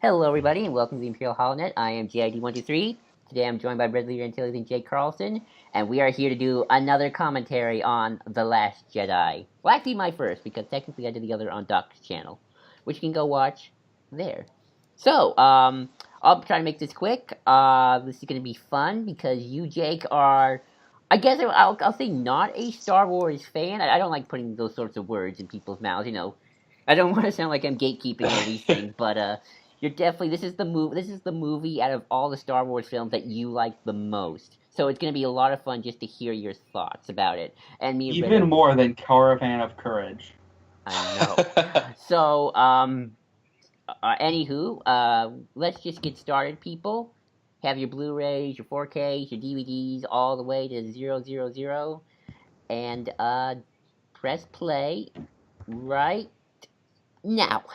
Hello, everybody, and welcome to the Imperial HoloNet. I am JID123. Today I'm joined by Red and Jake Carlson, and we are here to do another commentary on The Last Jedi. Well, actually, my first, because technically I did the other on Doc's channel, which you can go watch there. So, I'll try to make this quick. This is going to be fun, because you, Jake, are, I guess I'll say not a Star Wars fan. I don't like putting those sorts of words in people's mouths, I don't want to sound like I'm gatekeeping all these things, but, you're definitely this is the movie. This is the movie out of all the Star Wars films that you like the most. So it's gonna be a lot of fun just to hear your thoughts about it. And me and Red Even more than Caravan of Courage. I know. So anywho, let's just get started, people. Have your Blu-rays, your 4Ks, your DVDs, all the way to 000, and press play right now.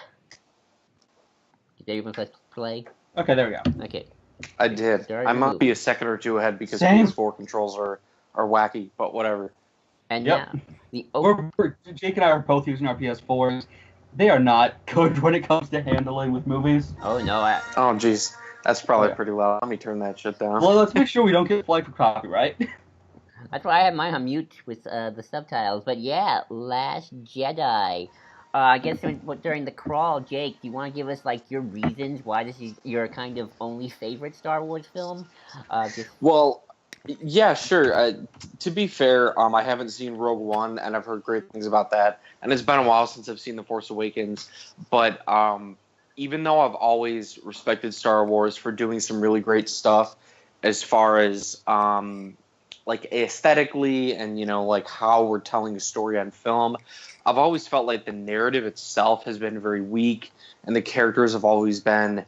Did everyone press play? Okay, there we go. Okay. I did. I might be a second or two ahead because Same. PS4 controls are wacky, but whatever. And Yep. now, Jake and I are both using our PS4s. They are not good when it comes to handling with movies. oh no, Oh, jeez. That's probably Yeah. pretty loud. Let me turn that shit down. Well, let's make sure we don't get flagged for copyright. that's why I have mine on mute with the subtitles. But yeah, Last Jedi. I guess during the crawl, Jake, do you want to give us like your reasons why this is your kind of only favorite Star Wars film? Well, yeah, sure. To be fair, I haven't seen Rogue One, and I've heard great things about that. And it's been a while since I've seen The Force Awakens. But even though I've always respected Star Wars for doing some really great stuff, as far as like aesthetically and like how we're telling a story on film, I've always felt like the narrative itself has been very weak, and the characters have always been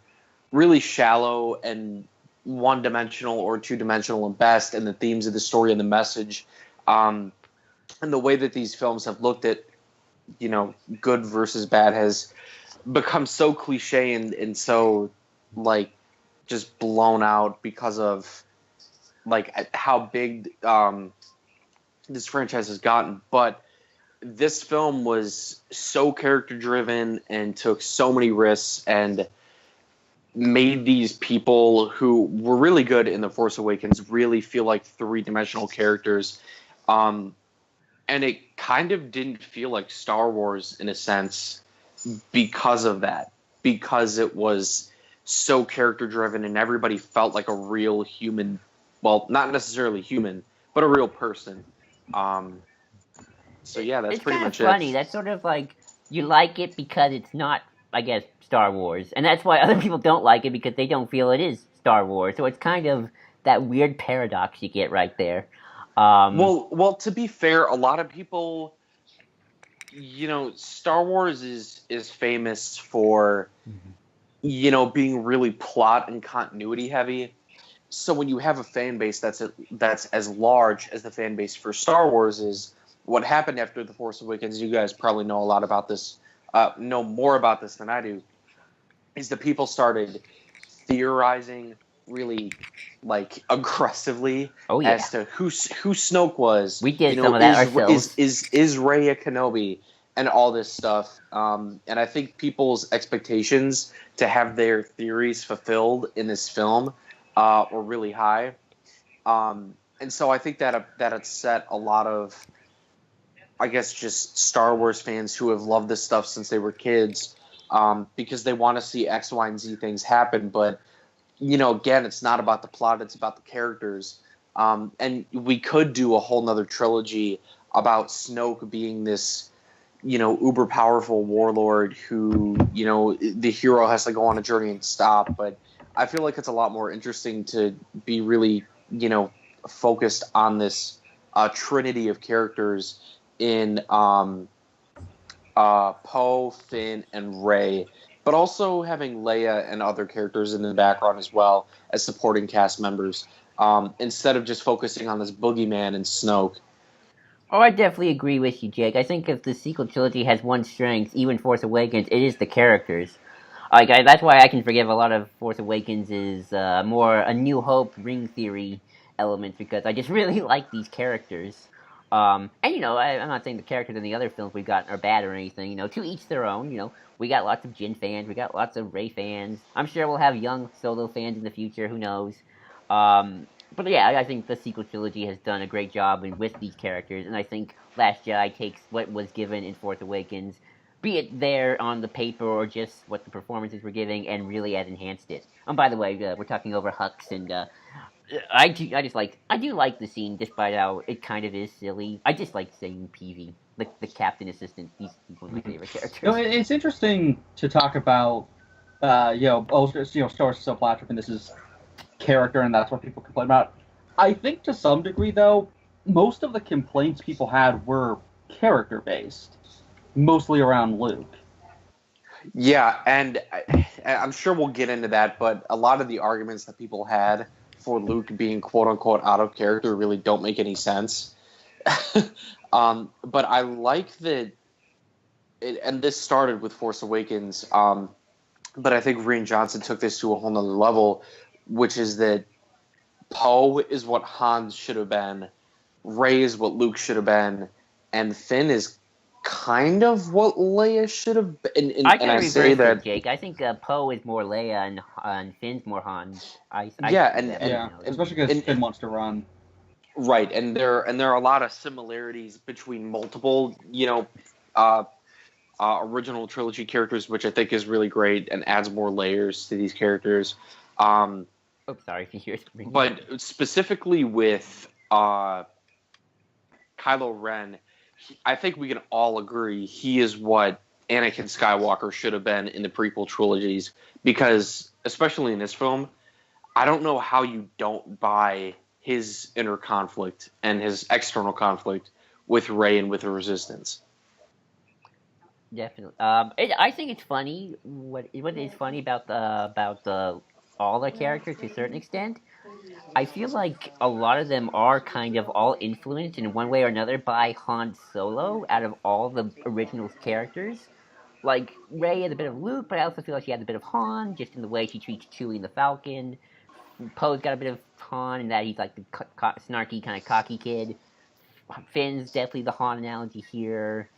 really shallow and one-dimensional or two-dimensional at best, and the themes of the story and the message, and the way that these films have looked at good versus bad has become so cliche and so like just blown out because of like how big this franchise has gotten. But this film was so character driven and took so many risks and made these people who were really good in The Force Awakens really feel like three-dimensional characters. And it kind of didn't feel like Star Wars in a sense because of that, because it was so character driven and everybody felt like a real human. Well, not necessarily human, but a real person. So yeah, that's pretty much it. It's kind of funny. That's sort of like you like it because it's not, I guess, Star Wars, and that's why other people don't like it because they don't feel it is Star Wars. So it's kind of that weird paradox you get right there. Well, to be fair, a lot of people, Star Wars is famous for, being really plot and continuity heavy. So when you have a fan base that's as large as the fan base for Star Wars is, what happened after The Force Awakens, you guys probably know a lot about this, know more about this than I do, is that people started theorizing really like aggressively as to who Snoke was. We did some of that ourselves. Is Rey a Kenobi and all this stuff. And I think people's expectations to have their theories fulfilled in this film were really high. And so I think that upset a lot of, I guess, just Star Wars fans who have loved this stuff since they were kids, because they want to see X, Y, and Z things happen. But, again, it's not about the plot, it's about the characters. And we could do a whole nother trilogy about Snoke being this, uber powerful warlord who, the hero has to go on a journey and stop. But I feel like it's a lot more interesting to be really, focused on this trinity of characters in Poe, Finn, and Rey, but also having Leia and other characters in the background as well as supporting cast members, instead of just focusing on this boogeyman and Snoke. Oh, I definitely agree with you, Jake. I think if the sequel trilogy has one strength, even Force Awakens, it is the characters. That's why I can forgive a lot of Force Awakens is more A New Hope ring theory elements, because I just really like these characters. And I'm not saying the characters in the other films we got are bad or anything. To each their own. We got lots of Jin fans, we got lots of Rey fans. I'm sure we'll have young Solo fans in the future. Who knows? But yeah, I think the sequel trilogy has done a great job with these characters, and I think Last Jedi takes what was given in Force Awakens, be it there on the paper or just what the performances were giving, and really has enhanced it. And by the way, we're talking over Hux, and I do like the scene, despite how it kind of is silly. I just like saying Peavy, the captain assistant. He's one of my favorite characters. It's interesting to talk about, Star Wars is so platform, and this is character, and that's what people complain about. I think to some degree, though, most of the complaints people had were character-based, mostly around Luke. Yeah, and I'm sure we'll get into that, but a lot of the arguments that people had for Luke being quote-unquote out of character really don't make any sense. But I like that, and this started with Force Awakens, but I think Rian Johnson took this to a whole nother level, which is that Poe is what Han should have been, Rey is what Luke should have been, and Finn is kind of what Leia should have been. And I say that, Jake. I think Poe is more Leia and Finn's more Han. Especially because Finn wants to run. Right, and there are a lot of similarities between multiple, original trilogy characters, which I think is really great and adds more layers to these characters. Sorry if you hear screaming. But specifically with Kylo Ren, I think we can all agree he is what Anakin Skywalker should have been in the prequel trilogies, because, especially in this film, I don't know how you don't buy his inner conflict and his external conflict with Rey and with the Resistance. Definitely. I think it's funny. What is funny about all the characters to a certain extent, I feel like a lot of them are kind of all influenced in one way or another by Han Solo out of all the original characters. Like, Rey has a bit of Luke, but I also feel like she has a bit of Han, just in the way she treats Chewie and the Falcon. Poe's got a bit of Han in that he's like the snarky, kind of cocky kid. Finn's definitely the Han analogy here.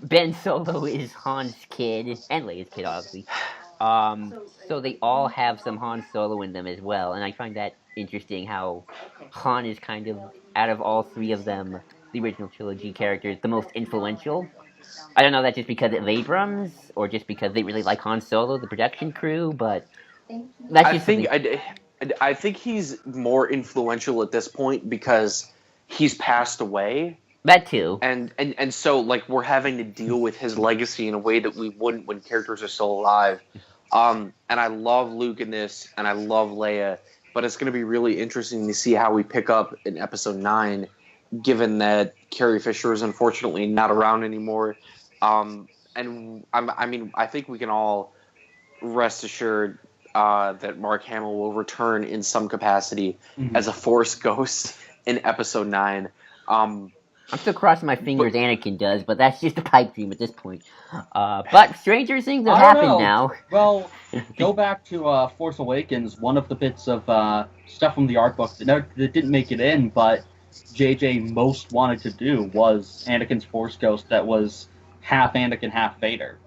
Ben Solo is Han's kid, and Leia's kid, obviously. So they all have some Han Solo in them as well, and I find that interesting how Han is kind of, out of all three of them, the original trilogy characters, the most influential. I don't know if that's just because of Abrams, or just because they really like Han Solo, the production crew, but that's just I think he's more influential at this point because he's passed away. That too. And so, like, we're having to deal with his legacy in a way that we wouldn't when characters are still alive. And I love Luke in this, and I love Leia, but it's going to be really interesting to see how we pick up in Episode 9, given that Carrie Fisher is unfortunately not around anymore. And I think we can all rest assured that Mark Hamill will return in some capacity as a Force ghost in Episode 9. I'm still crossing my fingers Anakin does, but that's just a pipe dream at this point. But stranger things have happened now. Well, go back to Force Awakens. One of the bits of stuff from the art book that didn't make it in, but JJ most wanted to do was Anakin's Force ghost that was half Anakin, half Vader.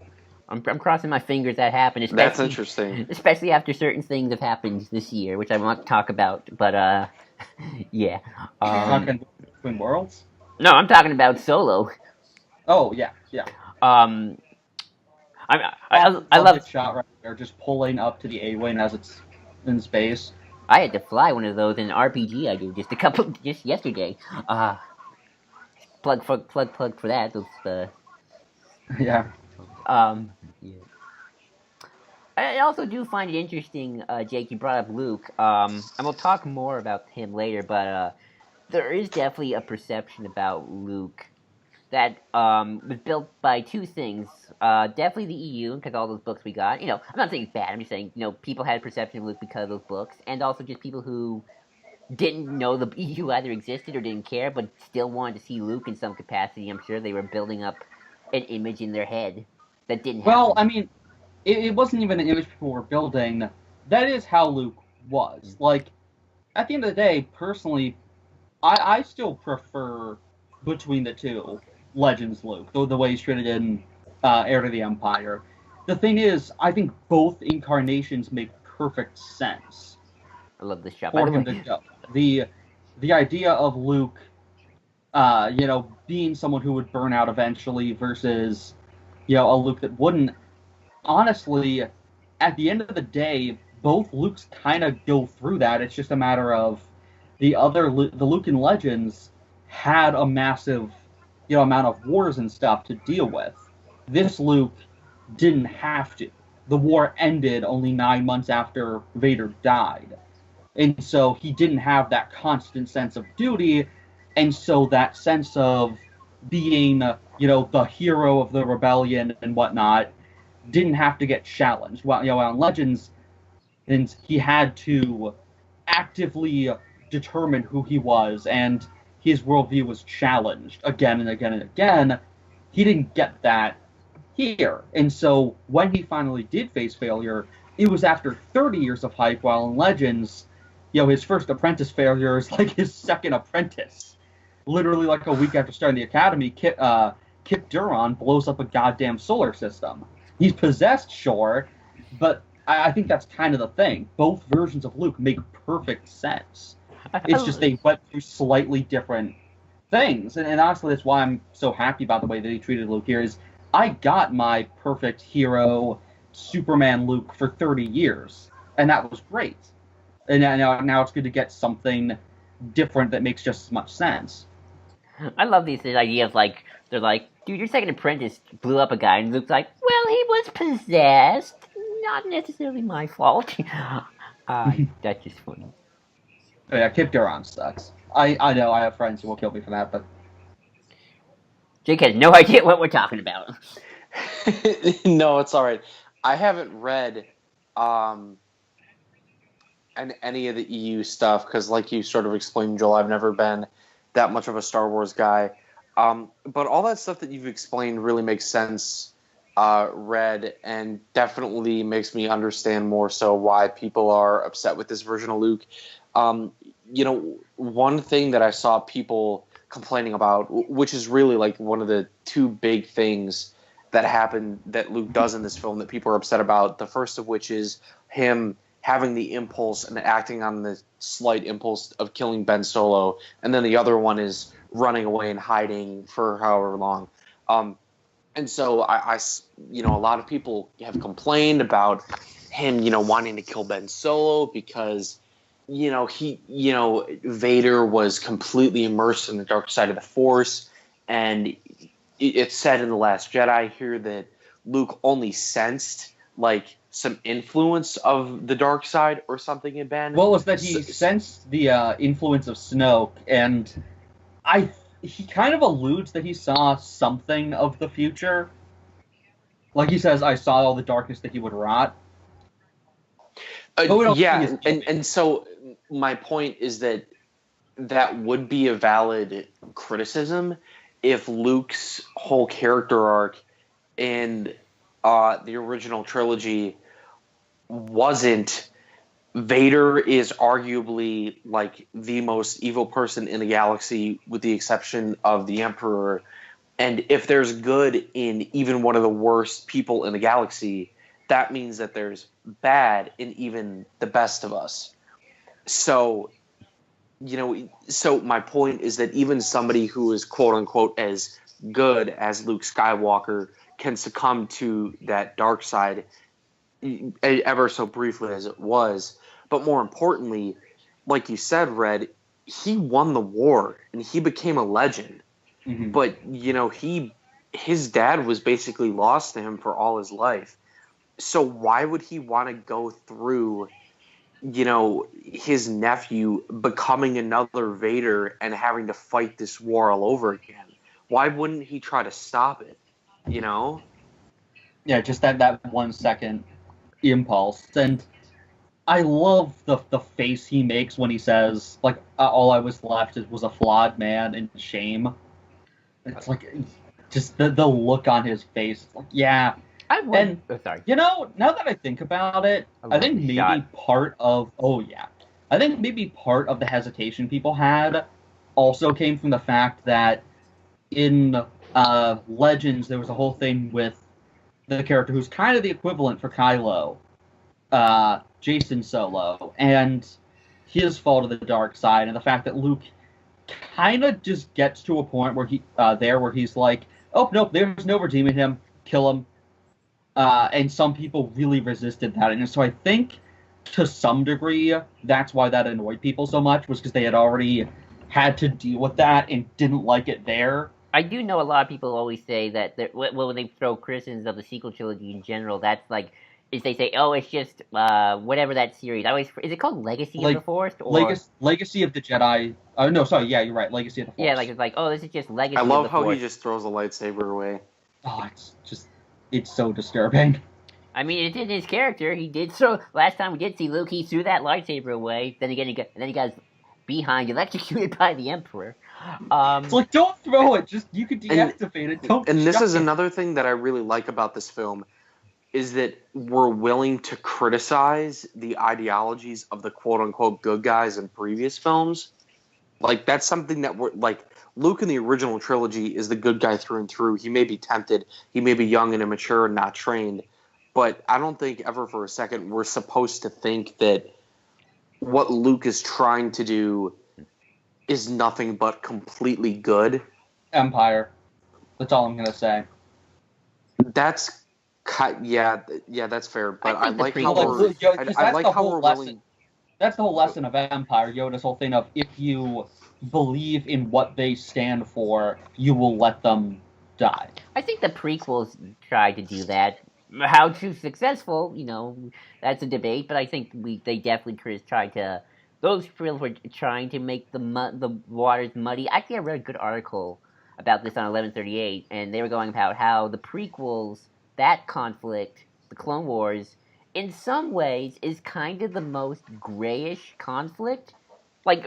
I'm crossing my fingers that happened. That's interesting. Especially after certain things have happened this year, which I won't talk about, but yeah. Talking Between Worlds? No, I'm talking about Solo. Oh, yeah. I love it shot right there, just pulling up to the A-wing as it's in space. I had to fly one of those in an RPG I did just yesterday. Plug for that. Those, yeah. Yeah. I also do find it interesting, Jake, you brought up Luke, and we'll talk more about him later, but there is definitely a perception about Luke that was built by two things. Definitely the EU, because all those books we got. I'm not saying it's bad, I'm just saying, people had a perception of Luke because of those books, and also just people who didn't know the EU either existed or didn't care, but still wanted to see Luke in some capacity. I'm sure they were building up an image in their head that didn't happen. Well, I mean, it wasn't even an image people were building. That is how Luke was. Like, at the end of the day, personally, I still prefer between the two Legends Luke, the way he's treated in Heir to the Empire. The thing is, I think both incarnations make perfect sense I love this shot, by for the him way. to go. The idea of Luke, being someone who would burn out eventually versus, a Luke that wouldn't. Honestly, at the end of the day, both Lukes kind of go through that. It's just a matter of the Luke in Legends had a massive, amount of wars and stuff to deal with. This Luke didn't have to. The war ended only 9 months after Vader died. And so he didn't have that constant sense of duty, and so that sense of being, the hero of the rebellion and whatnot didn't have to get challenged. Well, on Legends, and he had to actively determine who he was, and his worldview was challenged again and again and again. He didn't get that here. And so when he finally did face failure, it was after 30 years of hype, while in Legends, his first apprentice failure is like his second apprentice. Literally, like a week after starting the academy, Kip Duron blows up a goddamn solar system. He's possessed, sure, but I think that's kind of the thing. Both versions of Luke make perfect sense. It's just they went through slightly different things. And honestly, that's why I'm so happy about the way that he treated Luke here. Is I got my perfect hero, Superman Luke, for 30 years, and that was great. And now it's good to get something different that makes just as much sense. I love these ideas, like, they're like, dude, your second apprentice blew up a guy, and Luke's like, well, he was possessed. Not necessarily my fault. That's just funny. Oh, yeah, Kip Duron sucks. I know, I have friends who will kill me for that, but... Jake has no idea what we're talking about. No, it's all right. I haven't read any of the EU stuff because, like you sort of explained, Joel, I've never been that much of a Star Wars guy. But all that stuff that you've explained really makes sense, Red, and definitely makes me understand more so why people are upset with this version of Luke. One thing that I saw people complaining about, which is really like one of the two big things that happen that Luke does in this film that people are upset about. The first of which is him having the impulse and acting on the slight impulse of killing Ben Solo, and then the other one is running away and hiding for however long. And so I a lot of people have complained about him, wanting to kill Ben Solo because, Vader was completely immersed in the dark side of the Force, and it's said in The Last Jedi here that Luke only sensed like some influence of the dark side or something in Ben. Well, was that he sensed the influence of Snoke, and he kind of alludes that he saw something of the future. Like he says, I saw all the darkness that he would rot. Yeah, and so my point is that would be a valid criticism if Luke's whole character arc in the original trilogy wasn't Vader is arguably like the most evil person in the galaxy with the exception of the Emperor, and if there's good in even one of the worst people in the galaxy, that means that there's bad in even the best of us. So my point is that even somebody who is quote unquote as good as Luke Skywalker can succumb to that dark side ever so briefly as it was. But more importantly, like you said, Red, he won the war and he became a legend. Mm-hmm. But, his dad was basically lost to him for all his life. So why would he want to go through, his nephew becoming another Vader and having to fight this war all over again? Why wouldn't he try to stop it? Yeah, just that 1 second impulse. And I love the face he makes when he says, like, all I was left was a flawed man and shame. It's like, just the look on his face. It's like, yeah. Sorry. Now that I think about it, I think maybe part of the hesitation people had also came from the fact that in Legends there was a whole thing with the character who's kind of the equivalent for Kylo, Jason Solo, and his fall to the dark side, and the fact that Luke kind of just gets to a point where he's like, oh nope, there's no redeeming him, kill him, and some people really resisted that, and so I think to some degree that's why that annoyed people so much, was because they had already had to deal with that and didn't like it there. I do know a lot of people always say that when they throw criticisms of the sequel trilogy in general, that's like, is they say, oh, it's just whatever that series. Is it called Legacy of the Force or Legacy of the Jedi? No, sorry, yeah, you're right. Legacy of the Force. Yeah, like it's like, oh, this is just Legacy. I of the love how Force. he just throws a lightsaber away. Oh, it's so disturbing. I mean, it's in his character. He did so. Last time we did see Luke, he threw that lightsaber away. Then again, he got his behind electrocuted by the Emperor. It's like, don't throw it. Just you could deactivate it. Don't. And this is another thing that I really like about this film, is that we're willing to criticize the ideologies of the quote-unquote good guys in previous films. Like, that's something that we're like. Luke in the original trilogy is the good guy through and through. He may be tempted. He may be young and immature and not trained. But I don't think ever for a second we're supposed to think that what Luke is trying to do is nothing but completely good. Empire. That's all I'm gonna say. That's that's fair. But I like how prequels- we're willing. That's the whole lesson of Empire. Yoda's whole thing of, if you believe in what they stand for, you will let them die. I think the prequels tried to do that. How too successful, that's a debate. But I think they definitely tried to. Those films were trying to make the waters muddy. Actually, I read a good article about this on 1138, and they were going about how the prequels, that conflict, the Clone Wars, in some ways is kind of the most grayish conflict. Like,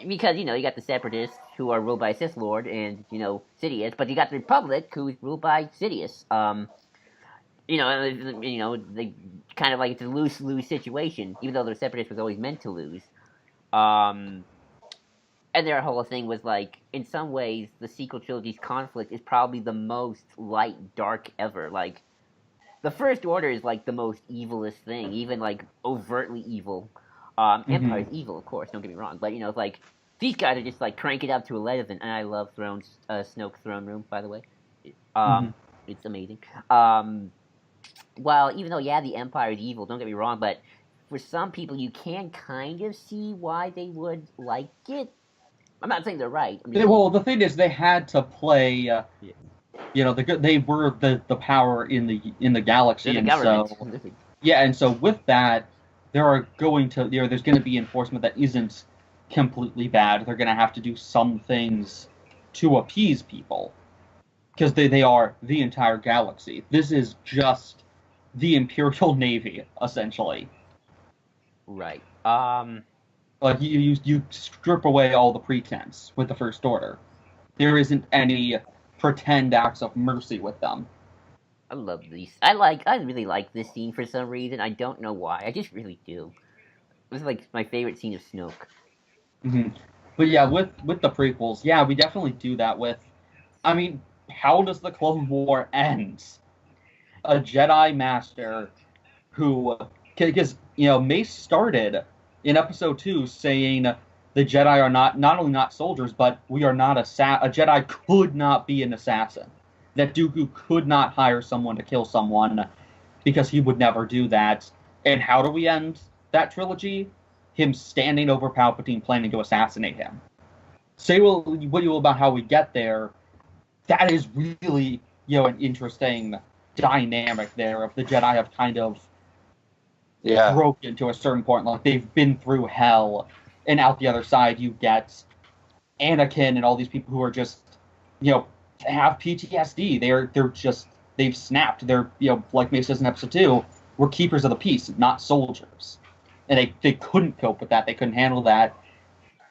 because, you got the Separatists who are ruled by Sith Lord and, Sidious, but you got the Republic who's ruled by Sidious. They kind of like, it's a lose-lose situation, even though the Separatist was always meant to lose. And their whole thing was like, in some ways, the sequel trilogy's conflict is probably the most light, dark ever. Like, the First Order is like the most evilest thing, even like overtly evil. Empire's evil, of course, don't get me wrong, but it's like, these guys are just like crank it up to 11, and I love Snoke Throne Room, by the way. It's amazing. Well, even though, the Empire is evil, don't get me wrong, but for some people, you can kind of see why they would like it. I'm not saying they're right. Well, the thing is, they had to play. They were the power in the galaxy, the and government. so and so with that, there's going to be enforcement that isn't completely bad. They're going to have to do some things to appease people, because they are the entire galaxy. This is just the Imperial Navy, essentially. Right. Like, you strip away all the pretense with the First Order. There isn't any pretend acts of mercy with them. I love these. I really like this scene for some reason. I don't know why. I just really do. This is like my favorite scene of Snoke. Mm-hmm. But yeah, with the prequels, we definitely do that with. I mean, how does the Clone War end? A Jedi Master who, because Mace started in Episode 2 saying the Jedi are not only not soldiers, but we are not a Jedi could not be an assassin. That Dooku could not hire someone to kill someone because he would never do that. And how do we end that trilogy? Him standing over Palpatine planning to assassinate him. Say what you will about how we get there. That is really, an interesting dynamic there of the Jedi have kind of broken to a certain point. Like, they've been through hell, and out the other side you get Anakin and all these people who are just, have PTSD. They've snapped. They're, like Mace says in Episode 2, we're keepers of the peace, not soldiers. And they couldn't cope with that. They couldn't handle that.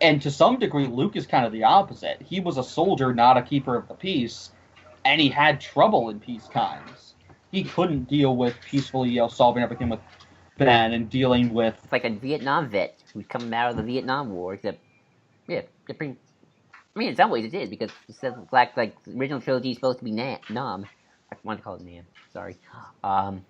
And to some degree, Luke is kind of the opposite. He was a soldier, not a keeper of the peace, and he had trouble in peace times. He couldn't deal with peacefully, solving everything with Ben and dealing with... It's like a Vietnam vet who's coming out of the Vietnam War, except, I mean, in some ways it is, because it says Black, like, the original trilogy is supposed to be Nam. I want to call it Nam, sorry. And,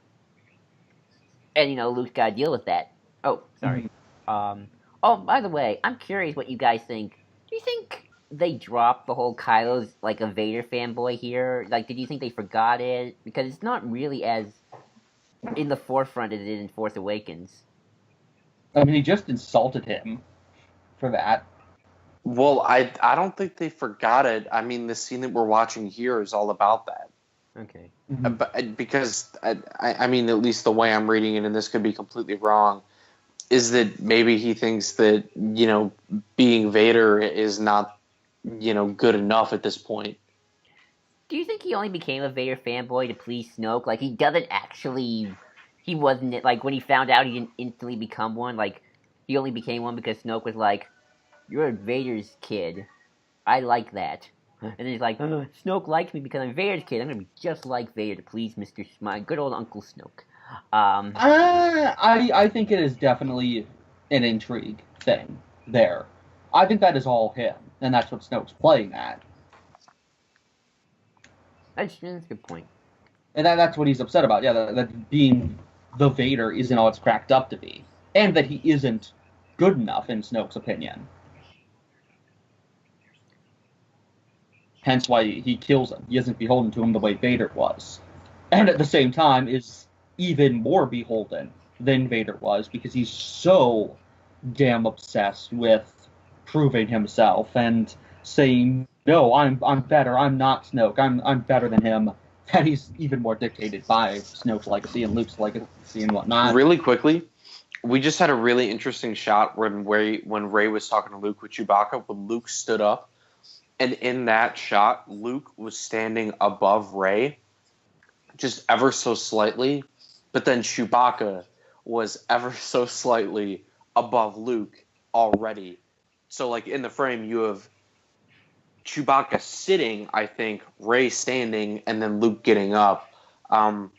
Luke's gotta deal with that. Oh, sorry. Oh, by the way, I'm curious what you guys think. Do you think they dropped the whole Kylo's, like, a Vader fanboy here? Like, did you think they forgot it? Because it's not really as in the forefront as it is in Force Awakens. I mean, he just insulted him for that. Well, I don't think they forgot it. I mean, the scene that we're watching here is all about that. Okay. But because I mean, at least the way I'm reading it, and this could be completely wrong, is that maybe he thinks that being Vader is not good enough at this point. Do you think he only became a Vader fanboy to please Snoke? Like, he doesn't actually... He wasn't... Like, when he found out he didn't instantly become one, like, he only became one because Snoke was like, "You're Vader's kid. I like that." And then he's like, "Snoke likes me because I'm Vader's kid. I'm gonna be just like Vader to please my good old Uncle Snoke." I think it is definitely an intrigue thing there. I think that is all him, and that's what Snoke's playing at. That's a good point. And that's what he's upset about, yeah, that being the Vader isn't all it's cracked up to be. And that he isn't good enough, in Snoke's opinion. Hence why he kills him. He isn't beholden to him the way Vader was. And at the same time is even more beholden than Vader was, because he's so damn obsessed with proving himself and saying, "No, I'm better, I'm not Snoke, I'm better than him," that he's even more dictated by Snoke's legacy and Luke's legacy and whatnot. Really quickly, we just had a really interesting shot when Rey was talking to Luke with Chewbacca, when Luke stood up, and in that shot, Luke was standing above Rey, just ever so slightly, but then Chewbacca was ever so slightly above Luke already. So, like, in the frame, you have Chewbacca sitting, I think, Rey standing, and then Luke getting up. And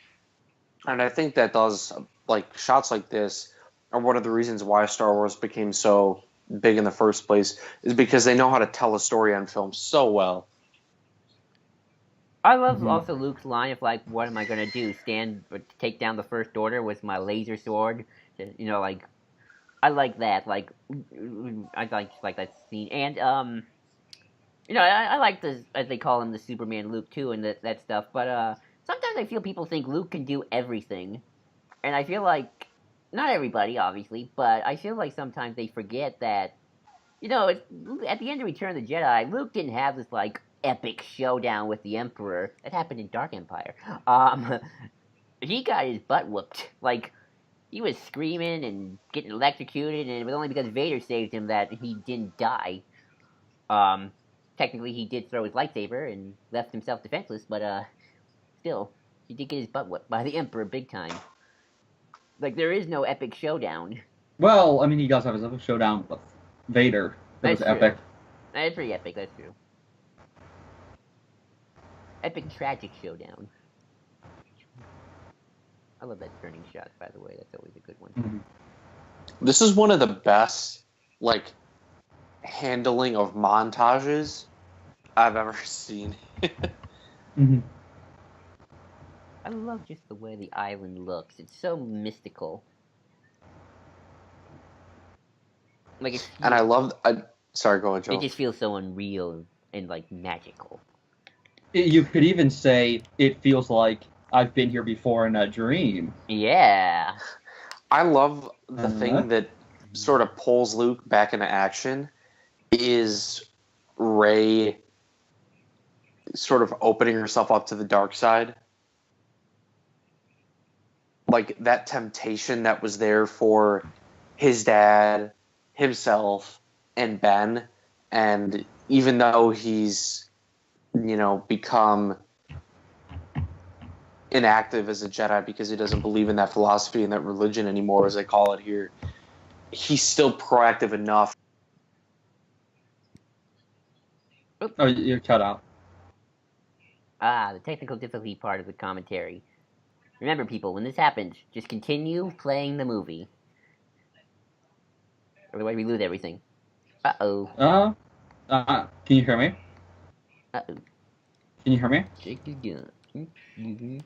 I think that does, like, shots like this are one of the reasons why Star Wars became so big in the first place, is because they know how to tell a story on film so well. I love also Luke's line of, like, "What am I gonna do? Take down the First Order with my laser sword?" Like, I like that. Like, I like that scene, and I like the, as they call him, the Superman Luke too, and that stuff. But sometimes I feel people think Luke can do everything, and I feel like not everybody, obviously, but I feel like sometimes they forget that. At the end of Return of the Jedi, Luke didn't have this, like, epic showdown with the Emperor. That happened in Dark Empire. He got his butt whooped. Like, he was screaming and getting electrocuted, and it was only because Vader saved him that he didn't die. Technically, he did throw his lightsaber and left himself defenseless, but still, he did get his butt whooped by the Emperor big time. Like, there is no epic showdown. Well, I mean, he does have his epic showdown with Vader. That was epic. That's pretty epic, that's true. Epic tragic showdown. I love that turning shot, by the way. That's always a good one. Mm-hmm. This is one of the best, like, handling of montages I've ever seen. Mm-hmm. I love just the way the island looks. It's so mystical. Like, and I love... sorry, go ahead, Joe. It just feels so unreal and, like, magical. You could even say it feels like I've been here before in a dream. Yeah. I love the thing that sort of pulls Luke back into action is Rey sort of opening herself up to the dark side. Like, that temptation that was there for his dad, himself, and Ben. And even though he's, become inactive as a Jedi because he doesn't believe in that philosophy and that religion anymore, as they call it here, he's still proactive enough. Oh, you're cut out. The technical difficulty part of the commentary. Remember, people, when this happens, just continue playing the movie. Otherwise, we lose everything. Uh-oh. Can you hear me? Uh-oh. Can you hear me? Jake is done. Mhm.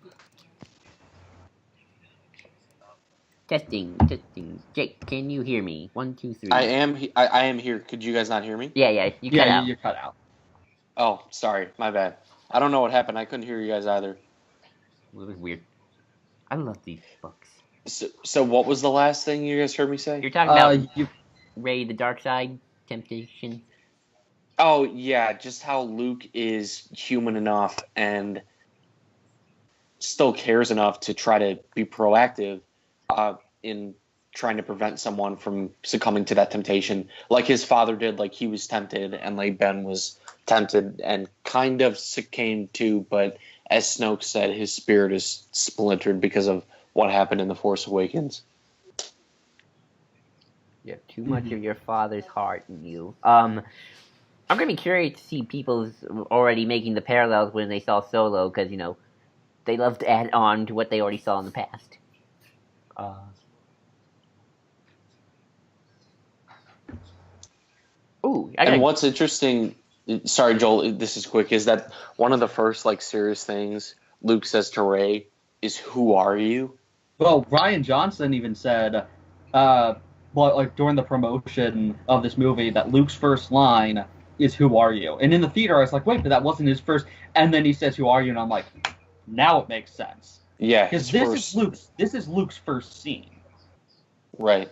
Testing, testing. Jake, can you hear me? 1, 2, 3. I am here. Could you guys not hear me? Yeah, you Yeah, cut out. you cut out. Oh, sorry, my bad. I don't know what happened. I couldn't hear you guys either. It was weird. I love these books. So what was the last thing you guys heard me say? You're talking about You Ray the Dark Side temptation. Oh yeah, just how Luke is human enough and still cares enough to try to be proactive in trying to prevent someone from succumbing to that temptation, like his father did. Like he was tempted, and like Ben was tempted and kind of succumbed to. But as Snoke said, his spirit is splintered because of what happened in the Force Awakens. You have too much of your father's heart in you. I'm gonna be curious to see people's already making the parallels when they saw Solo, because they love to add on to what they already saw in the past. And what's interesting, sorry, Joel, this is quick, is that one of the first like serious things Luke says to Rey is, "Who are you?" Well, Ryan Johnson even said, like during the promotion of this movie, that Luke's first line is "Who are you?" And in the theater, I was like, wait, but that wasn't his first. And then he says, "Who are you?" And I'm like, now it makes sense. Yeah, because this is Luke's first scene. Right.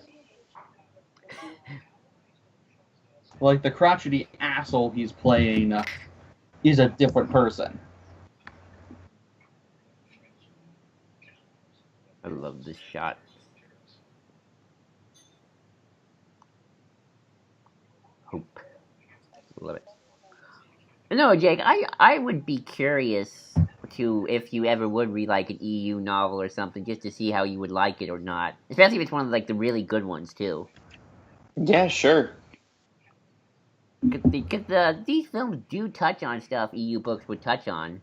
Like the crotchety asshole he's playing is a different person. I love this shot. Hope. Love it. No, Jake, I would be curious to if you ever would read like an EU novel or something, just to see how you would like it or not. Especially if it's one of like the really good ones too. Yeah, sure. Because these films do touch on stuff EU books would touch on.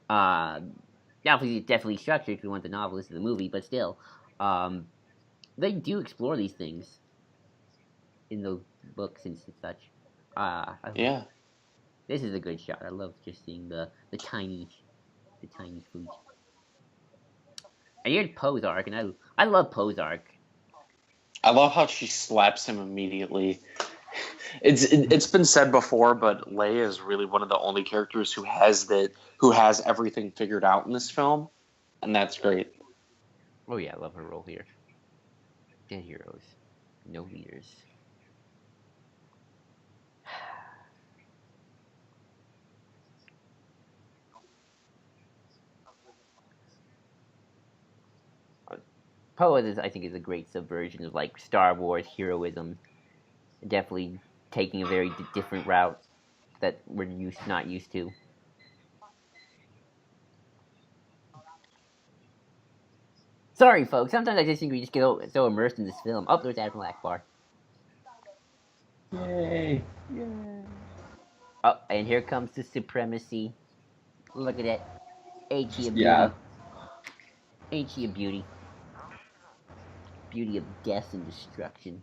Obviously, it's definitely structured if you want the novelist of the movie, but still, they do explore these things in those books and such. Yeah. This is a good shot. I love just seeing the tiny food. And you had Poe's arc, and I love Poe's arc. I love how she slaps him immediately. It's been said before, but Leia is really one of the only characters who has everything figured out in this film, and that's great. Oh yeah, I love her role here. Dead heroes, no leaders. Poe I think is a great subversion of like Star Wars heroism. Definitely taking a very different route that we're not used to. Sorry, folks. Sometimes I just think we just get so immersed in this film. Oh, there's Admiral Akbar. Yay! Oh, and here comes the supremacy. Look at that. Ain't she a beauty? Yeah. Ain't she a beauty? Beauty of death and destruction.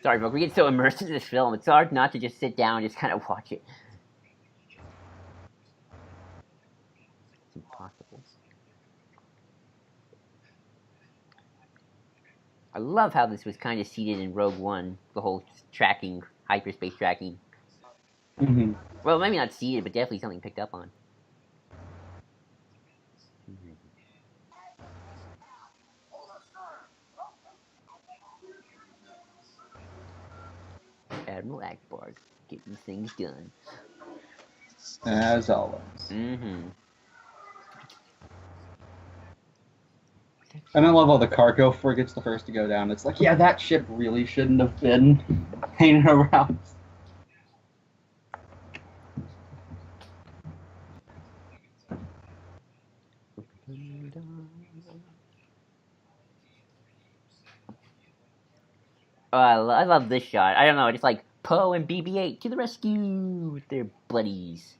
Sorry, folks. We get so immersed in this film. It's hard not to just sit down and just kind of watch it. It's impossible. I love how this was kind of seated in Rogue One. The whole tracking, hyperspace tracking. Mm-hmm. Well, maybe not seated, but definitely something picked up on. Admiral Akbar getting things done. As always. Mm-hmm. And I love how the cargo frigate's the first to go down. It's like, yeah, that ship really shouldn't have been hanging around. Oh, I love this shot. I don't know, just like Poe and BB-8 to the rescue with their buddies.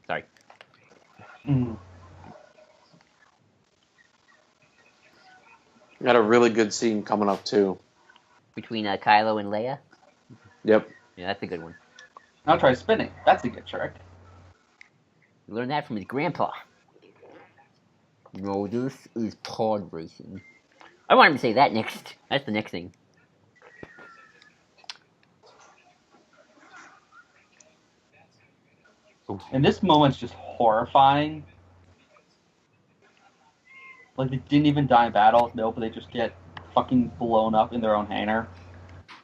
Sorry. Mm. Got a really good scene coming up too. Between Kylo and Leia. Yep. Yeah, that's a good one. Now try spinning. That's a good trick. You learned that from his grandpa. No, this is pod racing. I want him to say that next. That's the next thing. And this moment's just horrifying. Like, they didn't even die in battle. No, but they just get fucking blown up in their own hangar.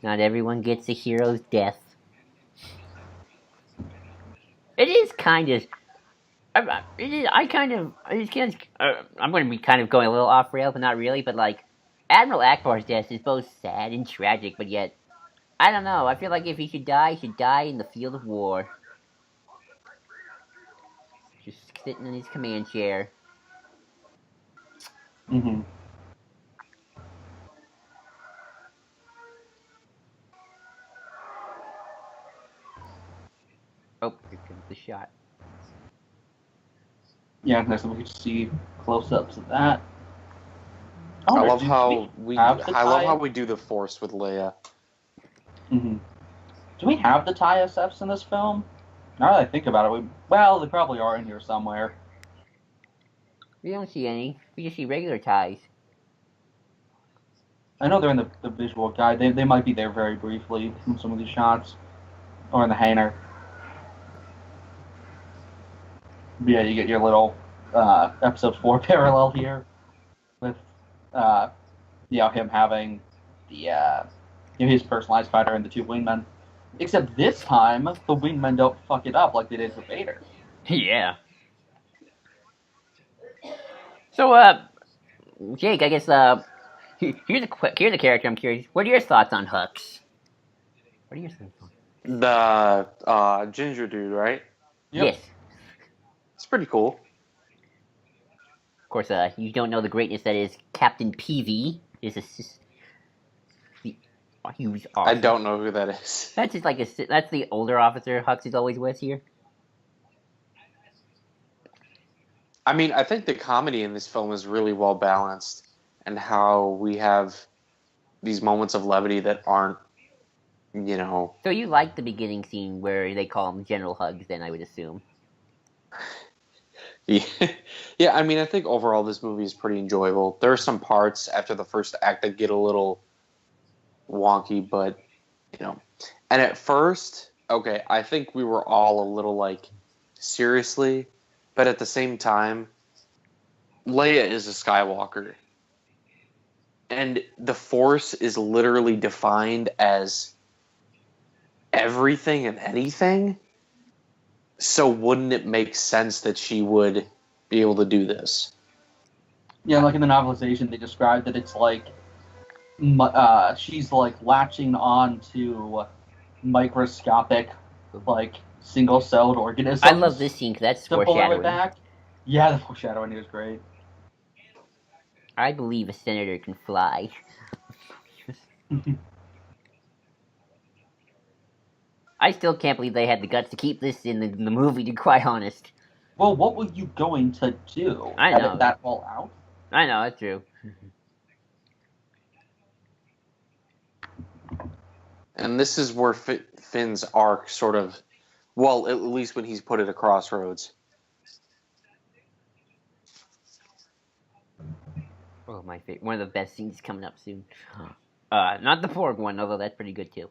Not everyone gets a hero's death. It is kind of. I'm going to be kind of going a little off rail, but not really. But like, Admiral Akbar's death is both sad and tragic, but yet, I don't know. I feel like if he should die in the field of war, just sitting in his command chair. Mm-hmm. Oh, here comes the shot. Yeah, next time we can see close-ups of that. I love how we do the Force with Leia. Mm-hmm. Do we have the TIE SFs in this film? Now that I think about it, they probably are in here somewhere. We don't see any. We just see regular ties. I know they're in the visual guide. They might be there very briefly in some of these shots. Or in the hangar. But yeah, you get your little episode 4 parallel here with him having the his personalized fighter and the 2 wingmen. Except this time, the wingmen don't fuck it up like they did with Vader. Yeah. So, Jake, I guess here's a character I'm curious. What are your thoughts on Hux? What are your thoughts on? The ginger dude, right? Yep. Yes. It's pretty cool. Of course, you don't know the greatness that is Captain PV. He was awesome. I don't know who that is. That's just like that's the older officer Hux is always with here. I mean, I think the comedy in this film is really well balanced, and how we have these moments of levity that aren't, you know. So you like the beginning scene where they call him General Hugs, then I would assume. Yeah, I mean, I think overall this movie is pretty enjoyable. There are some parts after the first act that get a little wonky, but, you know. And at first, okay, I think we were all a little like, seriously? But at the same time, Leia is a Skywalker. And the Force is literally defined as everything and anything. So wouldn't it make sense that she would be able to do this? Yeah, like in the novelization, they described that it's like she's like latching on to microscopic, like single-celled organisms. I love this scene because that's foreshadowing. Back. Yeah, the foreshadowing is great. I believe a senator can fly. I still can't believe they had the guts to keep this in the movie, to be quite honest. Well, what were you going to do? I know. Edit that all out? I know, that's true. And this is where Finn's arc sort of, well, at least when he's put at a crossroads. Oh, my favorite. One of the best scenes coming up soon. Not the Porg one, although that's pretty good too.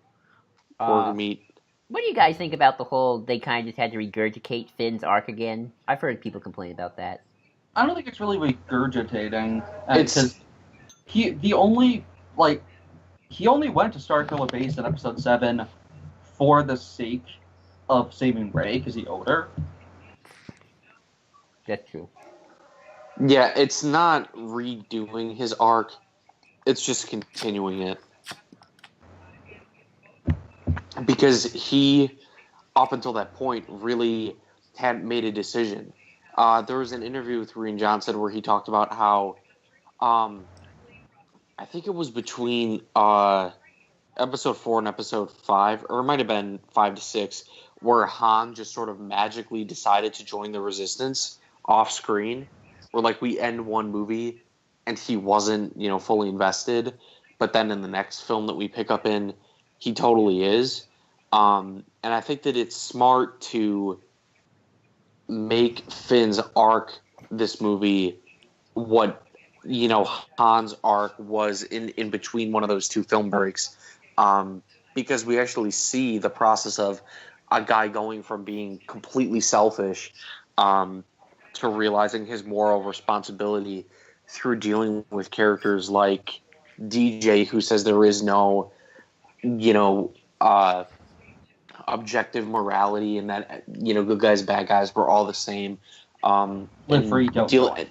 Porg meat. What do you guys think about the whole, they kind of just had to regurgitate Finn's arc again? I've heard people complain about that. I don't think it's really regurgitating. Because he only went to Starkiller Base in Episode 7 for the sake of saving Rey, because he owed her. That's true. Yeah, it's not redoing his arc. It's just continuing it. Because he, up until that point, really hadn't made a decision. There was an interview with Rian Johnson where he talked about how, I think it was between Episode 4 and Episode 5, or it might have been 5 to 6, where Han just sort of magically decided to join the Resistance off screen. Where, like, we end one movie, and he wasn't, fully invested. But then in the next film that we pick up in, he totally is. And I think that it's smart to make Finn's arc this movie what Han's arc was in between one of those two film breaks, because we actually see the process of a guy going from being completely selfish to realizing his moral responsibility through dealing with characters like DJ, who says there is no objective morality, and that good guys, bad guys, we're all the same. Live free, don't die.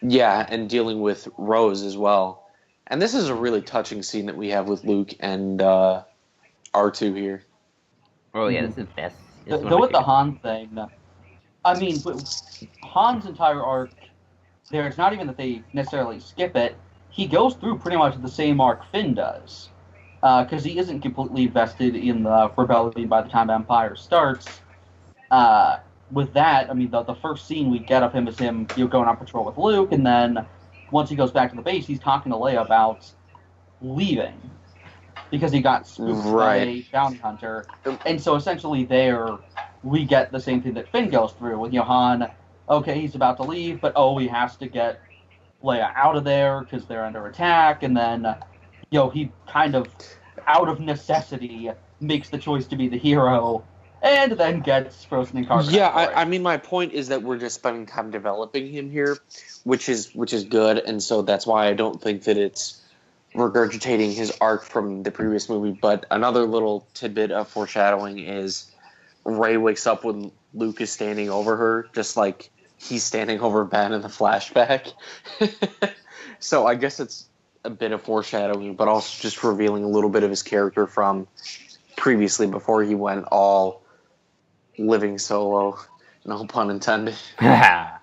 Yeah, and dealing with Rose as well. And this is a really touching scene that we have with Luke and R2 here. Oh yeah, this is best. Though with the Han thing, I mean, Han's entire arc, it's not even that they necessarily skip it. He goes through pretty much the same arc Finn does. Because he isn't completely vested in the rebellion by the time Empire starts. With that, I mean, the first scene we get of him is him going on patrol with Luke, and then once he goes back to the base, he's talking to Leia about leaving because he got spooked by a bounty hunter. And so essentially there we get the same thing that Finn goes through with Han. Okay, he's about to leave, but he has to get Leia out of there because they're under attack, and then he kind of, out of necessity, makes the choice to be the hero, and then gets frozen in carbonite. Yeah, I mean, my point is that we're just spending time developing him here, which is good, and so that's why I don't think that it's regurgitating his arc from the previous movie. But another little tidbit of foreshadowing is Rey wakes up when Luke is standing over her, just like he's standing over Ben in the flashback. So I guess it's a bit of foreshadowing, but also just revealing a little bit of his character from previously before he went all living solo. No pun intended. Holdo,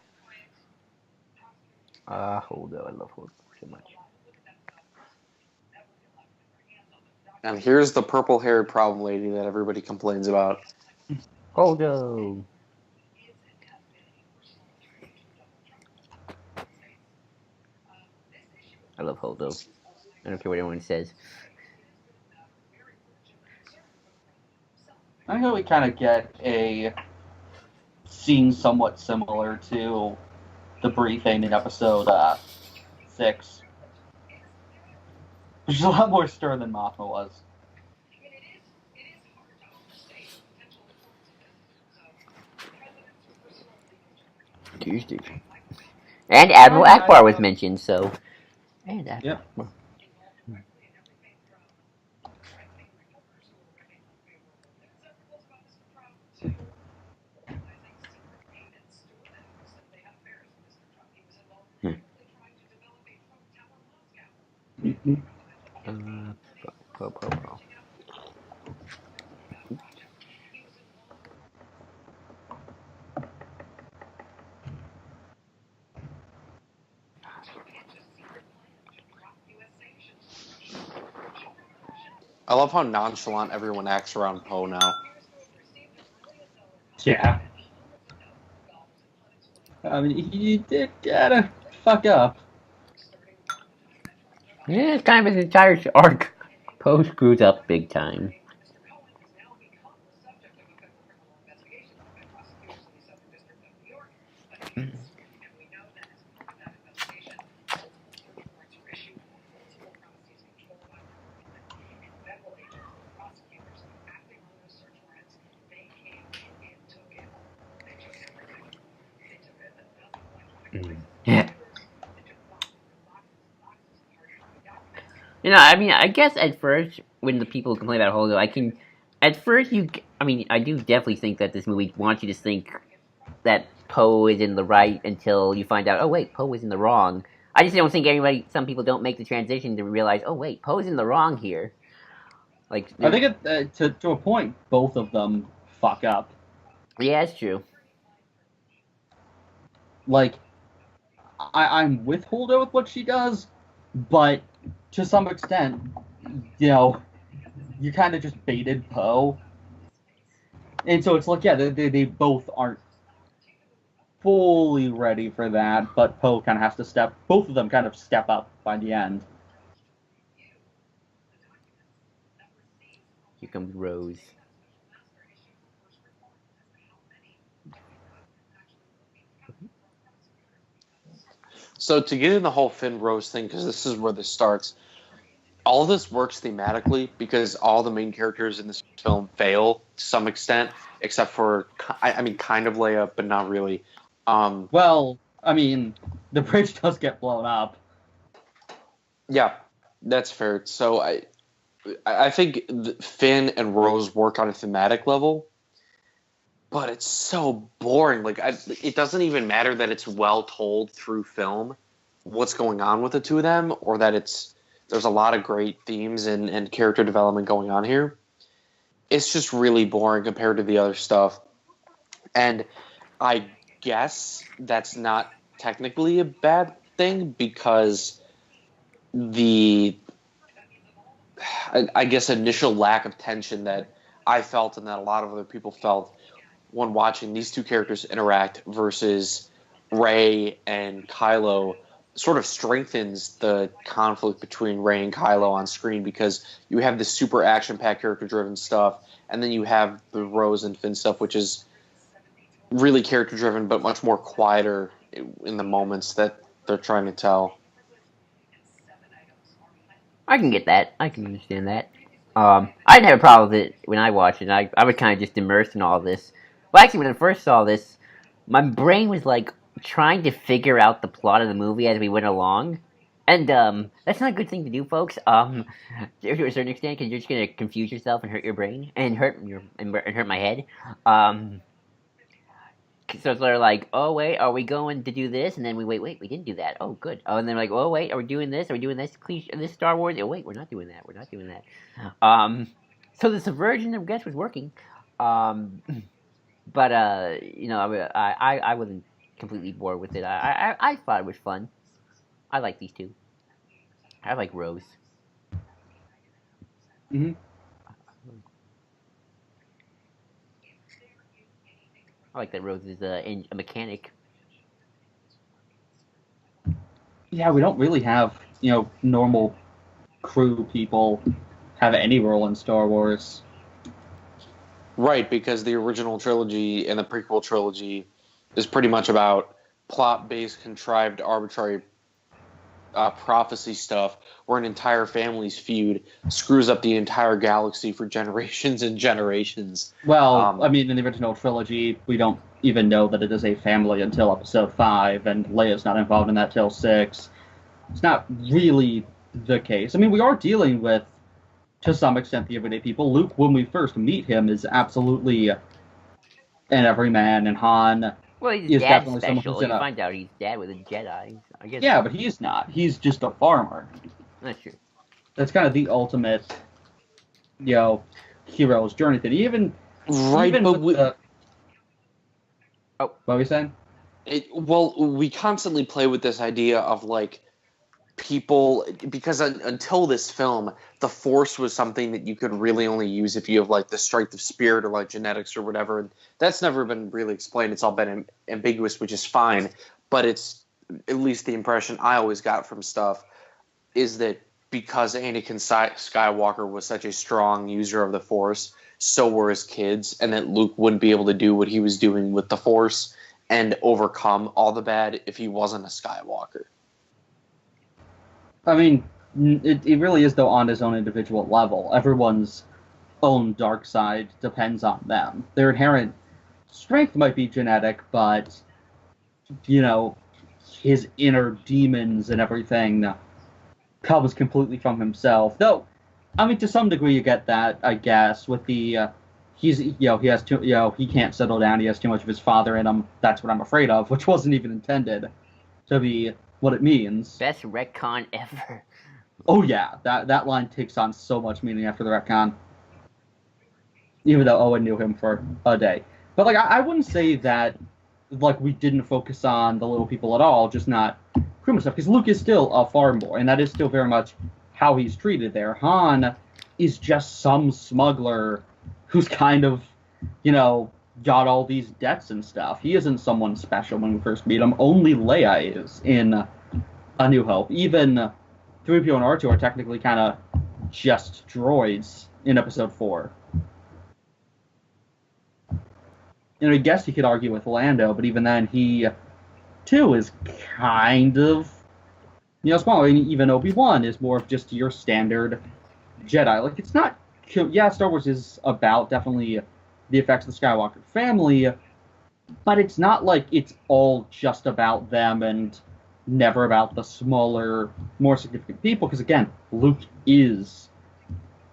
I love Holdo so much. And here's the purple-haired problem lady that everybody complains about. Holdo. I love Holdo. I don't care what anyone says. I think we kind of get a scene somewhat similar to the briefing in episode 6. Which is a lot more stern than Mothma was. Tuesday. And Admiral Akbar was mentioned, so... And Admiral Akbar. I love how nonchalant everyone acts around Poe now. Yeah. I mean, you did gotta fuck up. Yeah, it's kind of his entire arc. Poe screws up big time. Yeah. I mean, I guess at first, when the people complain about Holdo, I do definitely think that this movie wants you to think that Poe is in the right until you find out, oh wait, Poe is in the wrong. I just don't think some people don't make the transition to realize, oh wait, Poe's in the wrong here. Like, I think to a point, both of them fuck up. Yeah, it's true. Like, I'm with Holdo with what she does, but to some extent, you kind of just baited Poe. And so it's like, yeah, they both aren't fully ready for that, but Poe kind of has to both of them kind of step up by the end. Here comes Rose. So to get in the whole Finn Rose thing, because this is where this starts, all of this works thematically because all the main characters in this film fail to some extent, except for, I mean, kind of Leia, but not really. Well, I mean, the bridge does get blown up. Yeah, that's fair. So I think Finn and Rose work on a thematic level, but it's so boring. Like, it doesn't even matter that it's well told through film what's going on with the two of them, or that there's a lot of great themes and character development going on here. It's just really boring compared to the other stuff. And I guess that's not technically a bad thing because I guess initial lack of tension that I felt and that a lot of other people felt when watching these two characters interact versus Rey and Kylo sort of strengthens the conflict between Rey and Kylo on screen because you have this super action-packed character-driven stuff, and then you have the Rose and Finn stuff, which is really character-driven but much more quieter in the moments that they're trying to tell. I can get that. I can understand that. I didn't have a problem with it when I watched it. I was kind of just immersed in all this. Well, actually, when I first saw this, my brain was like trying to figure out the plot of the movie as we went along, and that's not a good thing to do, folks. To a certain extent, because you're just gonna confuse yourself and hurt your brain and hurt my head. So it's sort of like, oh wait, are we going to do this? And then we wait, we didn't do that. Oh, good. Oh, and then like, oh wait, are we doing this? Are we doing this? This Star Wars? Oh wait, we're not doing that. We're not doing that. So the subversion, I guess, was working. But I wasn't completely bored with it. I thought it was fun. I like these two. I like Rose. Mm-hmm. I like that Rose is a mechanic. Yeah, we don't really have, normal crew people have any role in Star Wars. Right, because the original trilogy and the prequel trilogy is pretty much about plot-based, contrived, arbitrary prophecy stuff where an entire family's feud screws up the entire galaxy for generations and generations. Well, I mean, in the original trilogy, we don't even know that it is a family until Episode 5, and Leia's not involved in that till 6. It's not really the case. I mean, we are dealing with, to some extent, the everyday people. Luke, when we first meet him, is absolutely an everyman, and Han Well, is he's dad definitely someone special. who's in You a... find out he's dad with a Jedi. I guess. Yeah, but he's not. He's just a farmer. That's true. That's kind of the ultimate, hero's journey thing. Even but what were we saying? We constantly play with this idea of like people because until this film, the Force was something that you could really only use if you have like the strength of spirit or like genetics or whatever. And that's never been really explained. It's all been ambiguous, which is fine. But it's at least the impression I always got from stuff is that because Anakin Skywalker was such a strong user of the Force, so were his kids, and that Luke wouldn't be able to do what he was doing with the Force and overcome all the bad if he wasn't a Skywalker. I mean, it really is, though, on his own individual level. Everyone's own dark side depends on them. Their inherent strength might be genetic, but, his inner demons and everything comes completely from himself. Though, I mean, to some degree you get that, I guess, with the, he has too, he can't settle down, he has too much of his father in him, that's what I'm afraid of, which wasn't even intended to be what it means. Best retcon ever. Oh yeah, that line takes on so much meaning after the retcon. Even though Owen knew him for a day. But, like, I wouldn't say that, like, we didn't focus on the little people at all, just not crewman stuff, because Luke is still a farm boy, and that is still very much how he's treated there. Han is just some smuggler who's kind of, got all these debts and stuff. He isn't someone special when we first meet him. Only Leia is in A New Hope. Even 3PO and R2 are technically kind of just droids in Episode 4. You know, I guess you could argue with Lando, but even then, he, too, is kind of, small. I mean, even Obi-Wan is more of just your standard Jedi. Like, it's not... Yeah, Star Wars is about, definitely, the effects of the Skywalker family, but it's not like it's all just about them and never about the smaller, more significant people, because, again, Luke is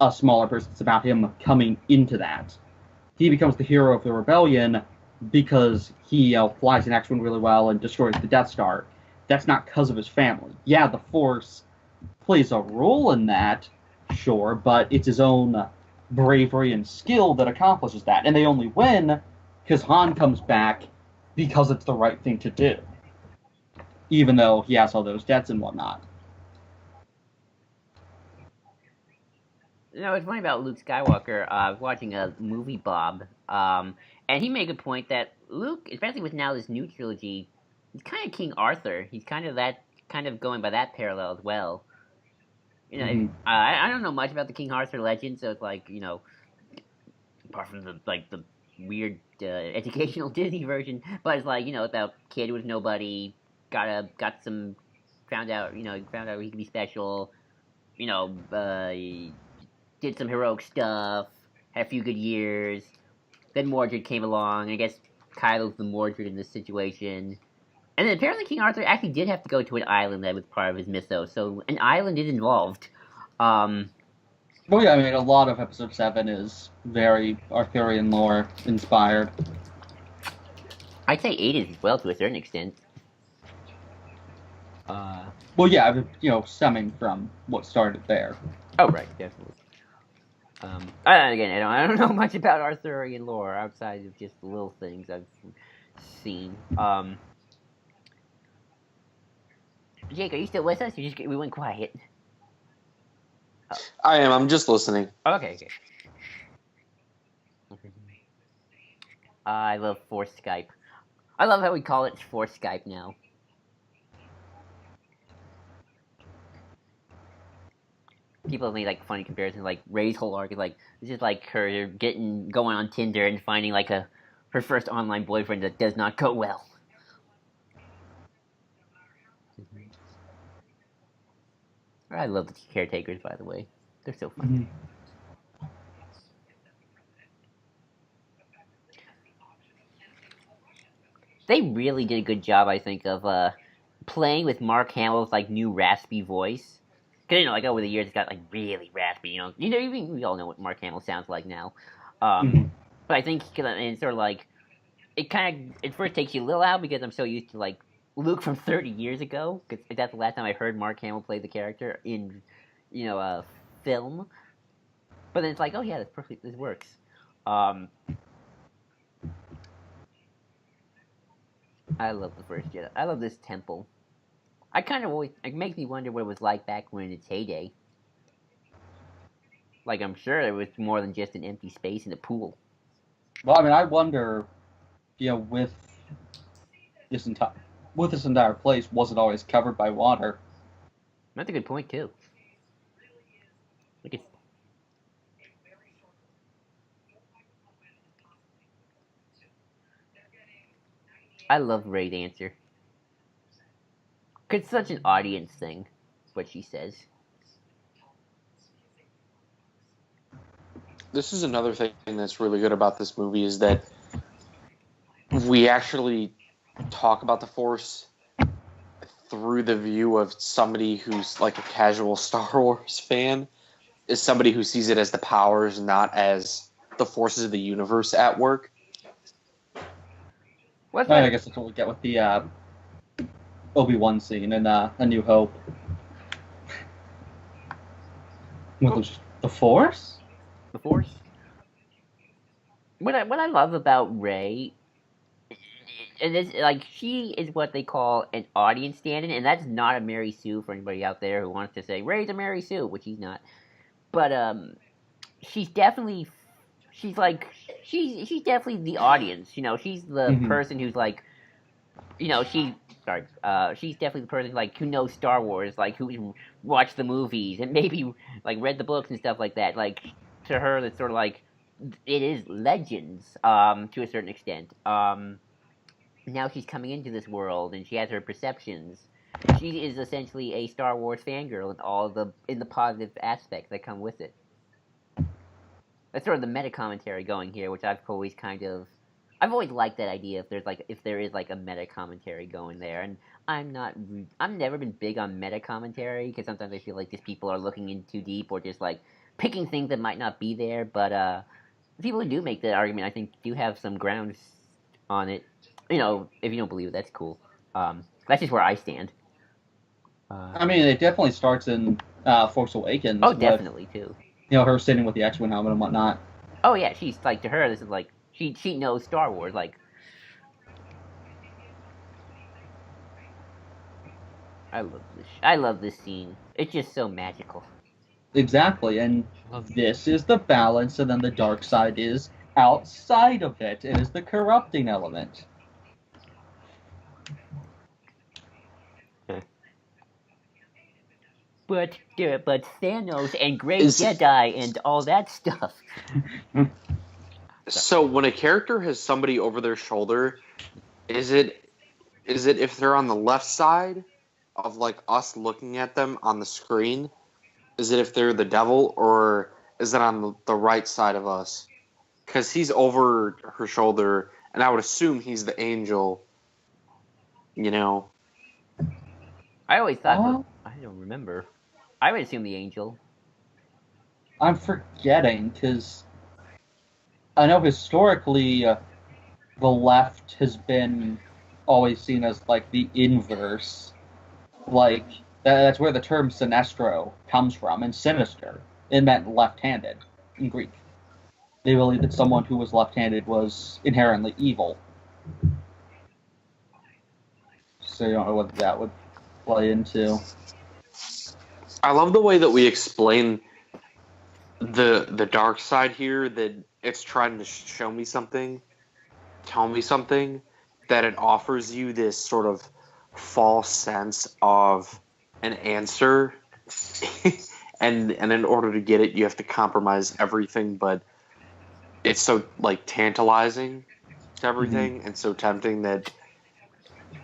a smaller person. It's about him coming into that. He becomes the hero of the rebellion because he flies an X-Wing really well and destroys the Death Star. That's not because of his family. Yeah, the Force plays a role in that, sure, but it's his own bravery and skill that accomplishes that. And they only win because Han comes back because it's the right thing to do, even though he has all those debts and whatnot. It's funny about Luke Skywalker. I was watching a movie, Bob, and he made a point that Luke, especially with now this new trilogy, he's kind of King Arthur. He's kind of going by that parallel as well. I don't know much about the King Arthur legend, so it's like, apart from the weird educational Disney version, but it's like, about kid who was nobody, found out he could be special, did some heroic stuff, had a few good years. Then Mordred came along, and I guess Kylo's the Mordred in this situation. And then apparently King Arthur actually did have to go to an island that was part of his mythos, so an island is involved. Well, yeah, I mean, a lot of Episode 7 is very Arthurian lore inspired. I'd say 8 is as well, to a certain extent. Well, yeah, stemming from what started there. Oh, right, definitely. Again, I don't know much about Arthurian lore outside of just the little things I've seen. Jake, are you still with us? We went quiet. Oh. I am. I'm just listening. Okay. I love Force Skype. I love how we call it Force Skype now. People have made funny comparisons, like Rey's whole arc is it's just like her going on Tinder and finding her first online boyfriend that does not go well. I love the caretakers, by the way. They're so funny. Mm-hmm. They really did a good job, I think, of playing with Mark Hamill's new raspy voice. Because over the years, it's got really raspy. We all know what Mark Hamill sounds like now. But I think it's sort of it first takes you a little out because I'm so used to Luke from 30 years ago. Because that's the last time I heard Mark Hamill play the character in film. But then it's oh yeah, that's perfect. This works. I love the First Jedi. I love this temple. I kind of always... It makes me wonder what it was like back when in its heyday. I'm sure it was more than just an empty space in a pool. Well, I mean, I wonder, with this entire place, was it always covered by water? That's a good point, too. I love Rey's answer. It's such an audience thing, what she says. This is another thing that's really good about this movie is that we actually talk about the Force through the view of somebody who's a casual Star Wars fan, is somebody who sees it as the powers, not as the forces of the universe at work. I guess that's what we get with the Obi-Wan scene in A New Hope. The Force? The Force? What I love about Rey, and it's she is what they call an audience stand-in, and that's not a Mary Sue for anybody out there who wants to say Rey's a Mary Sue, which he's not. But she's definitely she's like she's definitely the audience. She's the person who's like, she's definitely the person like who knows Star Wars, like who watched the movies and maybe like read the books and stuff like that. Like to her, that's sort of like it is legends to a certain extent. Now she's coming into this world and she has her perceptions. She is essentially a Star Wars fangirl in the positive aspects that come with it. That's sort of the meta commentary going here, which I've always liked that idea. If there is like a meta commentary going there, and I've never been big on meta commentary because sometimes I feel like these people are looking in too deep or just like picking things that might not be there. But people who do make that argument, I think, do have some grounds on it. If you don't believe it, that's cool. That's just where I stand. I mean, it definitely starts in Force Awakens. Oh, definitely too. Her sitting with the X-Wing helmet and whatnot. Oh yeah, she's like, to her, this is like she knows Star Wars. Like, I love this scene. It's just so magical. Exactly, and this is the balance, and then the dark side is outside of it. It is the corrupting element. But Thanos and Great Jedi and all that stuff. So when a character has somebody over their shoulder, is it if they're on the left side of like us looking at them on the screen? Is it if they're the devil, or is it on the right side of us? Because he's over her shoulder, and I would assume he's the angel. I always thought. I don't remember. I would assume the angel. I'm forgetting, because I know historically the left has been always seen as like the inverse. Like, that's where the term sinestro comes from, and sinister. It meant left-handed in Greek. They believed that someone who was left-handed was inherently evil. So you don't know what that would play into. I love the way that we explain the dark side here, that it's trying to show me something, tell me something, that it offers you this sort of false sense of an answer, and in order to get it, you have to compromise everything, but it's so like tantalizing to everything and so tempting that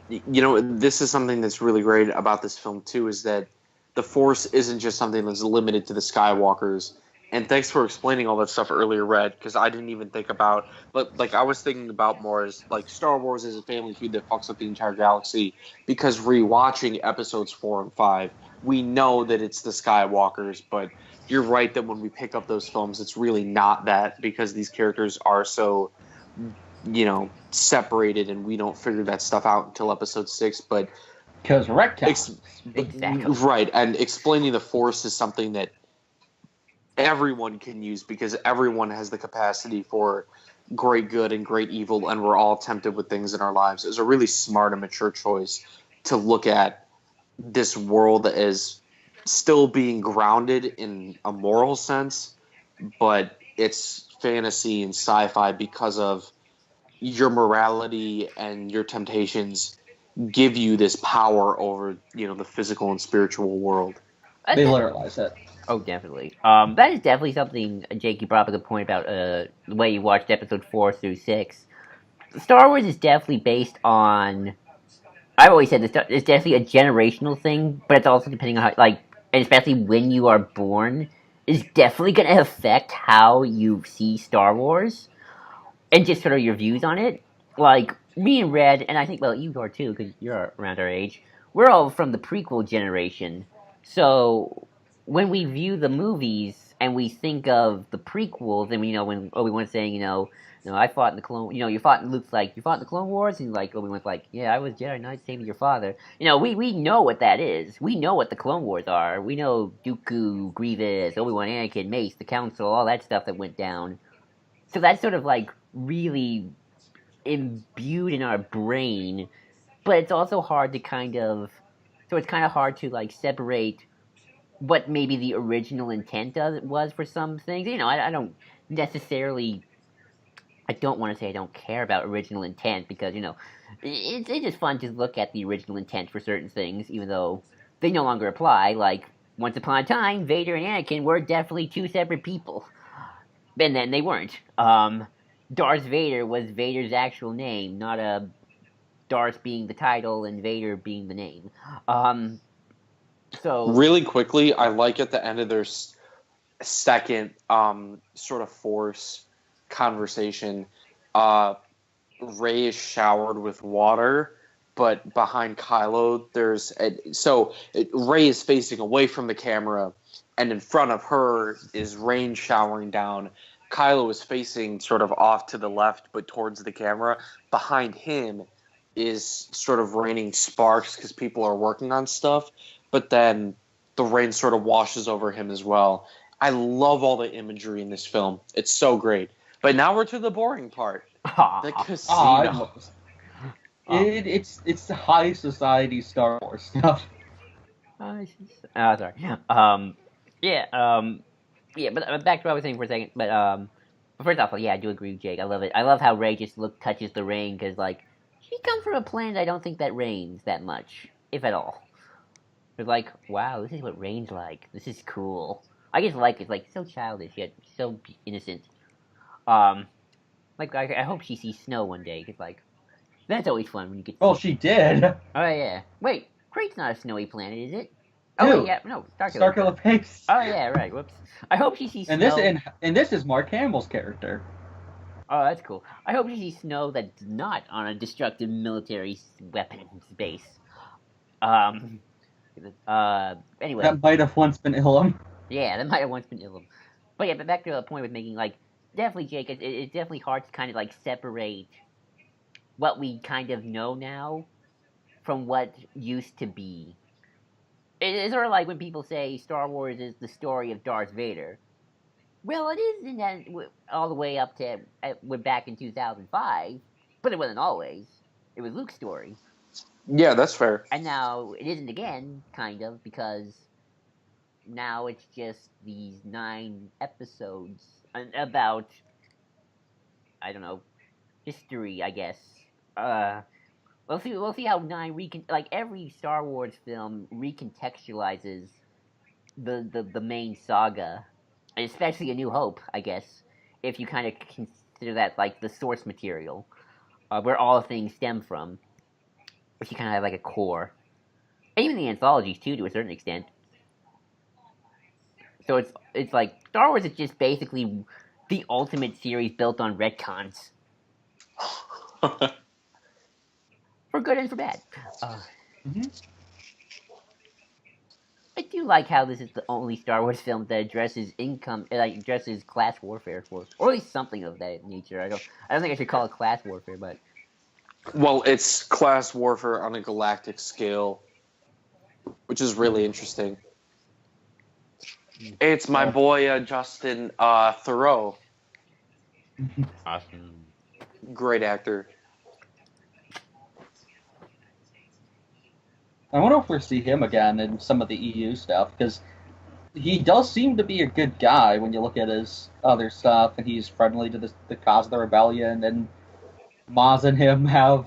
this is something that's really great about this film too, is that the Force isn't just something that's limited to the Skywalkers. And thanks for explaining all that stuff earlier, Red, because I didn't even think about, but like I was thinking about more as like Star Wars is a family feud that fucks up the entire galaxy, because rewatching episodes 4 and 5, we know that it's the Skywalkers, but you're right that when we pick up those films, it's really not that, because these characters are so, separated, and we don't figure that stuff out until episode 6, but because rectangles. Exactly. Right, and explaining the Force is something that everyone can use, because everyone has the capacity for great good and great evil, and we're all tempted with things in our lives. It's a really smart and mature choice to look at this world as still being grounded in a moral sense, but it's fantasy and sci-fi because of your morality and your temptations give you this power over, the physical and spiritual world. They literalize it. Oh, definitely. That is definitely something, Jake, you brought up a good point about the way you watched episode 4 through 6. Star Wars is definitely based on... I've always said this, it's definitely a generational thing, but it's also depending on how, and especially when you are born, is definitely going to affect how you see Star Wars, and just sort of your views on it. Like, me and Red, and I think, well, you are too, because you're around our age, we're all from the prequel generation. So, when we view the movies, and we think of the prequels, and when Obi-Wan's saying, I fought in the Clone... Luke's like, you fought in the Clone Wars? And Obi-Wan's like, yeah, I was Jedi Knight, same as your father. We know what that is. We know what the Clone Wars are. We know Dooku, Grievous, Obi-Wan, Anakin, Mace, the Council, all that stuff that went down. So that's sort of, really imbued in our brain, but it's also hard to it's kind of hard to, separate what maybe the original intent was for some things. I don't necessarily. I don't want to say I don't care about original intent because it's just fun to look at the original intent for certain things, even though they no longer apply. Like once upon a time, Vader and Anakin were definitely two separate people, and then they weren't. Darth Vader was Vader's actual name, not a Darth being the title and Vader being the name. Um, so Really quickly, I like at the end of their second sort of Force conversation, uh, Rey is showered with water, but behind Kylo, Rey is facing away from the camera, and in front of her is rain showering down. Kylo is facing sort of off to the left, but towards the camera. Behind him is sort of raining sparks because people are working on stuff, but then the rain sort of washes over him as well. I love all the imagery in this film. It's so great. But now we're to the boring part. The casino. It's high society Star Wars stuff. Sorry. Yeah. But back to what I was saying for a second. But first off, yeah, I do agree with Jake. I love it. I love how Rey just touches the rain because like she comes from a planet I don't think that rains that much, if at all. It's like, wow, this is what rain's like. This is cool. I just like it. It's like so childish yet so innocent. Like I hope she sees snow one day. Cause like that's always fun when you get. Well, she did. Oh yeah. Wait, Crate's not a snowy planet, is it? Oh wait, yeah, no, Starkiller Base. Oh yeah, right. Whoops. I hope she sees and snow. And this is Mark Hamill's character. Oh, that's cool. I hope she sees snow that's not on a destructive military weapons base. Anyway. That might have once been Ilum. Yeah, that might have once been Ilum. But yeah, but back to the point with making, like, definitely, Jake, it's definitely hard to kind of, like, separate what we kind of know now from what used to be. It's sort of like when people say Star Wars is the story of Darth Vader. Well, it is in that all the way up to we're back in 2005, but it wasn't always. It was Luke's story. Yeah, that's fair. And now it isn't again, kind of, because now it's just these 9 episodes about, I don't know, history, I guess. We'll see how 9 every Star Wars film recontextualizes the main saga, especially A New Hope, I guess, if you kind of consider that like the source material, where all things stem from, which you kind of have like a core, and even the anthologies too, to a certain extent. So it's like Star Wars is just basically the ultimate series built on retcons. For good and for bad. I do like how this is the only Star Wars film that addresses addresses class warfare, or at least something of that nature. I don't think I should call it class warfare, but well, it's class warfare on a galactic scale, which is really interesting. It's my boy Justin Theroux. Awesome. Great actor. I wonder if we'll see him again in some of the EU stuff, because he does seem to be a good guy when you look at his other stuff, and he's friendly to the cause of the rebellion, and Maz and him have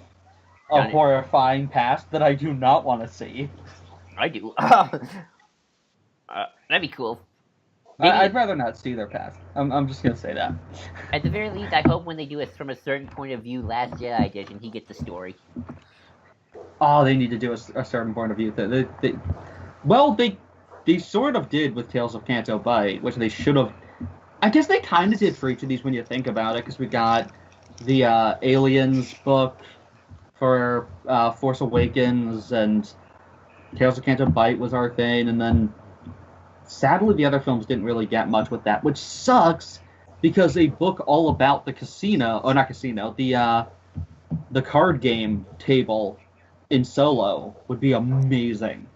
a horrifying past that I do not want to see. I do. That'd be cool. I'd rather not see their past. I'm just going to say that. At the very least, I hope when they do it from a certain point of view, Last Jedi edition, he gets the story. Oh, they need to do a certain point of view. They sort of did with Tales of Canto Bight, which they should have. I guess they kind of did for each of these when you think about it, because we got the Aliens book for Force Awakens, and Tales of Canto Bight was our thing, and then sadly the other films didn't really get much with that, which sucks, because a book all about the the card game table in Solo would be amazing.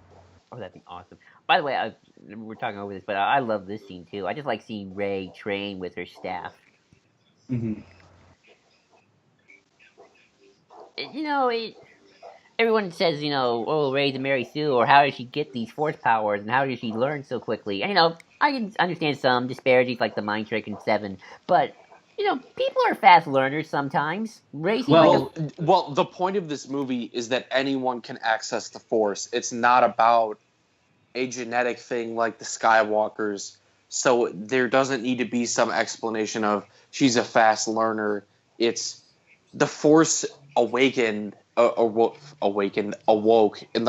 Oh, that'd be awesome. By the way, we're talking over this, but I love this scene too. I just like seeing Rey train with her staff. Mm-hmm. everyone says, oh, Rey's a Mary Sue, or how did she get these force powers, and how did she learn so quickly? And I can understand some disparities like the mind trick in Seven, but people are fast learners sometimes. Rey seems like Well, the point of this movie is that anyone can access the Force. It's not about a genetic thing like the Skywalkers. So there doesn't need to be some explanation of she's a fast learner. It's the Force awoke in the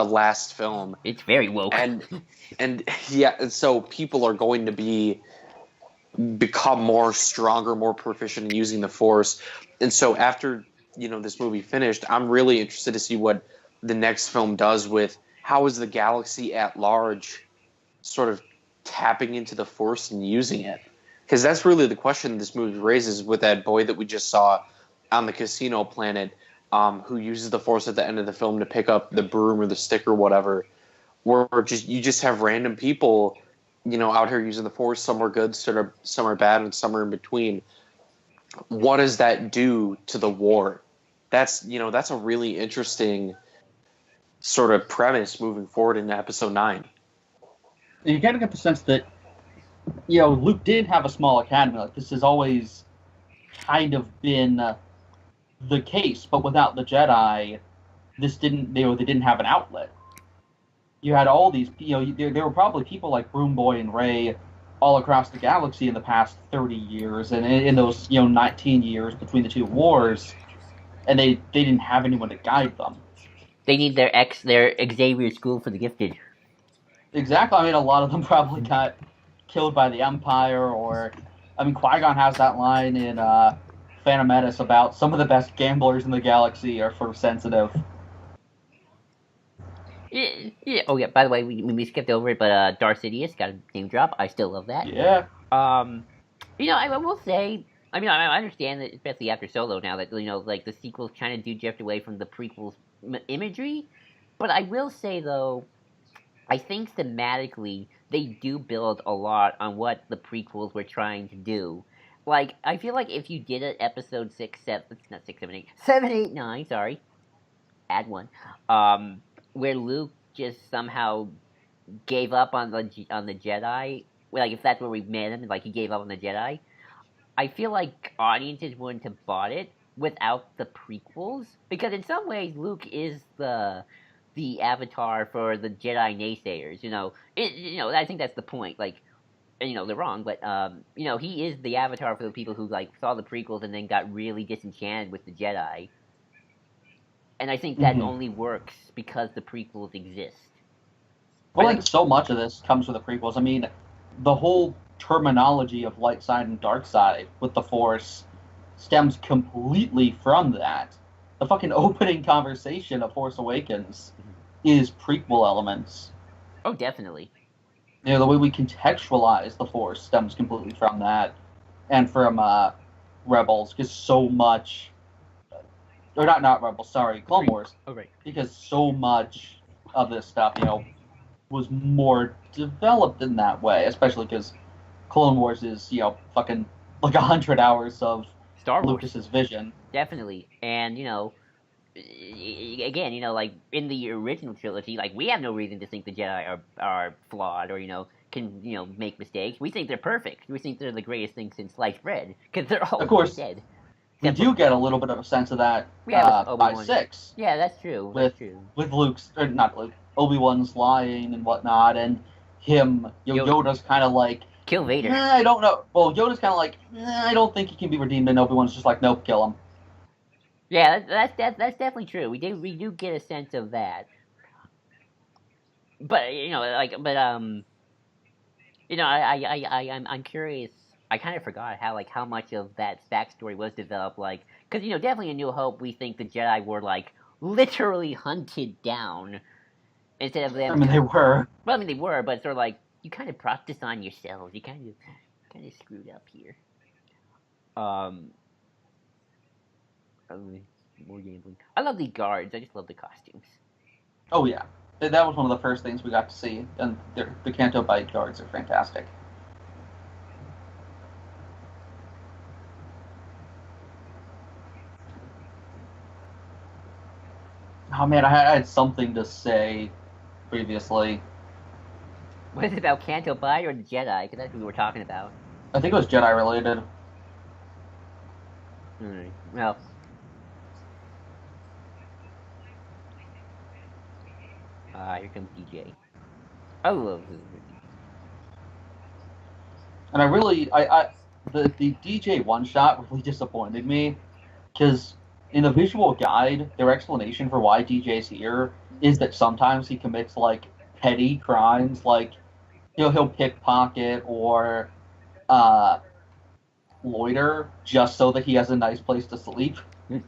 last film, it's very woke. and yeah, and so people are going to become more stronger, more proficient in using the Force. And so after this movie finished, I'm really interested to see what the next film does with how is the galaxy at large sort of tapping into the Force and using it, because that's really the question this movie raises with that boy that we just saw on the casino planet, who uses the Force at the end of the film to pick up the broom or the stick or whatever, where you just have random people out here using the Force. Some are good, some are bad, and some are in between. What does that do to the war? That's a really interesting sort of premise moving forward into Episode 9. You kind of get the sense that Luke did have a small academy. Like, this has always kind of been the case, but without the Jedi, they didn't have an outlet. You had all these, there were probably people like Broom Boy and Rey all across the galaxy in the past 30 years, and in those 19 years between the two wars, and they didn't have anyone to guide them. They need their Xavier School for the Gifted. Exactly. I mean, a lot of them probably got killed by the Empire, or Qui-Gon has that line in Phantom Menace about some of the best gamblers in the galaxy are for sensitive. Yeah. Oh yeah. By the way, we skipped over it, but Darth Sidious got a name drop. I still love that. Yeah. I will say. I understand that, especially after Solo, now that like the sequels kind of do drift away from the prequels imagery. But I will say though, I think thematically they do build a lot on what the prequels were trying to do. Like, I feel like if you did an episode 6, 7, not 6, 7, 8, 7, 8, 9, sorry, add one, where Luke just somehow gave up on the Jedi, like if that's where we met him, like he gave up on the Jedi, I feel like audiences wouldn't have bought it without the prequels, because in some ways Luke is the avatar for the Jedi naysayers. I think that's the point. Like, they're wrong, but he is the avatar for the people who like saw the prequels and then got really disenchanted with the Jedi. And I think that only works because the prequels exist. Well, like so much of this comes from the prequels. I mean, the whole terminology of light side and dark side with the Force stems completely from that. The fucking opening conversation of Force Awakens is prequel elements. Oh, definitely. The way we contextualize the Force stems completely from that, and from Rebels, because so much, or not Rebels, sorry, Clone Wars. Oh, right. Because so much of this stuff, was more developed in that way, especially because Clone Wars is, fucking like 100 hours of Star Wars. Lucas's vision. Definitely. And, again, like in the original trilogy, like we have no reason to think the Jedi are flawed or can make mistakes. We think they're perfect. We think they're the greatest thing since sliced bread because they're all of course dead. We do get a little bit of a sense of that by 6. Yeah, that's true. With Luke's, or not Luke, Obi-Wan's lying and whatnot, and him, Yoda's kind of like, kill Vader. I don't know. Well, Yoda's kind of like, I don't think he can be redeemed, and Obi-Wan's just like, nope, kill him. Yeah, that's definitely true. We do get a sense of that. But I'm curious. I kind of forgot how much of that backstory was developed. Like, because definitely in New Hope, we think the Jedi were like literally hunted down instead of them. They were. Well, they were, but sort of like you kind of brought this on yourselves. You kind of screwed up here. More gambling. I love the guards. I just love the costumes. Oh yeah, that was one of the first things we got to see, and the Canto Bight guards are fantastic. Oh man, I had something to say previously. Was it about Canto Bight or the Jedi? Because that's what we were talking about. I think it was Jedi related. Alright, well. Here comes DJ. Oh, And the DJ one shot really disappointed me because in the visual guide, their explanation for why DJ's here is that sometimes he commits like petty crimes, like he'll pickpocket or uh, loiter just so that he has a nice place to sleep. And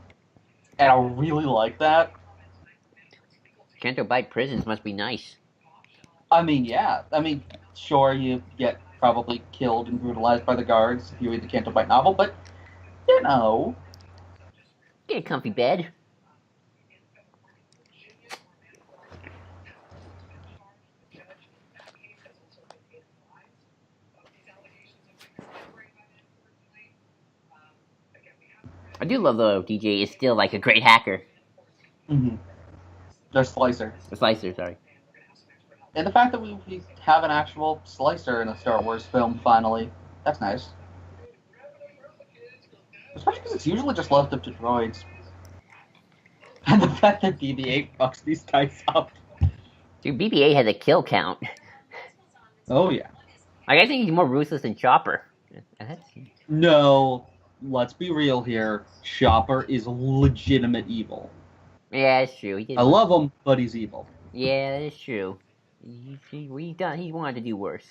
I really like that. Canto Bight prisons must be nice. I mean, yeah. I mean, sure, you get probably killed and brutalized by the guards if you read the Canto Bight novel, but you know. Get a comfy bed. I do love though DJ is still like a great hacker. Mm-hmm. There's Slicer. A slicer, sorry. And the fact that we have an actual Slicer in a Star Wars film finally, that's nice. Especially because it's usually just left up to droids. And the fact that BB-8 fucks these guys up. Dude, BB-8 has a kill count. Oh yeah. Like, I think he's more ruthless than Chopper. No, let's be real here. Chopper is legitimate evil. Yeah, it's true. I love him, but he's evil. Yeah, that is true. He wanted to do worse.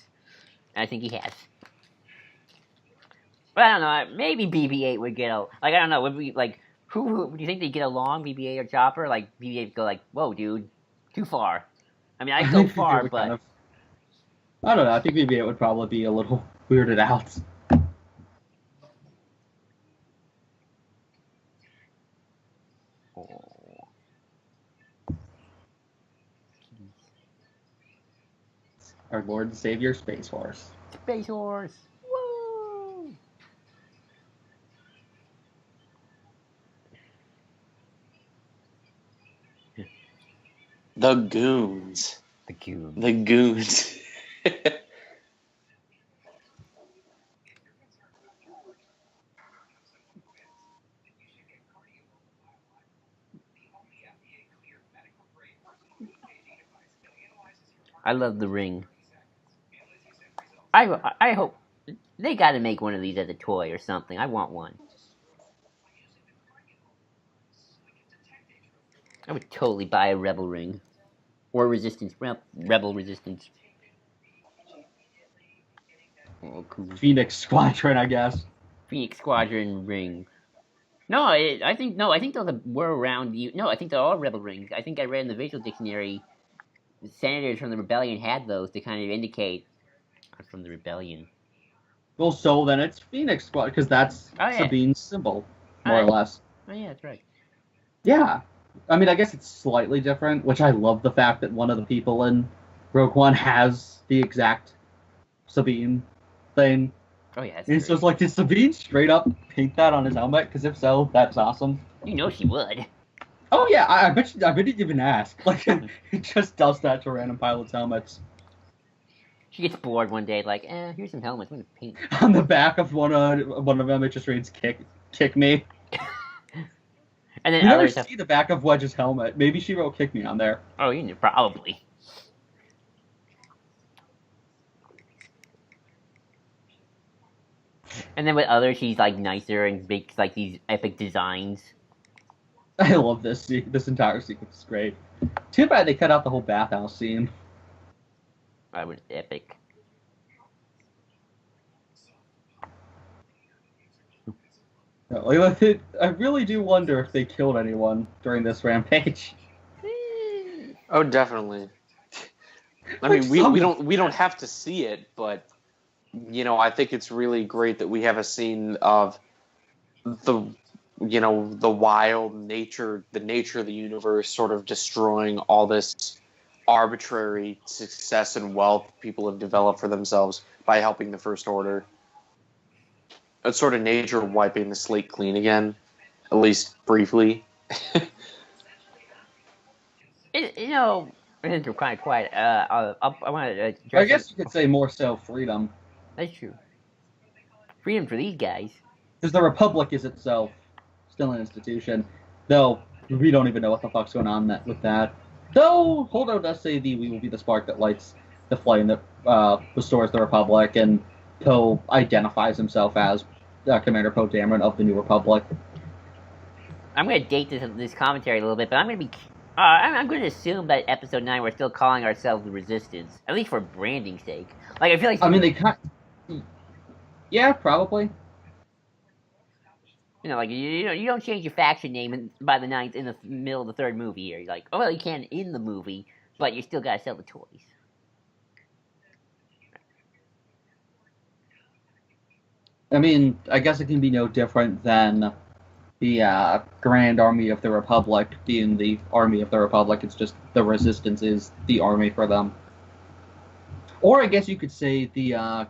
And I think he has. But I don't know. Maybe BB-8 would get I don't know. Would we like who do you think they get along? BB-8 or Chopper? Like BB-8 would go like, "Whoa, dude, too far." I mean, I'd go far, but I don't know. I think BB-8 would probably be a little weirded out. Our Lord and Savior, Space Horse. Space Horse. Woo! The Goons. The Goons. The Goons. I love the ring. I hope they got to make one of these as a toy or something. I want one. I would totally buy a Rebel ring. Or Resistance. Rebel Resistance. Oh, cool. Phoenix Squadron, I guess. Phoenix Squadron ring. No, I think those were around. No, I think they're all Rebel rings. I think I read in the visual dictionary, the senators from the rebellion had those to kind of indicate I'm from the rebellion. Well, so then it's Phoenix Squadron, because that's Sabine's symbol, more or less. Oh yeah, that's right. Yeah. I mean, I guess it's slightly different, which I love the fact that one of the people in Rogue One has the exact Sabine thing. Oh yeah, it's just like, did Sabine straight up paint that on his helmet? Because if so, that's awesome. You know she would. Oh yeah, I bet you didn't even ask. Like, it just does that to random pilots' helmets. She gets bored one day, like, here's some helmets. I'm gonna paint. On the back of one of them, it just reads "kick me." And then you never see the back of Wedge's helmet. Maybe she wrote "kick me" on there. Oh, you know, probably. And then with others, she's like nicer and makes like these epic designs. I love this. This entire sequence is great. Too bad they cut out the whole bathhouse scene. That was epic. I really do wonder if they killed anyone during this rampage. Oh, definitely. I mean, we don't have to see it, but you know, I think it's really great that we have a scene of the wild nature, the nature of the universe, sort of destroying all this arbitrary success and wealth people have developed for themselves by helping the First Order. It's sort of nature wiping the slate clean again, at least briefly. You know, since we're kind of quiet, I want to I address. guess you could say more so freedom, That's true. Freedom for these guys. because the Republic is itself still an institution, though we don't even know what the fuck's going on with that. Though Holdo does say we will be the spark that lights the flame that restores the Republic, and Poe identifies himself as Commander Poe Dameron of the New Republic. I'm going to date this commentary a little bit, but I'm going to be. I'm going to assume that episode 9 we're still calling ourselves the Resistance, at least for branding's sake. Like I feel like. I mean, yeah, probably. You know, like you don't change your faction name by the ninth in the middle of the third movie here. You're like, oh well, you can in the movie, but you still gotta sell the toys. I mean, I guess it can be no different than the Grand Army of the Republic being the Army of the Republic. It's just the Resistance is the army for them. Or I guess you could say the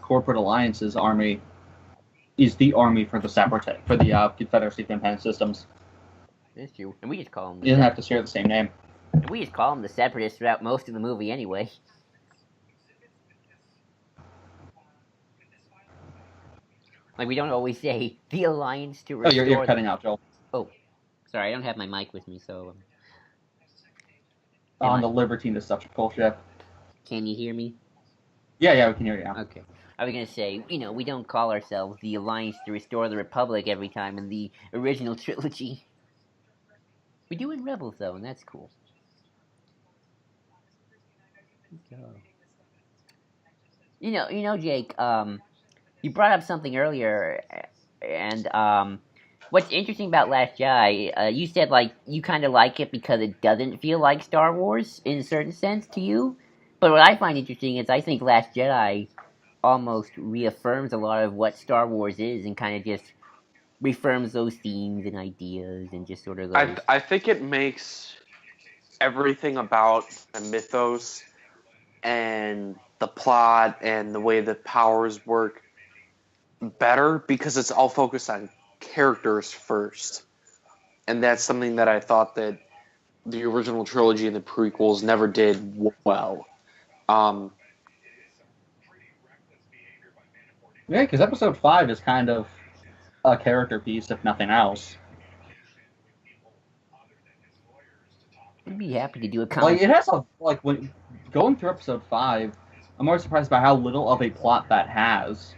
Corporate Alliance's army is the army for the Confederacy of Independent Systems. That's true, and we just call them. You don't have to share the same name. And we just call them the Separatists throughout most of the movie, anyway. Like we don't always say the Alliance to restore. Oh, you're cutting out, Joel. Oh, sorry, I don't have my mic with me, so. On the Libertine is such a cool ship. Can you hear me? Yeah, we can hear you now. Okay. I was gonna say, we don't call ourselves the Alliance to Restore the Republic every time in the original trilogy. We do in Rebels, though, and that's cool. You know, Jake, you brought up something earlier, and, what's interesting about Last Jedi, you said, like, you kind of like it because it doesn't feel like Star Wars, in a certain sense, to you. But what I find interesting is I think Last Jedi almost reaffirms a lot of what Star Wars is and kind of just reaffirms those themes and ideas and just sort of those... I think it makes everything about the mythos and the plot and the way the powers work better because it's all focused on characters first. And that's something that I thought that the original trilogy and the prequels never did well. Yeah, because Episode 5 is kind of a character piece, if nothing else. I'd be happy to do a comment. Like, it has when going through Episode 5, I'm more surprised by how little of a plot that has.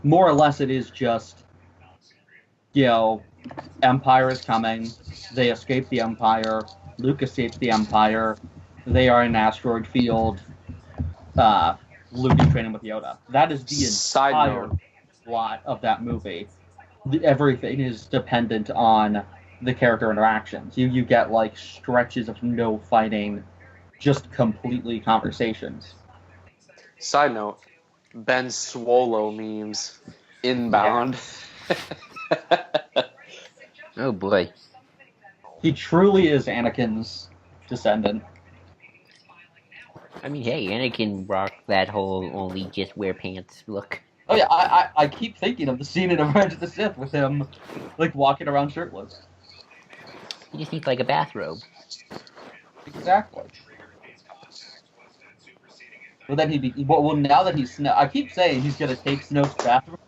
More or less, it is just, Empire is coming, they escape the Empire, Luke escapes the Empire, they are in an asteroid field, Luke is training with Yoda. That is the entire plot of that movie. Everything is dependent on the character interactions. You get, like, stretches of no fighting, just completely conversations. Side note, Ben Swallow memes inbound. Yeah. Oh boy. He truly is Anakin's descendant. I mean, hey, Anakin rocked that whole only just wear pants look. Oh yeah, I keep thinking of the scene in Revenge of the Sith with him, like, walking around shirtless. He just needs, like, a bathrobe. Exactly. Well, then now that he's I keep saying he's gonna take Snoke's bathroom.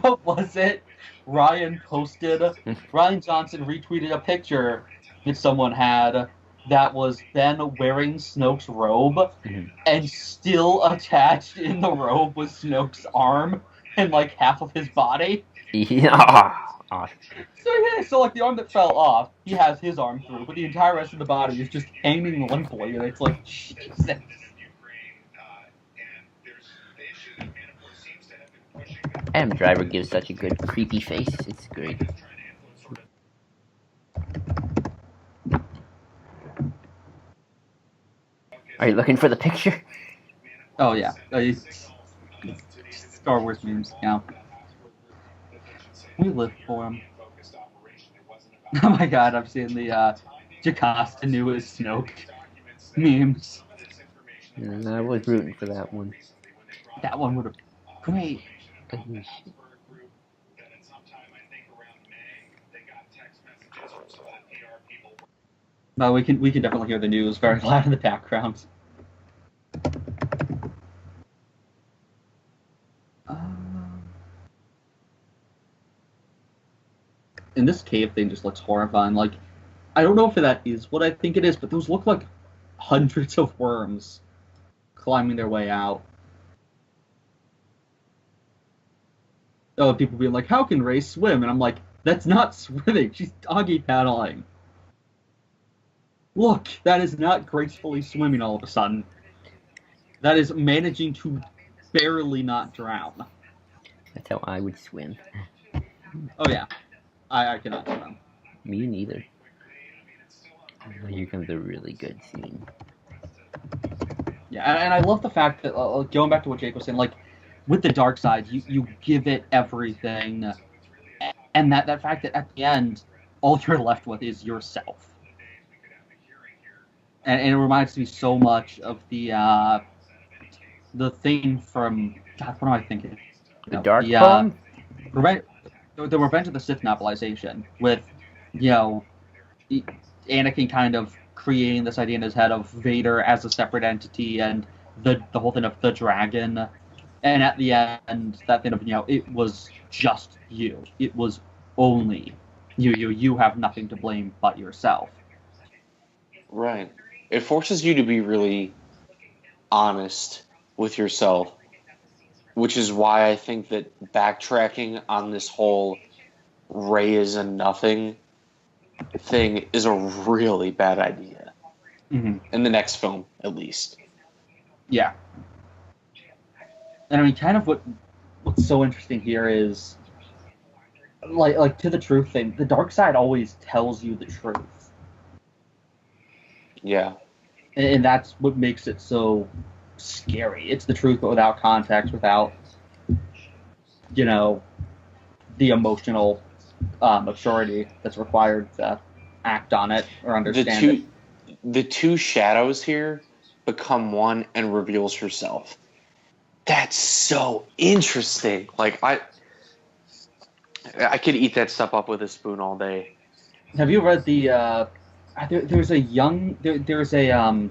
What was it? Ryan Johnson retweeted a picture that someone had that was Ben wearing Snoke's robe, and still attached in the robe was Snoke's arm and, like, half of his body. Yeah. So like, the arm that fell off, he has his arm through, but the entire rest of the body is just hanging limply, and it's like, Jesus. Adam Driver gives such a good creepy face. It's great. Are you looking for the picture? Oh yeah, Star Wars memes. Yeah, we live for them. Oh my God, I've seen the Jocasta knew as Snoke memes. Yeah, I was rooting for that one. That one would have great. But we can definitely hear the news very loud in the background. And this cave thing just looks horrifying. Like, I don't know if that is what I think it is, but those look like hundreds of worms climbing their way out. Oh, people being like, how can Rey swim? And I'm like, that's not swimming. She's doggy paddling. Look, that is not gracefully swimming all of a sudden. That is managing to barely not drown. That's how I would swim. Oh, yeah. I cannot swim. Me neither. Here comes a really good scene. Yeah, and I love the fact that, going back to what Jake was saying, like, with the dark side, you give it everything, and that fact that at the end, all you're left with is yourself. And it reminds me so much of the thing from, God, what am I thinking? The Dark Poem? The Revenge of the Sith novelization, with, Anakin kind of creating this idea in his head of Vader as a separate entity, and the whole thing of the dragon. And at the end, that thing of, it was just you. It was only you. You have nothing to blame but yourself. Right. It forces you to be really honest with yourself, which is why I think that backtracking on this whole Rey is a nothing thing is a really bad idea. Mm-hmm. In the next film, at least. Yeah. And I mean, kind of what's so interesting here is, like to the truth thing, the dark side always tells you the truth. Yeah. And that's what makes it so scary. It's the truth, but without context, without, the emotional maturity that's required to act on it or understand it. The two shadows here become one and reveals herself. That's so interesting. Like, I could eat that stuff up with a spoon all day. Have you read the there's a young there's a I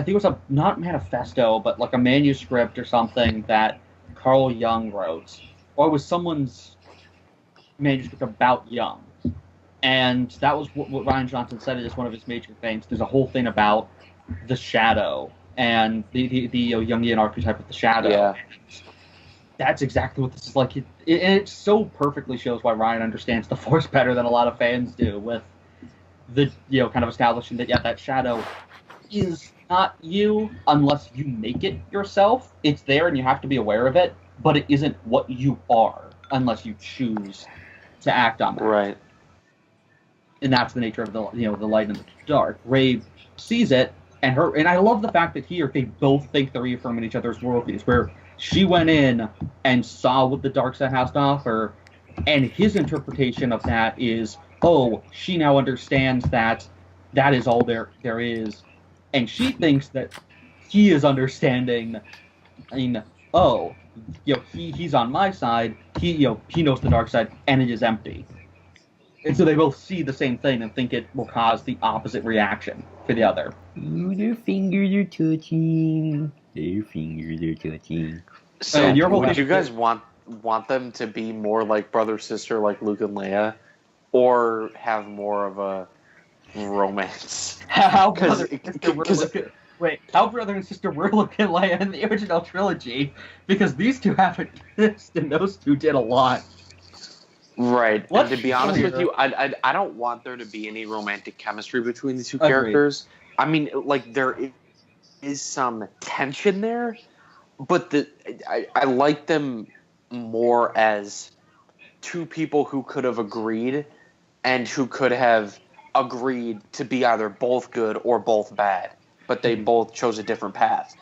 think it was a, not manifesto, but like a manuscript or something that Carl Jung wrote, or it was someone's manuscript about Jung, and that was what Rian Johnson said is one of his major things. There's a whole thing about the shadow and the Jungian archetype of the shadow. Yeah. That's exactly what this is like. And it so perfectly shows why Ryan understands the Force better than a lot of fans do, with the kind of establishing that that shadow is not you unless you make it yourself. It's there and you have to be aware of it, but it isn't what you are unless you choose to act on that. Right. And that's the nature of the the light and the dark. Rey sees it, and I love the fact that here they both think they're reaffirming each other's worldviews, where she went in and saw what the dark side has to offer, and his interpretation of that is, oh, she now understands that is all there is, and she thinks that he is understanding. I mean, oh, he's on my side. He knows the dark side, and it is empty. And so they both see the same thing and think it will cause the opposite reaction for the other. Ooh, their fingers are touching. Their fingers are touching. So, would you guys want them to be more like brother-sister, like Luke and Leia, or have more of a romance? How brother and sister were Luke and Leia in the original trilogy, because these two haven't kissed, and those two did a lot. Right. And to be honest with you, I don't want there to be any romantic chemistry between the two characters. I mean, like, there is some tension there, but I like them more as two people who could have agreed and who could have agreed to be either both good or both bad, but they both chose a different path.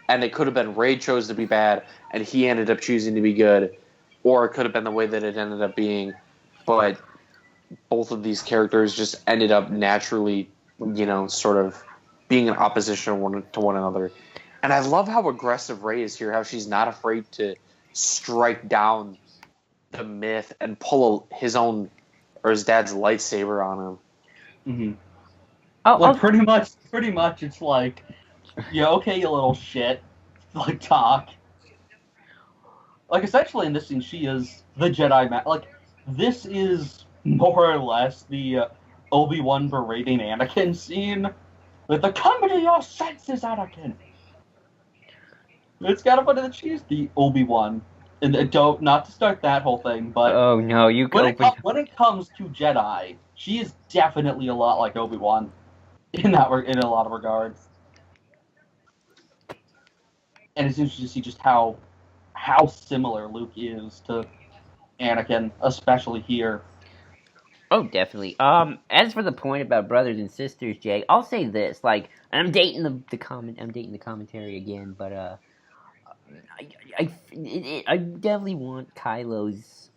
And it could have been Rey chose to be bad and he ended up choosing to be good, or it could have been the way that it ended up being, but both of these characters just ended up naturally, sort of being in opposition to one another. And I love how aggressive Rey is here, how she's not afraid to strike down the myth and pull his own or his dad's lightsaber on him. Mm-hmm. Oh, Like pretty much, it's like, yeah, okay, you little shit, like talk. Like essentially in this scene, she is the Jedi. Like this is more or less the Obi-Wan berating Anakin scene. With the come to your senses, Anakin. It's kind of funny that she's the Obi-Wan, and don't not to start that whole thing, but oh no, you when opened. when it comes to Jedi, she is definitely a lot like Obi-Wan in a lot of regards. And it's interesting to see just how similar Luke is to Anakin, especially here. Oh, definitely. As for the point about brothers and sisters, Jay, I'll say this. Like, and I'm dating the commentary again, but I definitely want Kylo's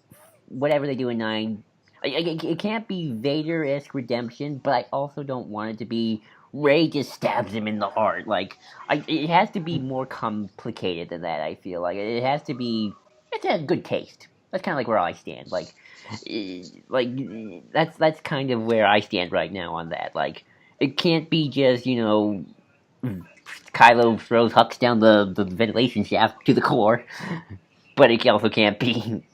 whatever they do in 9. It can't be Vader-esque redemption, but I also don't want it to be Rey just stabs him in the heart. Like, it has to be more complicated than that. I feel like it has to be. It has good taste. That's kind of like where I stand. Like that's kind of where I stand right now on that. Like, it can't be just Kylo throws Hux down the ventilation shaft to the core, but it also can't be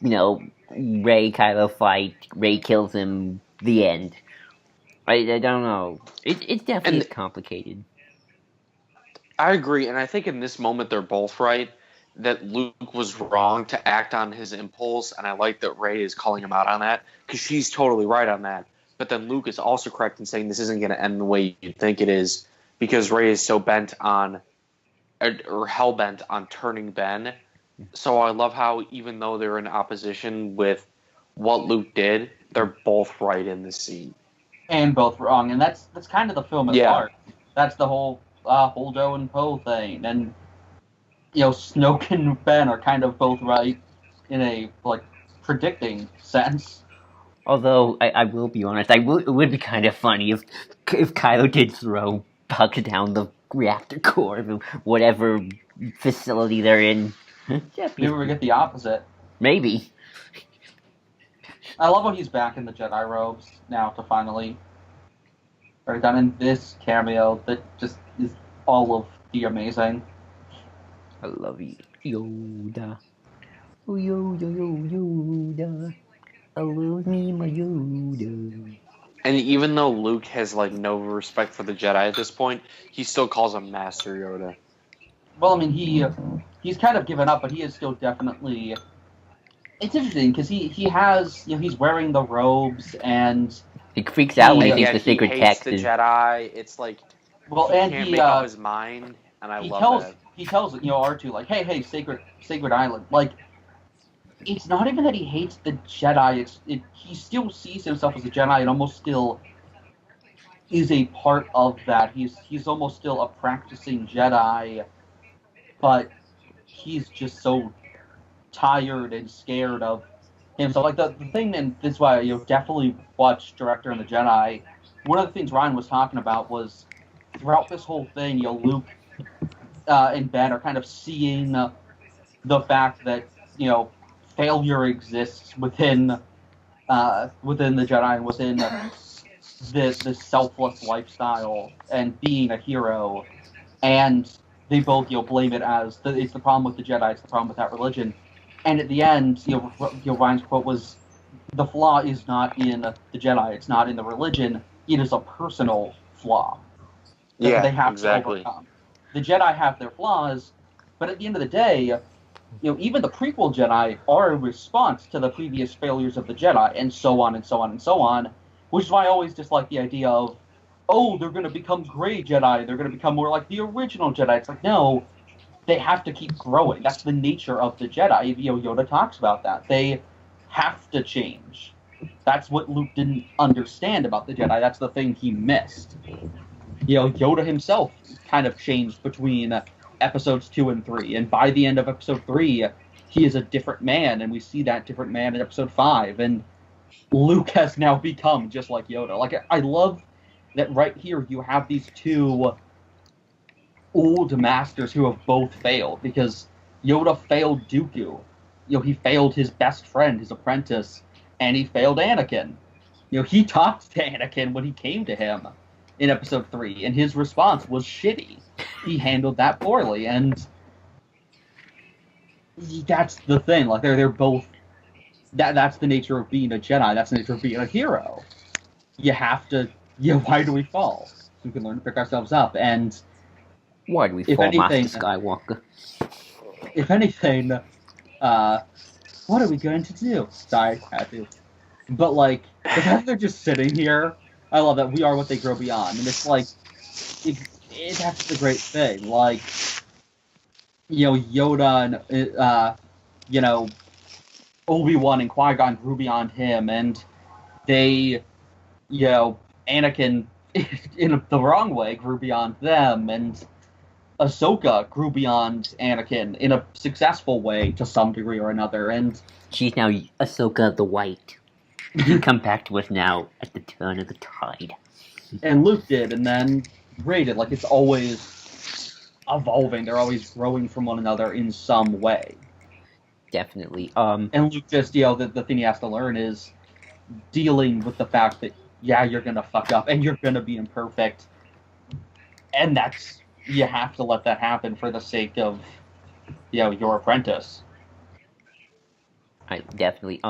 Rey Kylo fight, Rey kills him, the end. I don't know. It's definitely complicated. I agree, and I think in this moment they're both right. That Luke was wrong to act on his impulse, and I like that Rey is calling him out on that because she's totally right on that. But then Luke is also correct in saying this isn't going to end the way you think it is because Rey is so bent on, or hell bent on turning Ben. So I love how even though they're in opposition with what Luke did, they're both right in the scene. And both wrong, and that's kind of the film at large. That's the whole Holdo and Poe thing, and Snoke and Ben are kind of both right in a predicting sense. Although I will be honest, it would be kind of funny if Kylo did throw Hux down the reactor core of whatever facility they're in. Maybe we get the opposite. Maybe. I love how he's back in the Jedi robes now to finally are done in this cameo that just is all of the amazing. I love you, Yoda. Oh, Yoda. I love me, my Yoda. And even though Luke has no respect for the Jedi at this point, he still calls him Master Yoda. Well, I mean, he's kind of given up, but he is still definitely. It's interesting because he has he's wearing the robes and he freaks out when he thinks the sacred text the is Jedi. It's like he can't make up his mind, and I love that. He tells R2 hey, sacred island. It's not even that he hates the Jedi. He still sees himself as a Jedi and almost still is a part of that. He's almost still a practicing Jedi, but he's just so tired and scared of himself. The thing, and this is why definitely watch Director and the Jedi. One of the things Ryan was talking about was throughout this whole thing, Luke and Ben are kind of seeing the fact that failure exists within the Jedi and within this selfless lifestyle and being a hero, and they both blame it as it's the problem with the Jedi, it's the problem with that religion. And at the end, Ryan's quote was, "The flaw is not in the Jedi, it's not in the religion. It is a personal flaw that they have to overcome. The Jedi have their flaws, but at the end of the day, even the prequel Jedi are a response to the previous failures of the Jedi, and so on and so on and so on. Which is why I always dislike the idea of, oh, they're going to become gray Jedi, they're going to become more like the original Jedi. It's like, no, they have to keep growing. That's the nature of the Jedi. Yoda talks about that. They have to change. That's what Luke didn't understand about the Jedi. That's the thing he missed. Yoda himself kind of changed between episodes 2 and 3, and by the end of episode 3, he is a different man, and we see that different man in episode 5, and Luke has now become just like Yoda. I love that right here you have these two old masters who have both failed, because Yoda failed Dooku. He failed his best friend, his apprentice, and he failed Anakin. he talked to Anakin when he came to him in Episode 3, and his response was shitty. He handled that poorly, and that's the thing. Like they're both. That's the nature of being a Jedi. That's the nature of being a hero. You have to. Why do we fall? So we can learn to pick ourselves up. And Why do we if fall, anything, Master Skywalker? If anything, what are we going to do? Sorry, I had to. But like, the fact that they're just sitting here, I love that. We are what they grow beyond, and it's like, that's the great thing. Like, Yoda and Obi-Wan and Qui-Gon grew beyond him, and they, Anakin, in the wrong way, grew beyond them, and Ahsoka grew beyond Anakin in a successful way to some degree or another, and She's now Ahsoka the White. She can come back to us now at the turn of the tide. And Luke did, and then Rey did. Like, it's always evolving. They're always growing from one another in some way. Definitely. And Luke just, the thing he has to learn is dealing with the fact that, you're going to fuck up, and you're going to be imperfect. And you have to let that happen for the sake of, your apprentice. Definitely.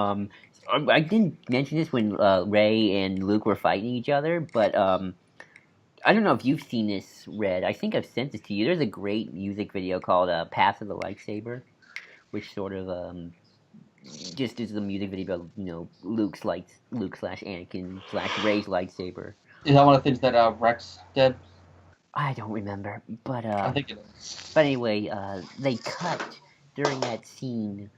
I didn't mention this when Rey and Luke were fighting each other, but I don't know if you've seen this, Red. I think I've sent this to you. There's a great music video called "Path of the Lightsaber," which sort of just is a music video about Luke slash Anakin slash Rey's lightsaber. Is that one of the things that Rex did? I don't remember, but I think it is. But anyway, they cut during that scene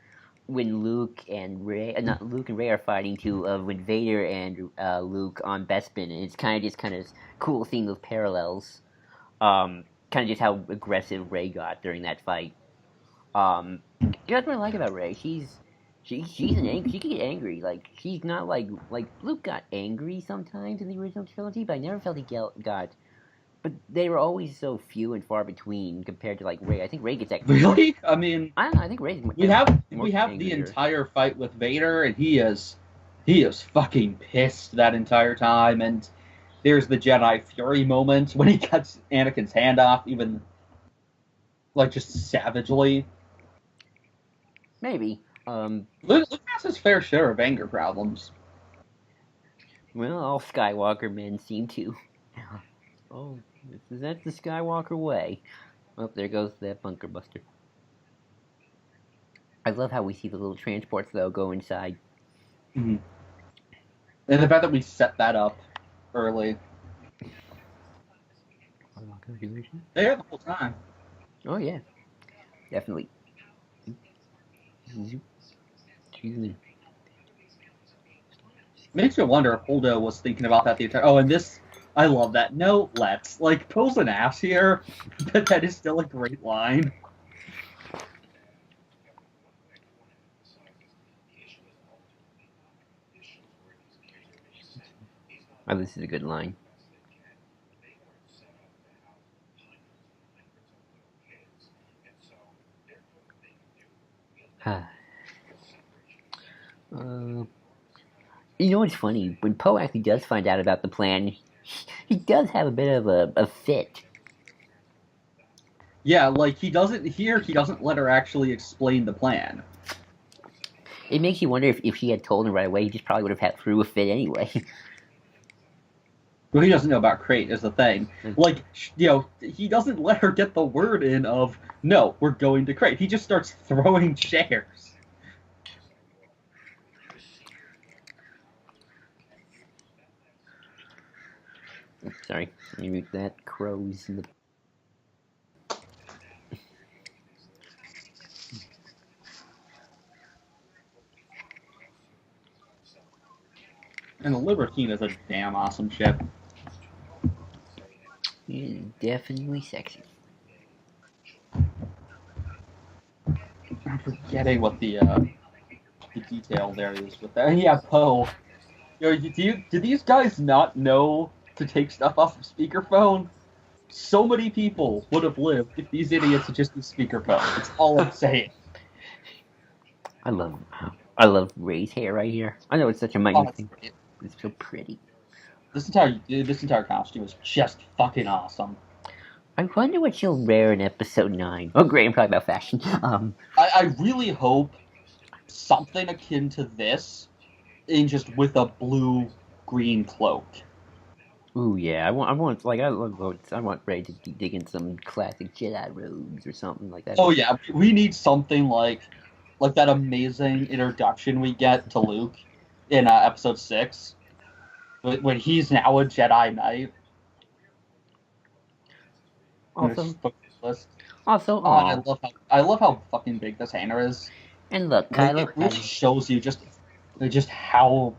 when Luke and Rey are fighting with Vader and Luke on Bespin, and it's kind of cool seeing those parallels. Kind of just how aggressive Rey got during that fight. That's what I like about Rey. She can get angry. Like she's not like Luke got angry sometimes in the original trilogy, but I never felt he got. But they were always so few and far between compared to like Rey. I think Rey gets angry. Really? I mean, I don't know. I think Rey's we have angrier. the entire fight with Vader, and he is fucking pissed that entire time. And there's the Jedi Fury moment when he cuts Anakin's hand off, even like just savagely. Maybe. Luke has his fair share of anger problems. Well, all Skywalker men seem to. Oh, that's the Skywalker way. Oh, there goes that bunker buster. I love how we see the little transports, though, go inside. Mm-hmm. And the fact that we set that up early. There the whole time. Oh, yeah. Definitely. Makes you wonder if Holdo was thinking about that the entire... Oh, and this... I love that. No, let's. Like, pulls an ass here, but that is still a great line. Oh, this is a good line. You know what's funny? When Poe actually does find out about the plan, he does have a bit of a fit. Yeah, like, he doesn't let her actually explain the plan. It makes you wonder if she had told him right away, he just probably would have threw a fit anyway. Well, he doesn't know about Crate is the thing. Like, he doesn't let her get the word in of, no, we're going to Crate. He just starts throwing chairs. Sorry, let me mute that. Crows in the... And the Libertine is a damn awesome ship. It is definitely sexy. I'm forgetting what the detail there is with that. Yeah, Poe. Do these guys not know to take stuff off of speakerphone? So many people would have lived if these idiots had just used speakerphone. That's all I'm saying. I love Rey's hair right here. I know it's such a minor thing. It's so pretty. This entire costume is just fucking awesome. I wonder what she'll wear in episode 9. Oh, great! I'm talking about fashion. I really hope something akin to this, in just with a blue-green cloak. Ooh, yeah. I want Ray to dig in some classic Jedi robes or something like that. Oh yeah, we need something like that amazing introduction we get to Luke in episode 6, when he's now a Jedi Knight. Also, Oh, and I love how fucking big this hangar is. and look, Like, Kylo it really has shows you just how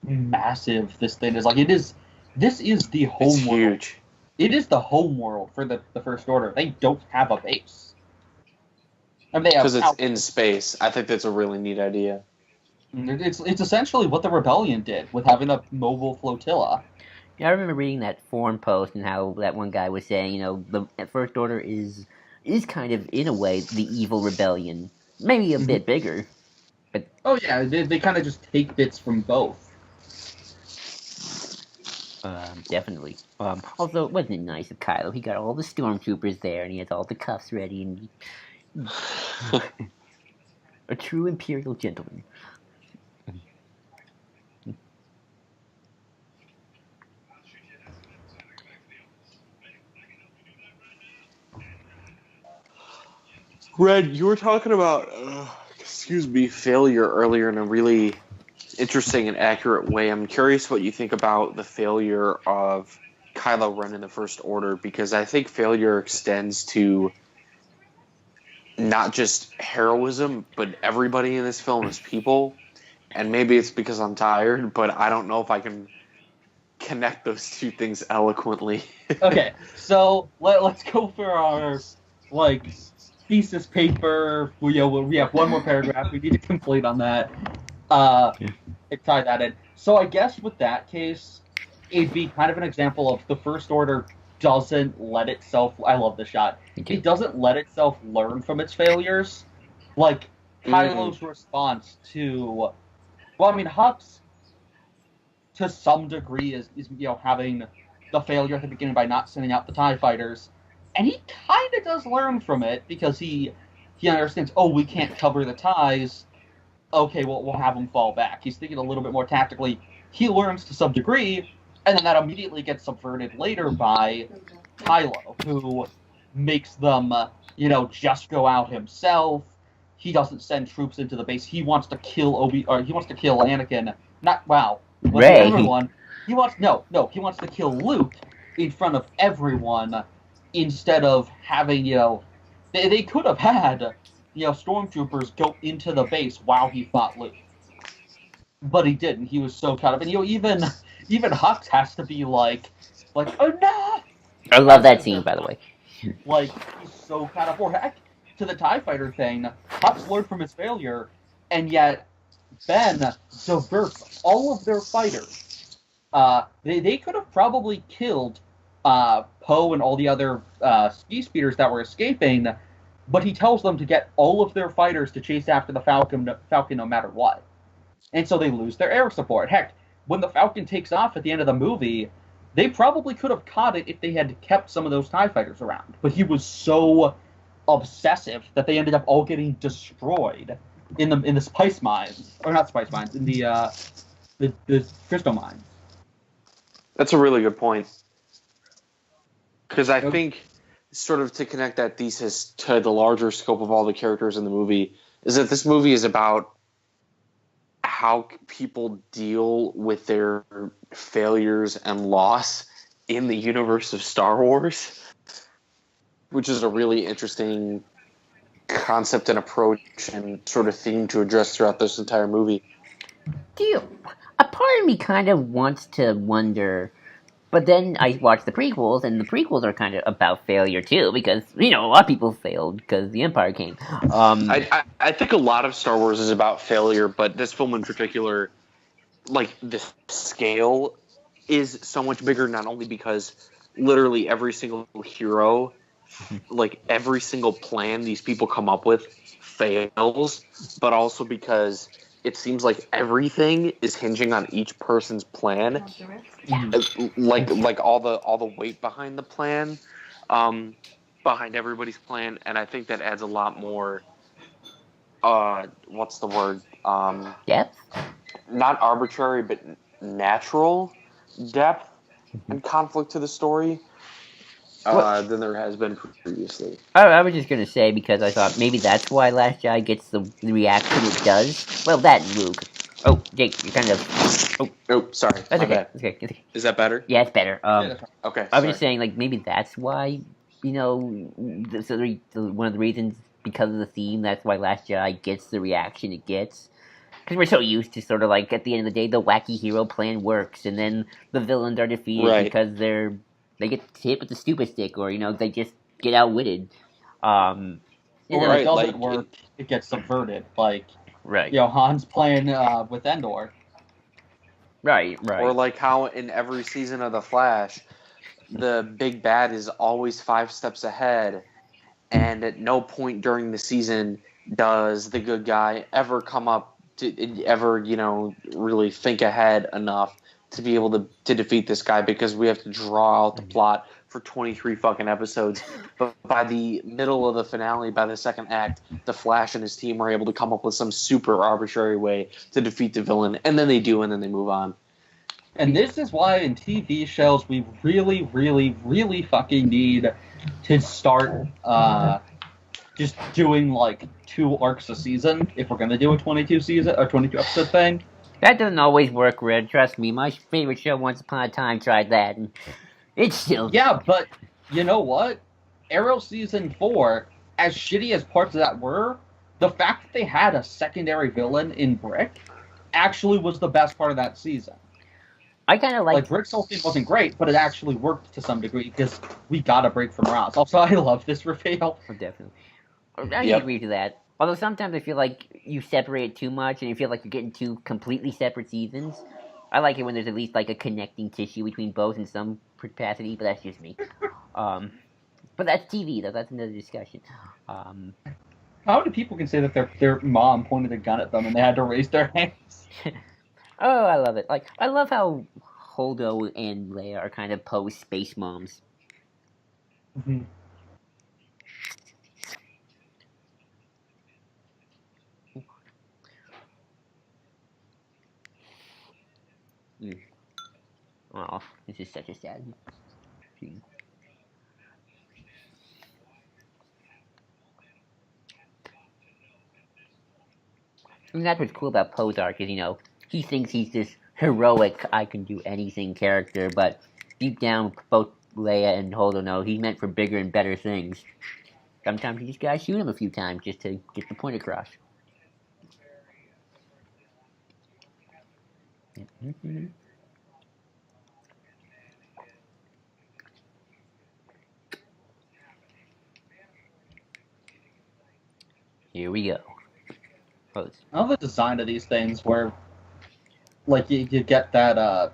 massive this thing is. Like, it is. This is the It's home world. huge. It is the home world for the First Order. They don't have a base. I mean, they have Because it's in space. I think that's a really neat idea. It's essentially what the rebellion did with having a mobile flotilla. Yeah, I remember reading that forum post and how that one guy was saying, the First Order is kind of, in a way, the evil rebellion. Maybe a bit bigger. But oh yeah, they kind of just take bits from both. Definitely. Also, wasn't it nice of Kylo? He got all the stormtroopers there, and he has all the cuffs ready, and a true Imperial gentleman. Red, you were talking about, failure earlier in a really interesting and accurate way. I'm curious what you think about the failure of Kylo Ren in the First Order, because I think failure extends to not just heroism, but everybody in this film is people. And maybe it's because I'm tired, but I don't know if I can connect those two things eloquently. Okay, so let's go for our thesis paper. We have one more paragraph. We need to complete on that. Tie that in. So I guess with that case, it'd be kind of an example of the First Order doesn't let itself. I love the shot. It doesn't let itself learn from its failures. Like Kylo's response to, well, I mean, Hux to some degree is having the failure at the beginning by not sending out the TIE fighters, and he kind of does learn from it because he understands. Oh, we can't cover the ties. Okay, well, we'll have them fall back. He's thinking a little bit more tactically. He learns to some degree, and then that immediately gets subverted later by Kylo, who makes them, just go out himself. He doesn't send troops into the base. He wants to kill he wants to kill Anakin. Ray. Everyone. He wants to kill Luke in front of everyone instead of having, they could have had, stormtroopers go into the base while he fought Luke. But he didn't. He was so caught up. And, even Hux has to be like, oh no! I love that scene, by the way. He's so caught up. Or heck, to the TIE fighter thing, Hux learned from his failure, and yet Ben diverts all of their fighters. They could have probably killed Poe and all the other ski speeders that were escaping, but he tells them to get all of their fighters to chase after the Falcon no matter what. And so they lose their air support. Heck, when the Falcon takes off at the end of the movie, they probably could have caught it if they had kept some of those TIE fighters around. But he was so obsessive that they ended up all getting destroyed in the spice mines, or not spice mines, in the crystal mines. That's a really good point. Because I think, sort of to connect that thesis to the larger scope of all the characters in the movie, is that this movie is about how people deal with their failures and loss in the universe of Star Wars, which is a really interesting concept and approach and sort of theme to address throughout this entire movie. A part of me kind of wants to wonder, but then I watched the prequels, and the prequels are kind of about failure too, because a lot of people failed because the Empire came. I think a lot of Star Wars is about failure, but this film in particular, the scale is so much bigger, not only because literally every single hero, every single plan these people come up with fails, but also because it seems like everything is hinging on each person's plan, Yeah. like all the weight behind the plan, behind everybody's plan, and I think that adds a lot more. What's the word? Depth? Not arbitrary, but natural depth and conflict to the story than there has been previously. I was just gonna say because I thought maybe that's why Last Jedi gets the reaction it does. Well, that and Luke. Oh, Jake, you're kind of. Oh, sorry. That's My okay. bad. That's okay. That's okay. Is that better? Yeah, it's better. Okay. I was Sorry. just saying, like maybe that's why one of the reasons because of the theme. That's why Last Jedi gets the reaction it gets. Because we're so used to sort of like at the end of the day, the wacky hero plan works, and then the villains are defeated Right. because they get hit with the stupid stick, or they just get outwitted. Or Right, it doesn't like, work, it gets subverted. Like, Right. Han's playing with Endor. Right. Or like how in every season of The Flash, the big bad is always 5 steps ahead, and at no point during the season does the good guy ever come up to ever really think ahead enough to be able to defeat this guy, because we have to draw out the plot for 23 fucking episodes. But by the middle of the finale, by the second act, the Flash and his team are able to come up with some super arbitrary way to defeat the villain, and then they do, and then they move on. And this is why in TV shows we really, really, really fucking need to start just doing like 2 arcs a season if we're gonna do a 22 episode thing. That doesn't always work, Red. Trust me. My favorite show, Once Upon a Time, tried that, and it's still. Yeah, but you know what? Arrow season 4, as shitty as parts of that were, the fact that they had a secondary villain in Brick actually was the best part of that season. I kind of Like Brick's whole thing wasn't great, but it actually worked to some degree because we got a break from Ross. Also, I love this reveal. Oh, definitely. I agree to that. Although sometimes I feel like you separate it too much and you feel like you're getting 2 completely separate seasons. I like it when there's at least like a connecting tissue between both in some capacity, but that's just me. But that's TV, though. That's another discussion. How many people can say that their mom pointed a gun at them and they had to raise their hands? Oh, I love it. Like, I love how Holdo and Leia are kind of post-space moms. Mm-hmm. Oh, this is such a sad scene. And that's what's cool about Poe's arc is, he thinks he's this heroic, I can do anything character, but deep down, both Leia and Holdo know he's meant for bigger and better things. Sometimes you just gotta shoot him a few times just to get the point across. Here we go. Pose. I love the design of these things where, like, you get that, I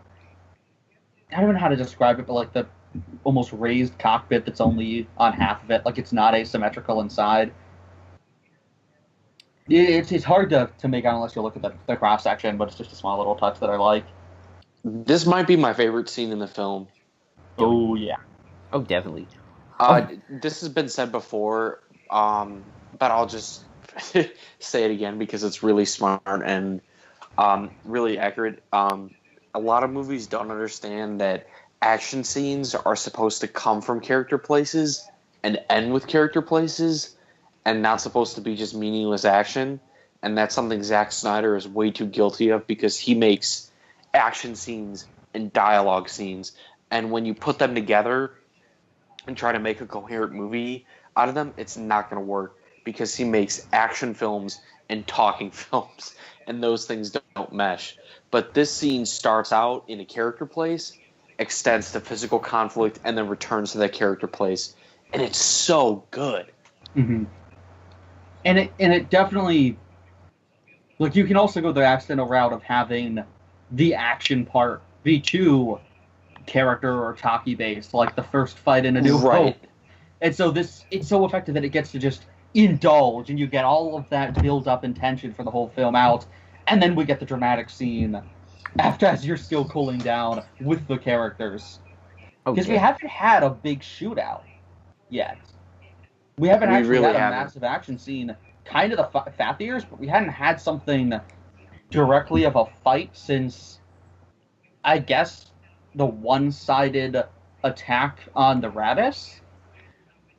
don't even know how to describe it, but like the almost raised cockpit that's only on half of it, like it's not asymmetrical inside. It's hard to make out unless you look at the cross section, but it's just a small little touch that I like. This might be my favorite scene in the film. Oh yeah. Oh, definitely. This has been said before, but I'll just say it again because it's really smart and really accurate. A lot of movies don't understand that action scenes are supposed to come from character places and end with character places, and not supposed to be just meaningless action. And that's something Zack Snyder is way too guilty of, because he makes action scenes and dialogue scenes, and when you put them together and try to make a coherent movie out of them, it's not going to work, because he makes action films and talking films, and those things don't mesh. But this scene starts out in a character place, extends to physical conflict, and then returns to that character place, and it's so good. Mm-hmm. And it definitely, like, you can also go the accidental route of having the action part be too character or talkie based, like the first fight in A New Hope. And so it's so effective that it gets to just indulge, and you get all of that build up and tension for the whole film out, and then we get the dramatic scene after as you're still cooling down with the characters. Because we haven't had a big shootout yet. We haven't We actually really had a haven't. massive action scene. Kind of the Fat Ears, but we hadn't had something directly of a fight since, I guess, the one-sided attack on the Rabbis.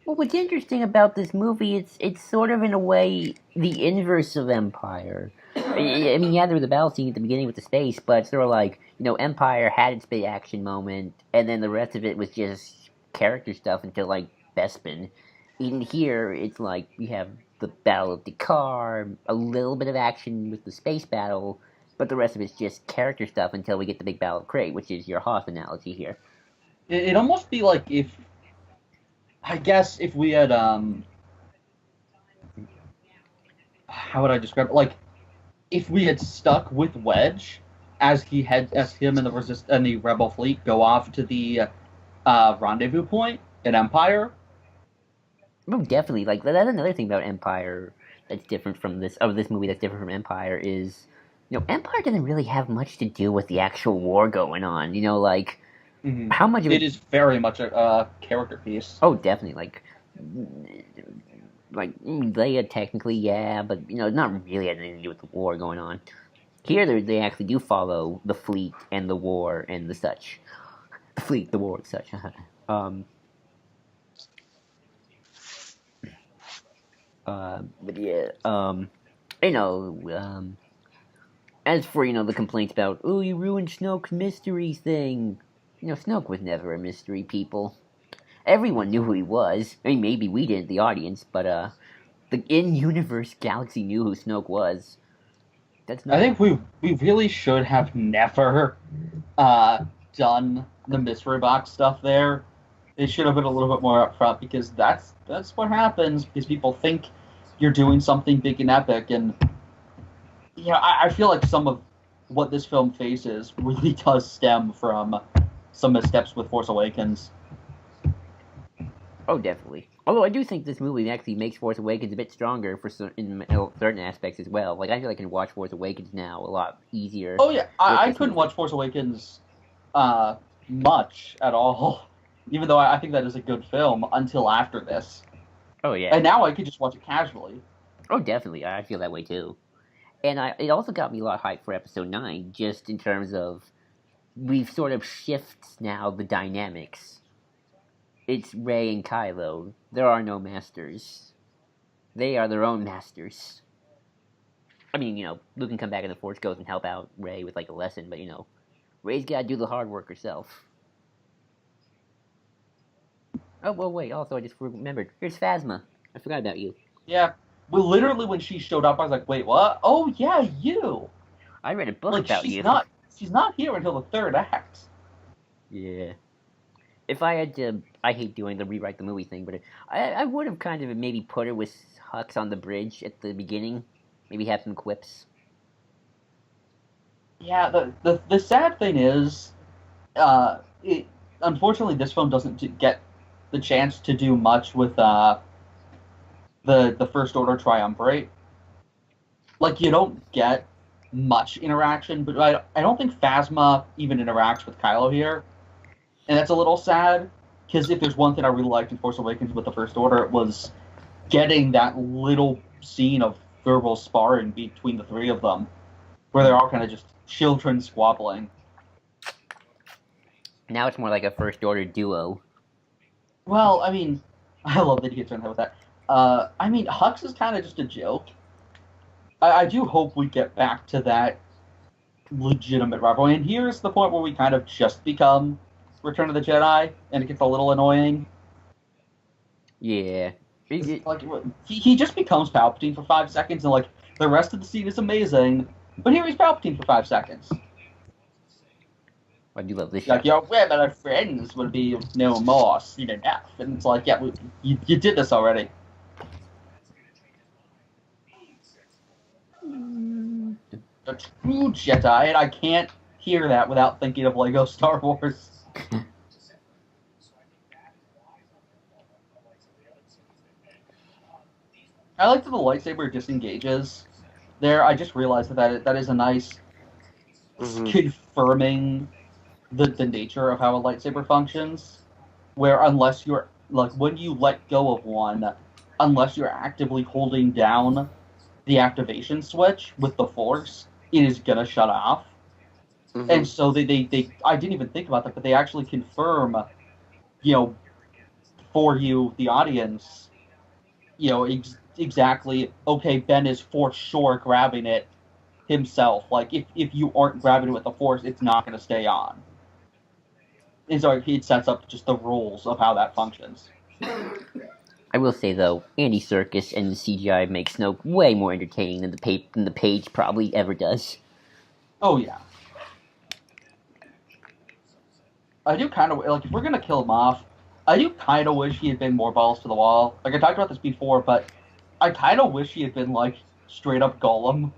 Well, what's interesting about this movie, it's sort of in a way the inverse of Empire. I mean, yeah, there was a battle scene at the beginning with the space, but it's sort of like, Empire had its big action moment, and then the rest of it was just character stuff until, like, Bespin. In here, it's like we have the Battle of Dakar, a little bit of action with the space battle, but the rest of it's just character stuff until we get the big Battle of Krayt, which is your Hoth analogy here. It'd almost be like I guess if we had, how would I describe it? Like, if we had stuck with Wedge as him and the Rebel fleet go off to the rendezvous point in Empire. Oh, definitely. Like, that's another thing about Empire that's different from this movie that's different from Empire is, Empire doesn't really have much to do with the actual war going on. Like, how much of it is very much a character piece. Oh, definitely. Like Leia technically, yeah, but not really has anything to do with the war going on. Here, they actually do follow the fleet and the war and the such. The fleet, the war, and such. But yeah, as for the complaints about, oh, you ruined Snoke's mystery thing. Snoke was never a mystery, people. Everyone knew who he was. I mean, maybe we didn't, the audience, but the in-universe galaxy knew who Snoke was. That's not. I think we really should have never done the mystery box stuff there. It should have been a little bit more upfront because that's what happens because people think you're doing something big and epic, and I feel like some of what this film faces really does stem from some missteps with Force Awakens. Oh, definitely. Although I do think this movie actually makes Force Awakens a bit stronger in certain aspects as well. Like, I feel like I can watch Force Awakens now a lot easier. Oh yeah, I couldn't watch Force Awakens much at all, even though I think that is a good film until after this. Oh yeah. And now I could just watch it casually. Oh, definitely. I feel that way too. And it also got me a lot hyped for Episode 9, just in terms of we've sort of shifted now the dynamics. It's Rey and Kylo. There are no masters. They are their own masters. I mean, Luke can come back in the Force Ghost and help out Rey with, like, a lesson, but, Rey's gotta do the hard work herself. Oh, well, wait, also, I just remembered. Here's Phasma. I forgot about you. Yeah. Well, literally, when she showed up, I was like, wait, what? Oh, yeah, you! I read a book about you. She's not here until the third act. Yeah. If I had to, I hate doing the rewrite the movie thing, but I would have kind of maybe put her with Hux on the bridge at the beginning. Maybe have some quips. Yeah, the sad thing is, unfortunately, this film doesn't get the chance to do much with the First Order Triumvirate. Like, you don't get much interaction, but I don't think Phasma even interacts with Kylo here. And that's a little sad, because if there's one thing I really liked in Force Awakens with the First Order, it was getting that little scene of verbal sparring between the three of them, where they're all kind of just children squabbling. Now it's more like a First Order duo. Well, I mean, I love that he gets on with that. I mean, Hux is kind of just a joke. I do hope we get back to that legitimate rivalry, and here's the point where we kind of just become Return of the Jedi, and it gets a little annoying. Yeah. Like, he just becomes Palpatine for 5 seconds, and like the rest of the scene is amazing, but here he's Palpatine for 5 seconds. I do love this Like, shot. your better friends will be no more seen enough. And it's like, yeah, you did this already. A true Jedi, and I can't hear that without thinking of Lego Star Wars. I like that the lightsaber disengages there, I just realized that is a nice confirming the nature of how a lightsaber functions, where unless you're like when you let go of one, unless you're actively holding down the activation switch with the force, it is gonna shut off. And so they I didn't even think about that, but they actually confirm, you know, for you, the audience, exactly, okay, Ben is for sure grabbing it himself. Like, if you aren't grabbing it with the force, it's not going to stay on. And so it sets up just the rules of how that functions. I will say though, Andy Serkis and the CGI makes Snoke way more entertaining than the page probably ever does. Oh, yeah. I do kind of, like, if we're going to kill him off, I do kind of wish he had been more balls to the wall. Like, I talked about this before, but I kind of wish he had been, like, straight up Gollum.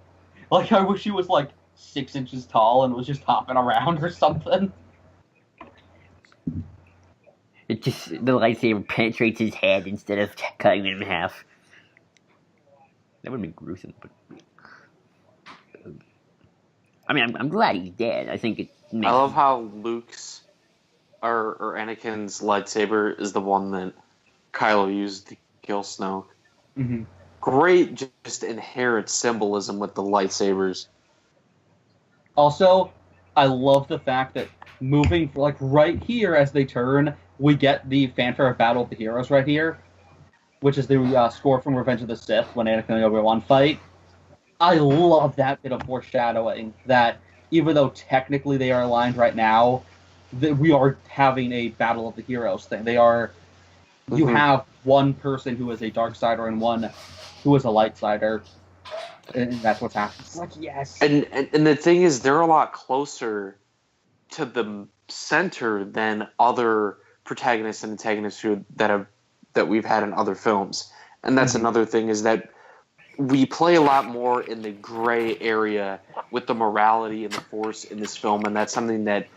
Like, I wish he was, like, 6 inches tall and was just hopping around or something. It just the lightsaber penetrates his head instead of cutting him in half. That would have been gruesome, but I mean, I'm glad he's dead. I think it makes. I love how Luke's or Anakin's lightsaber is the one that Kylo used to kill Snoke. Mm-hmm. Great, just inherent symbolism with the lightsabers. Also, I love the fact that moving, like, right here as they turn, we get the fanfare of Battle of the Heroes right here, which is the score from Revenge of the Sith when Anakin and Obi-Wan fight. I love that bit of foreshadowing, that even though technically they are aligned right now, that we are having a Battle of the Heroes thing. They are... You have one person who is a dark sider and one who is a light sider, and that's what's happening. It's like, yes! And the thing is, they're a lot closer to the center than other protagonists and antagonists that we've had in other films. And that's another thing, is that we play a lot more in the gray area with the morality and the force in this film, and that's something that,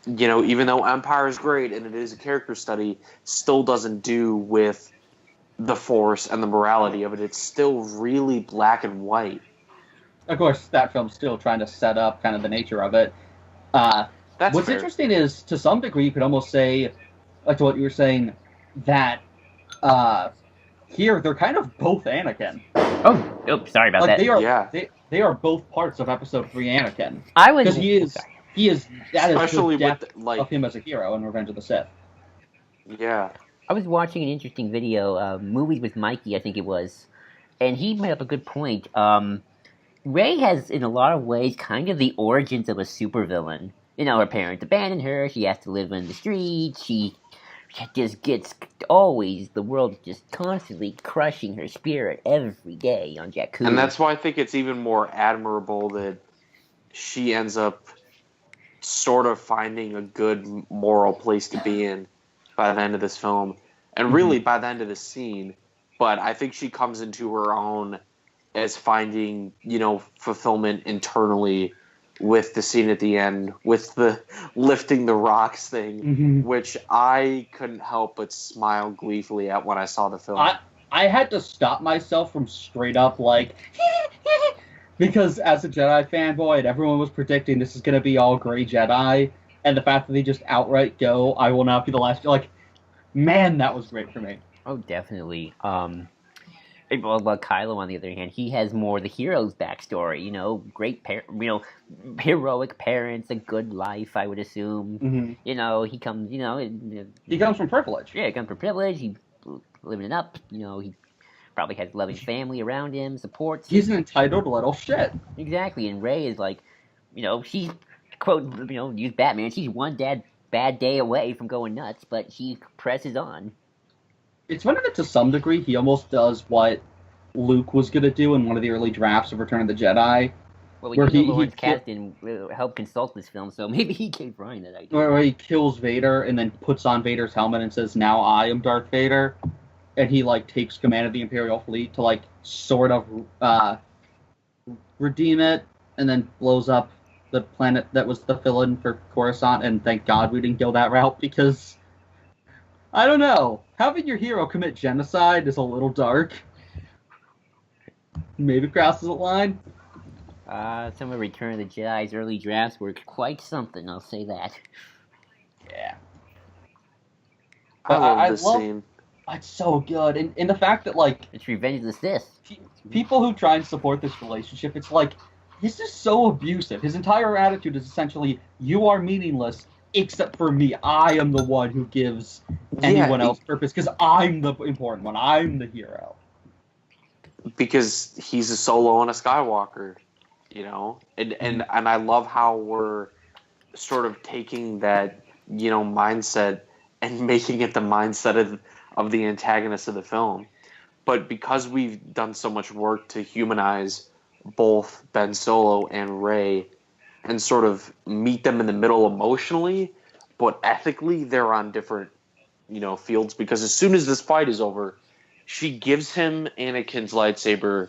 even though Empire is great and it is a character study, still doesn't do with the force and the morality of it. It's still really black and white. Of course, that film's still trying to set up kind of the nature of it. What's fair. Interesting is, to some degree, you could almost say, like to what you were saying, that here they're kind of both Anakin. Oh, sorry about that. They are both parts of Episode 3 Anakin. I was... Because he is that Especially is the depth with, of him as a hero in Revenge of the Sith. Yeah. I was watching an interesting video, Movies with Mikey, I think it was, and he made up a good point. Rey has, in a lot of ways, kind of the origins of a supervillain. Her parents abandoned her, she has to live in the streets, she just gets the world just constantly crushing her spirit every day on Jakku. And that's why I think it's even more admirable that she ends up sort of finding a good moral place to be in by the end of this film, and really by the end of the scene. But I think she comes into her own as finding, fulfillment internally with the scene at the end, with the lifting the rocks thing, which I couldn't help but smile gleefully at when I saw the film. I had to stop myself from straight up, like, because as a Jedi fanboy, and everyone was predicting this is going to be all gray Jedi, and the fact that they just outright go, I will not be the last, like, man, that was great for me. Oh, definitely. Well, Kylo, on the other hand, he has more the hero's backstory. Great, heroic parents, a good life, I would assume. He comes. He comes from privilege. Yeah, he comes from privilege. He living it up. He probably has a loving family around him, supports. He's an entitled little shit. Exactly, and Rey is like, she's quote, use Batman. She's one bad day away from going nuts, but she presses on. It's funny that to some degree he almost does what Luke was going to do in one of the early drafts of Return of the Jedi. Well, we know Lawrence Kasdan helped consult this film, so maybe he gave Ryan that idea. Where he kills Vader and then puts on Vader's helmet and says, "Now I am Darth Vader," and he takes command of the Imperial fleet to sort of redeem it, and then blows up the planet that was the fill-in for Coruscant. And thank God we didn't go that route, because I don't know, having your hero commit genocide is a little dark. Maybe crosses the line. Some of Return of the Jedi's early drafts were quite something, I'll say that. Yeah. I But love I this love scene. it's so good, and the fact that like It's Revenge of the Sith. people who try and support this relationship, it's like this is so abusive. His entire attitude is essentially, "You are meaningless except for me. I am the one who gives anyone else purpose because I'm the important one. I'm the hero." Because he's a Solo and a Skywalker, you know, and I love how we're sort of taking that, you know, mindset and making it the mindset of the antagonist of the film. But because we've done so much work to humanize both Ben Solo and Rey and sort of meet them in the middle emotionally, but ethically they're on different, you know, fields, because as soon as this fight is over, she gives him Anakin's lightsaber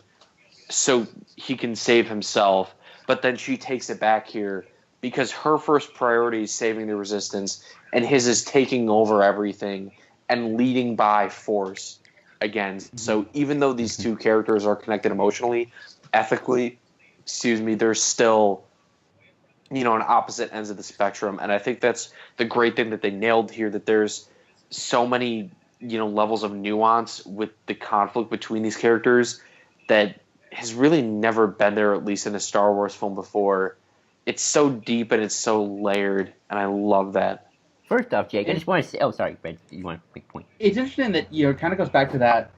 so he can save himself, but then she takes it back here because her first priority is saving the Resistance, and his is taking over everything and leading by force again. So even though these two characters are connected emotionally, ethically, they're still, you know, on opposite ends of the spectrum. And I think that's the great thing that they nailed here, that there's so many, you know, levels of nuance with the conflict between these characters that has really never been there, at least in a Star Wars film before. It's so deep and it's so layered, and I love that. First off, Jake, I just want to say... Oh, sorry, Brad. You want to make a point? It's interesting that, you know, it kind of goes back to that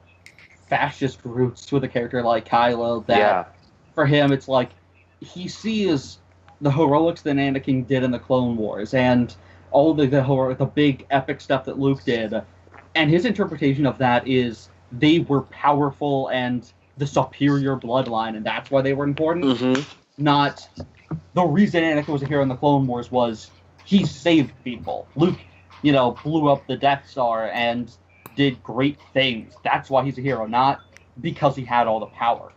fascist roots with a character like Kylo, that for him it's like he sees the heroics that Anakin did in the Clone Wars and all the big epic stuff that Luke did, and his interpretation of that is they were powerful and the superior bloodline, and that's why they were important. Mm-hmm. Not the reason Anakin was a hero in the Clone Wars was he saved people. Luke, you know, blew up the Death Star and did great things. That's why he's a hero, not because he had all the power.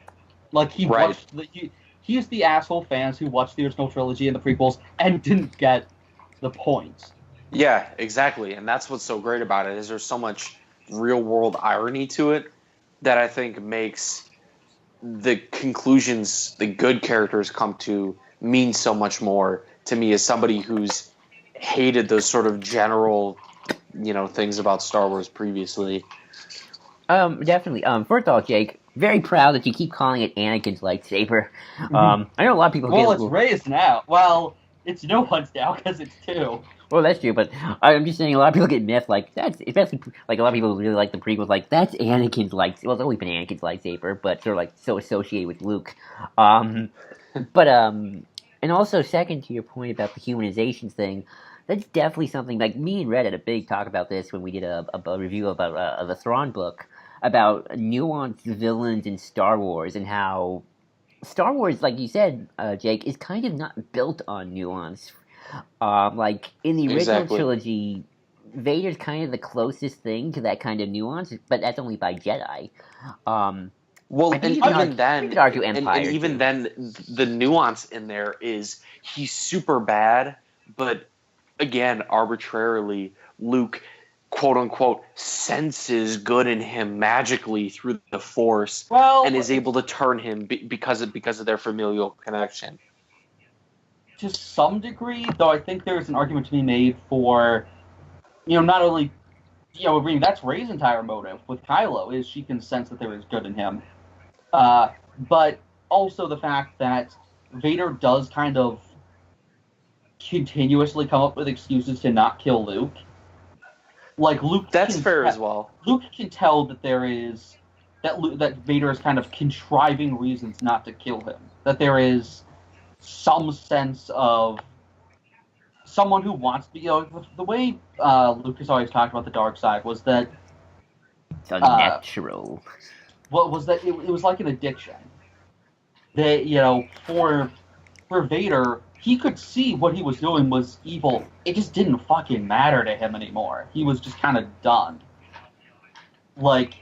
Like, he watched he's the asshole fans who watched the original trilogy and the prequels and didn't get the point. Yeah, exactly. And that's what's so great about it, is there's so much real-world irony to it that I think makes the conclusions the good characters come to mean so much more to me, as somebody who's hated those sort of general, you know, things about Star Wars previously. Definitely. First off, Jake, very proud that you keep calling it Anakin's lightsaber. I know a lot of people Well, it's Rey's now. Well, it's no one's now because it's two. Well, that's true, but I'm just saying a lot of people get miffed, like, that's, especially, like, a lot of people really like the prequels, like, that's Anakin's lightsaber. Well, it's always been Anakin's lightsaber, but sort of, like, so associated with Luke. And also, second to your point about the humanizations thing, that's definitely something, like, me and Red had a big talk about this when we did a review about the Thrawn book, about nuanced villains in Star Wars, and how Star Wars, like you said, Jake, is kind of not built on nuance. Like, in the original trilogy, Vader's kind of the closest thing to that kind of nuance, but that's only by Jedi. Well, and even then, you could argue Empire, and even then, the nuance in there is he's super bad, but again, arbitrarily, Luke, quote unquote, senses good in him magically through the Force, and is able to turn him because of their familial connection. To some degree, though, I think there's an argument to be made for, you know, not only, you know, agreeing that's Rey's entire motive with Kylo, is she can sense that there is good in him, but also the fact that Vader does kind of continuously come up with excuses to not kill Luke. Like, Luke, that's fair as well. Luke can tell that there is that Vader is kind of contriving reasons not to kill him. That there is some sense of someone who wants to, you know, the way Lucas always talked about the dark side was that it's unnatural. What was that? It was like an addiction. That, you know, for Vader, he could see what he was doing was evil. It just didn't fucking matter to him anymore. He was just kind of done. Like,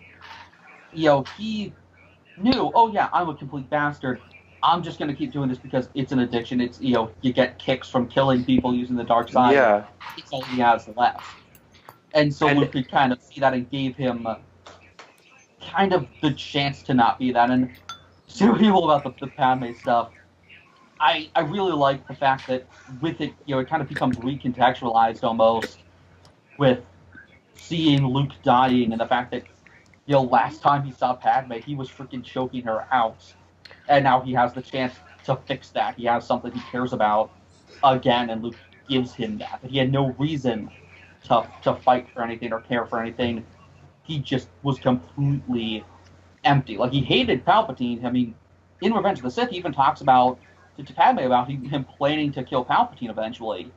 you know, he knew, oh yeah, I'm a complete bastard. I'm just going to keep doing this because it's an addiction. It's, you know, you get kicks from killing people using the dark side. Yeah. It's all he has left. And so Luke could kind of see that and gave him kind of the chance to not be that. And so evil about the Padme stuff. I really like the fact that with it, it kind of becomes recontextualized almost with seeing Luke dying and the fact that, last time he saw Padme, he was freaking choking her out. And now he has the chance to fix that. He has something he cares about again, and Luke gives him that. But he had no reason to fight for anything or care for anything. He just was completely empty. Like, he hated Palpatine. I mean, in Revenge of the Sith, he even talks about to Padme about him planning to kill Palpatine eventually,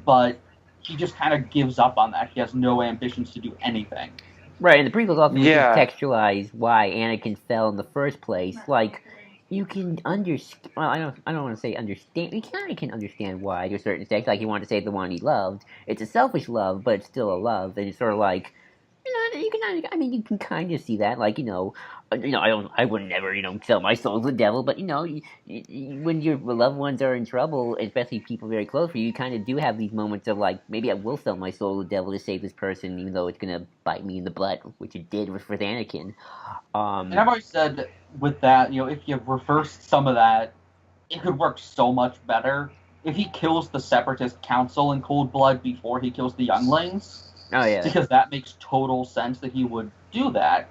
but he just kind of gives up on that. He has no ambitions to do anything. Right, and the prequels also Yeah. contextualize why Anakin fell in the first place. Like, you can understand. Well, I don't want to say understand. You kind of can understand why to a certain extent. Like, he wanted to save the one he loved. It's a selfish love, but it's still a love, and it's sort of like, you can. I mean, you can kind of see that. Like, I would never, sell my soul to the devil. But when your loved ones are in trouble, especially people very close for you, you kind of do have these moments of like, maybe I will sell my soul to the devil to save this person, even though it's gonna bite me in the butt, which it did with Anakin. And I've always said with that, if you reversed some of that, it could work so much better. If he kills the Separatist Council in cold blood before he kills the younglings. Oh yeah, because that makes total sense that he would do that,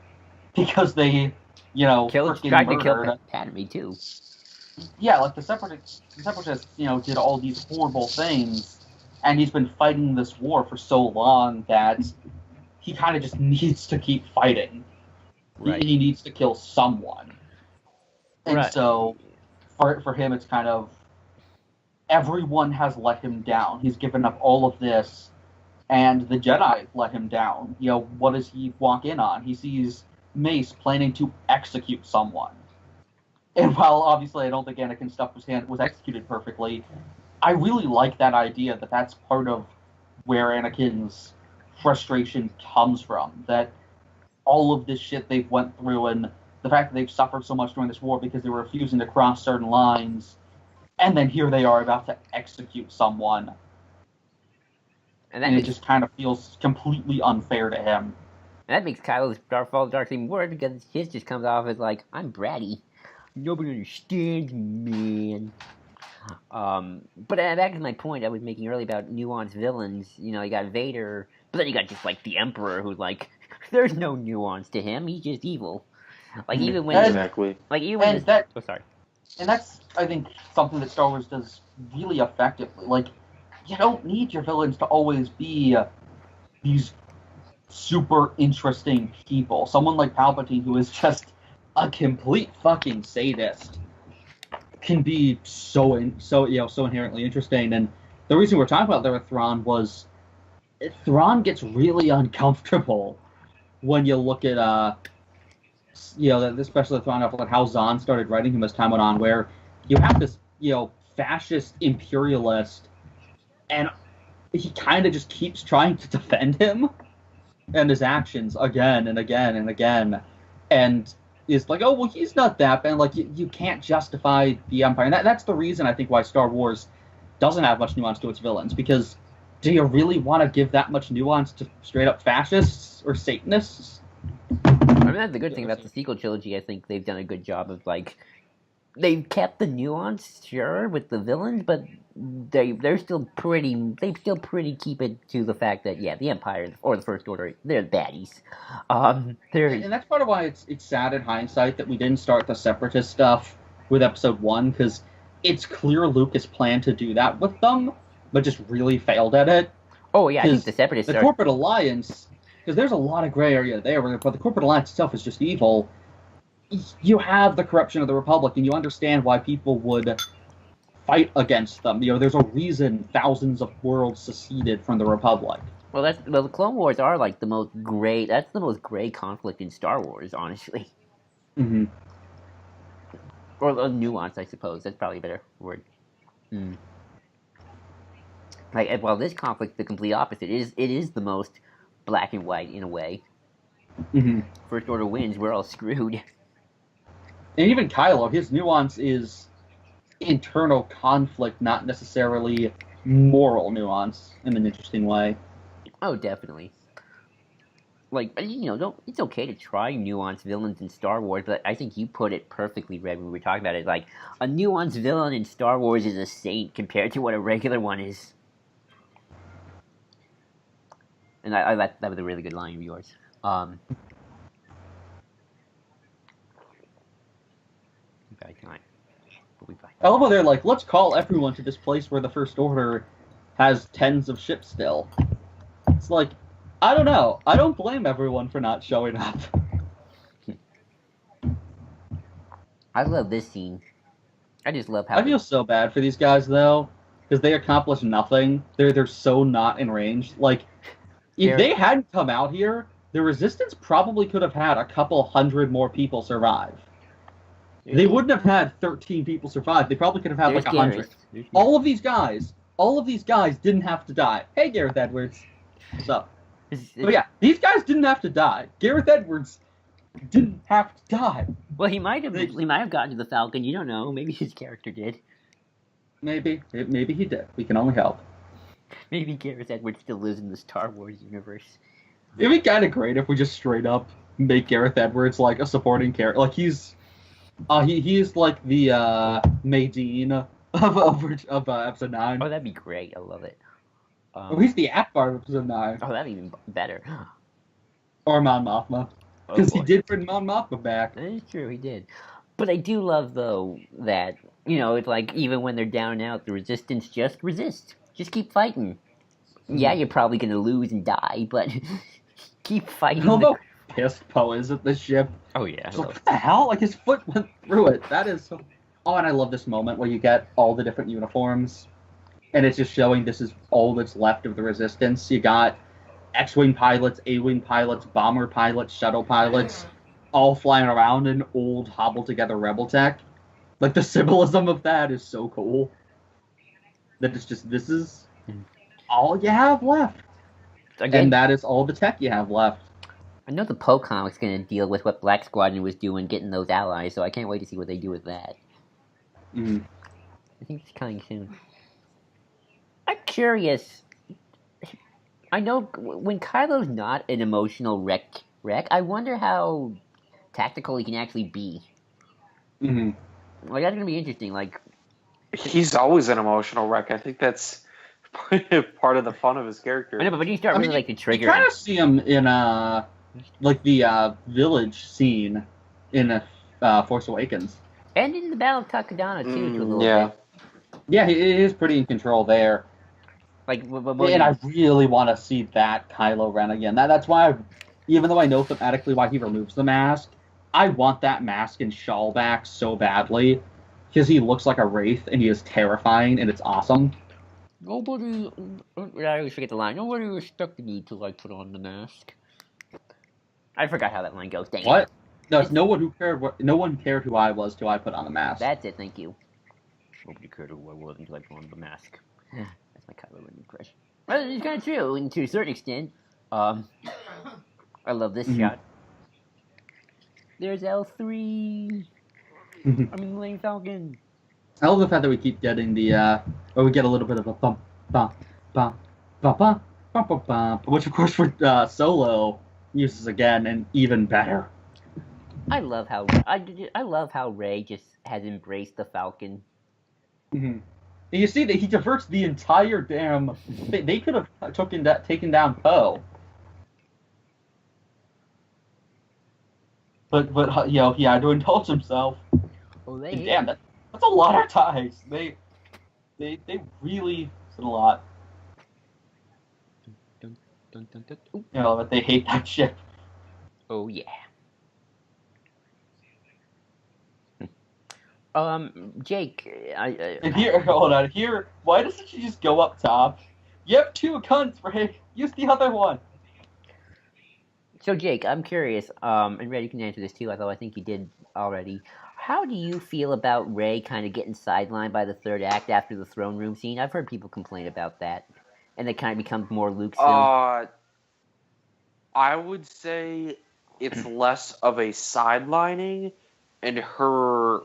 because they, tried to kill murdered. Padme too. Yeah, like the Separatists, did all these horrible things, and he's been fighting this war for so long that he kind of just needs to keep fighting. Right. He needs to kill someone. And Right. so, for him, it's kind of, everyone has let him down. He's given up all of this, and the Jedi let him down. What does he walk in on? He sees Mace planning to execute someone. And while obviously I don't think Anakin's stuff was executed perfectly, I really like that idea that that's part of where Anakin's frustration comes from. That all of this shit they've went through, and the fact that they've suffered so much during this war because they were refusing to cross certain lines, and then here they are about to execute someone. And it just kind of feels completely unfair to him. And that makes Kylo's Fall Dark even worse, because his just comes off as like, I'm bratty. Nobody understands me, man. But back to my point I was making earlier about nuanced villains. You got Vader, but then you got just like the Emperor, who's like, there's no nuance to him. He's just evil. Like even when exactly. Like even when oh sorry. And that's, I think, something that Star Wars does really effectively. Like, you don't need your villains to always be these super interesting people. Someone like Palpatine, who is just a complete fucking sadist, can be so inherently interesting. And the reason we're talking about there with Thrawn was Thrawn gets really uncomfortable when you look at especially Thrawn after how Zahn started writing him as time went on, where you have this fascist imperialist, and he kind of just keeps trying to defend him and his actions again and again and again, and is like, oh, well, he's not that bad. Like, you can't justify the Empire. And that's the reason I think why Star Wars doesn't have much nuance to its villains, because do you really want to give that much nuance to straight-up fascists or Satanists? I mean, that's the good thing about the sequel trilogy. I think they've done a good job of, like, they've kept the nuance, sure, with the villains, but they still pretty keep it to the fact that, yeah, the Empire or the First Order, they're baddies. And that's part of why it's sad in hindsight that we didn't start the Separatist stuff with Episode 1, because it's clear Lucas planned to do that with them, but just really failed at it. Oh yeah, I think the Separatists the Corporate Alliance, because there's a lot of gray area there, but the Corporate Alliance itself is just evil. You have the corruption of the Republic, and you understand why people would fight against them. There's a reason thousands of worlds seceded from the Republic. Well, the Clone Wars are like the most gray. That's the most gray conflict in Star Wars, honestly. Mm-hmm. Or nuance, I suppose. That's probably a better word. Like, well, this conflict's the complete opposite. It is the most black and white in a way. Mm-hmm. First Order wins. We're all screwed. And even Kylo, his nuance is internal conflict, not necessarily moral nuance in an interesting way. Oh, definitely. like, it's okay to try nuanced villains in Star Wars, but I think you put it perfectly, Red, when we were talking about it. Like, a nuanced villain in Star Wars is a saint compared to what a regular one is. And that was a really good line of yours. Bad time. We'll be fine. I love how they're like, let's call everyone to this place where the First Order has tens of ships still. It's like, I don't know. I don't blame everyone for not showing up. I love this scene. I just love how... I feel so bad for these guys, though, because they accomplish nothing. They're so not in range. Like, if they hadn't come out here, the Resistance probably could have had a couple hundred more people survive. They wouldn't have had 13 people survive. They probably could have had like 100. All of these guys didn't have to die. Hey, Gareth Edwards. What's up? But yeah, these guys didn't have to die. Gareth Edwards didn't have to die. Well, he might have gotten to the Falcon. You don't know. Maybe his character did. Maybe he did. We can only hope. Maybe Gareth Edwards still lives in the Star Wars universe. It'd be kind of great if we just straight up make Gareth Edwards like a supporting character. Like he's like the Maydeen of episode 9. Oh, that'd be great. I love it. He's the Akbar of episode 9. Oh, that'd be even better. Or Mon Mothma. Because he did bring Mon Mothma back. That is true, he did. But I do love, though, that, it's like, even when they're down and out, the Resistance just resist. Just keep fighting. Yeah, you're probably going to lose and die, but keep fighting. I love how pissed Poe is at the ship. Oh, yeah. So what the hell? Like, his foot went through it. That is so... Oh, and I love this moment where you get all the different uniforms. And it's just showing this is all that's left of the Resistance. You got X-Wing pilots, A-Wing pilots, bomber pilots, shuttle pilots, all flying around in old, hobbled-together Rebel tech. Like, the symbolism of that is so cool. That it's just, this is all you have left. Again, and that is all the tech you have left. I know the Poe comic's going to deal with what Black Squadron was doing, getting those allies, so I can't wait to see what they do with that. Mm-hmm. I think it's coming soon. I'm curious. I know when Kylo's not an emotional wreck, I wonder how tactical he can actually be. Mm-hmm. Like, that's going to be interesting. Like, he's always an emotional wreck. I think that's part of the fun of his character. I know, but when you start really like the trigger, you kind of see him in like the village scene in Force Awakens, and in the Battle of Takodana too. To a little bit. Yeah, he is pretty in control there. Like, and I really want to see that Kylo Ren again. That's why, even though I know thematically why he removes the mask, I want that mask and shawl back so badly because he looks like a wraith and he is terrifying and it's awesome. Nobody, I always forget the line. Nobody respected me till I put on the mask. I forgot how that line goes. Dang what? No, it's no one who cared. No one cared who I was till I put on the mask. That's it. Thank you. Nobody cared who I was until I put on the mask. That's my Kylo Ren impression. Well, it's kind of true, and to a certain extent. I love this shot. There's L3. I mean, Lane Falcon. I love the fact that we keep getting the, or we get a little bit of a bump, bump, bump, bump, bump, bump, bump, bump, which of course for Solo uses again and even better. I love how Rey just has embraced the Falcon. Mm-hmm. And you see that he diverts the entire damn. They could have taken down Poe. But he had to indulge himself. Oh, damn, that's a lot of ties. They really did a lot. Dun, dun, dun, dun. But they hate that ship. Oh yeah. Jake, And here, hold on. Here, why doesn't she just go up top? You have 2 guns, Ray. Use the other one. So, Jake, I'm curious, and Red, you can answer this too, although I think you did already. How do you feel about Rey kind of getting sidelined by the third act after the throne room scene? I've heard people complain about that, and it kind of becomes more Luke's film. I would say it's less of a sidelining and her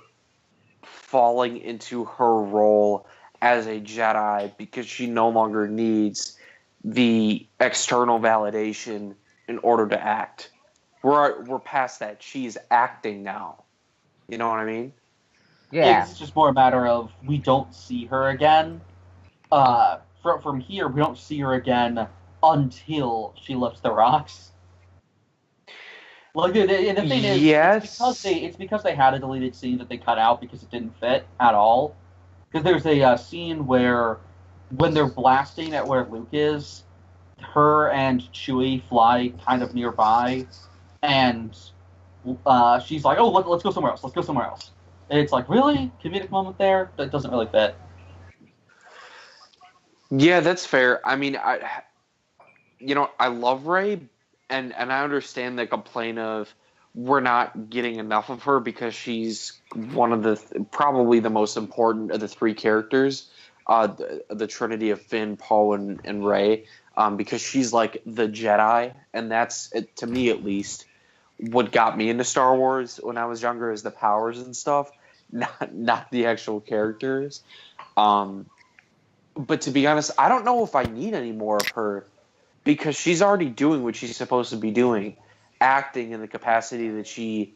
falling into her role as a Jedi because she no longer needs the external validation in order to act. We're past that. She's acting now. You know what I mean? Yeah. It's just more a matter of we don't see her again. From here, we don't see her again until she lifts the rocks. Like the thing is, Yes. it's because they had a deleted scene that they cut out because it didn't fit at all. Because there's a scene where when they're blasting at where Luke is, her and Chewie fly kind of nearby, and she's like, "Oh, let's go somewhere else. Let's go somewhere else." And it's like, really? Comedic moment there? That doesn't really fit. Yeah, that's fair. I mean, I love Rey, and I understand the complaint of we're not getting enough of her because she's one of the probably the most important of the three characters, the Trinity of Finn, Poe, and Rey, because she's like the Jedi, and that's to me at least what got me into Star Wars when I was younger is the powers and stuff, not the actual characters. But to be honest, I don't know if I need any more of her because she's already doing what she's supposed to be doing, acting in the capacity that she,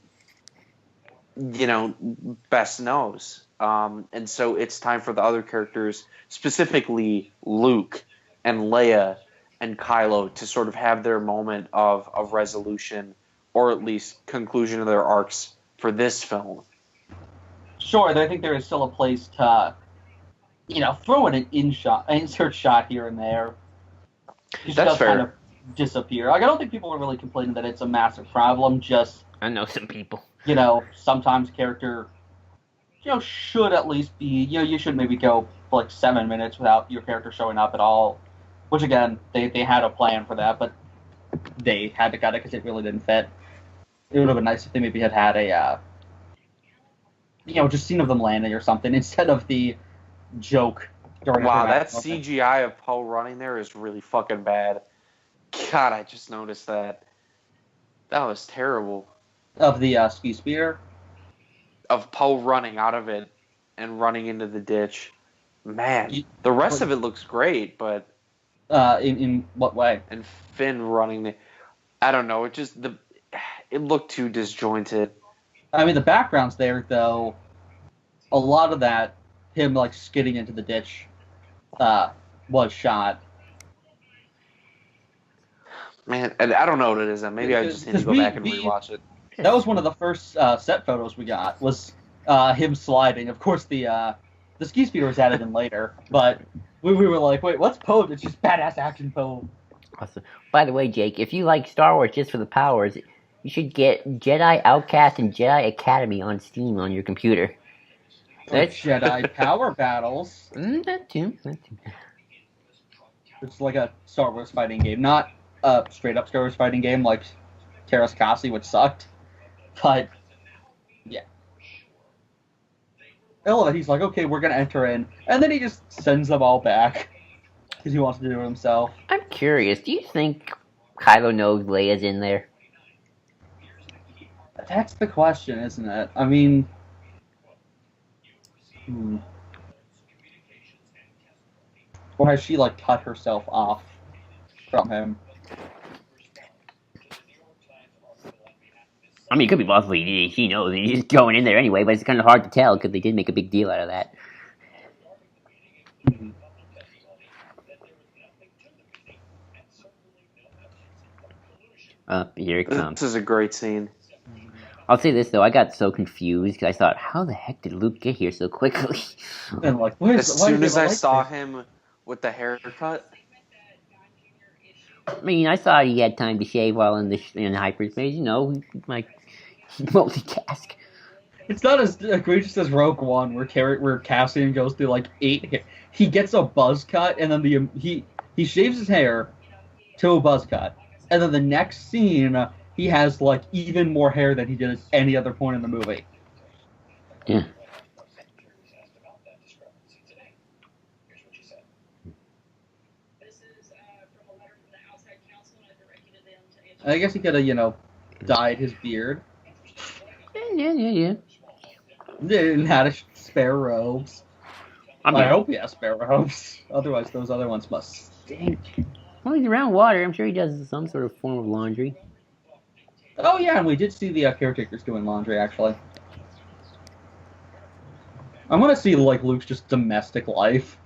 best knows. And so it's time for the other characters, specifically Luke and Leia and Kylo, to sort of have their moment of resolution or at least conclusion of their arcs for this film. Sure, I think there is still a place to, throw in an insert shot here and there. She That's does fair. kind of disappear. Like, I don't think people are really complaining that it's a massive problem. Just, I know some people. Sometimes character, should at least be, you should maybe go for like 7 minutes without your character showing up at all. Which again, they had a plan for that, but they had to cut it because it really didn't fit. It would have been nice if they maybe had a, just scene of them landing or something instead of the joke. Wow, that CGI of Poe running there is really fucking bad. God, I just noticed that. That was terrible. Of the ski speeder? Of Poe running out of it and running into the ditch. Man, the rest of it looks great, but... In what way? And Finn running... I don't know, it looked too disjointed. I mean, the background's there, though. A lot of that, him, skidding into the ditch, was shot. Man, I don't know what it is. Maybe I just need to go back and rewatch it. That was one of the first set photos we got, was him sliding. Of course, the ski speeder was added in later, but we were like, wait, what's Poe? It's just badass action Poe. Awesome. By the way, Jake, if you like Star Wars just for the powers, you should get Jedi Outcast and Jedi Academy on Steam on your computer. That's Jedi power battles. That too. It's like a Star Wars fighting game, not a straight up Star Wars fighting game like Terras Kasi, which sucked. But yeah, I love it. He's like, okay, we're gonna enter in, and then he just sends them all back because he wants to do it himself. I'm curious. Do you think Kylo knows Leia's in there? That's the question, isn't it? I mean, or has she cut herself off from him? I mean, it could be possible she knows and he's going in there anyway, but it's kind of hard to tell because they did make a big deal out of that. Here it comes. This is a great scene. I'll say this though, I got so confused because I thought, how the heck did Luke get here so quickly? And as soon as I saw him with the haircut. I mean, I thought he had time to shave while in hyperspace. Like multitask. It's not as egregious as Rogue One, where Cassian goes through 8. He gets a buzz cut, and then he shaves his hair to a buzz cut, and then the next scene he has even more hair than he did at any other point in the movie. Yeah. I guess he could have, dyed his beard. Yeah. And had spare robes. I hope he has spare robes. Otherwise, those other ones must stink. Well, he's around water. I'm sure he does some sort of form of laundry. Oh yeah, and we did see the caretakers doing laundry actually. I want to see like Luke's just domestic life.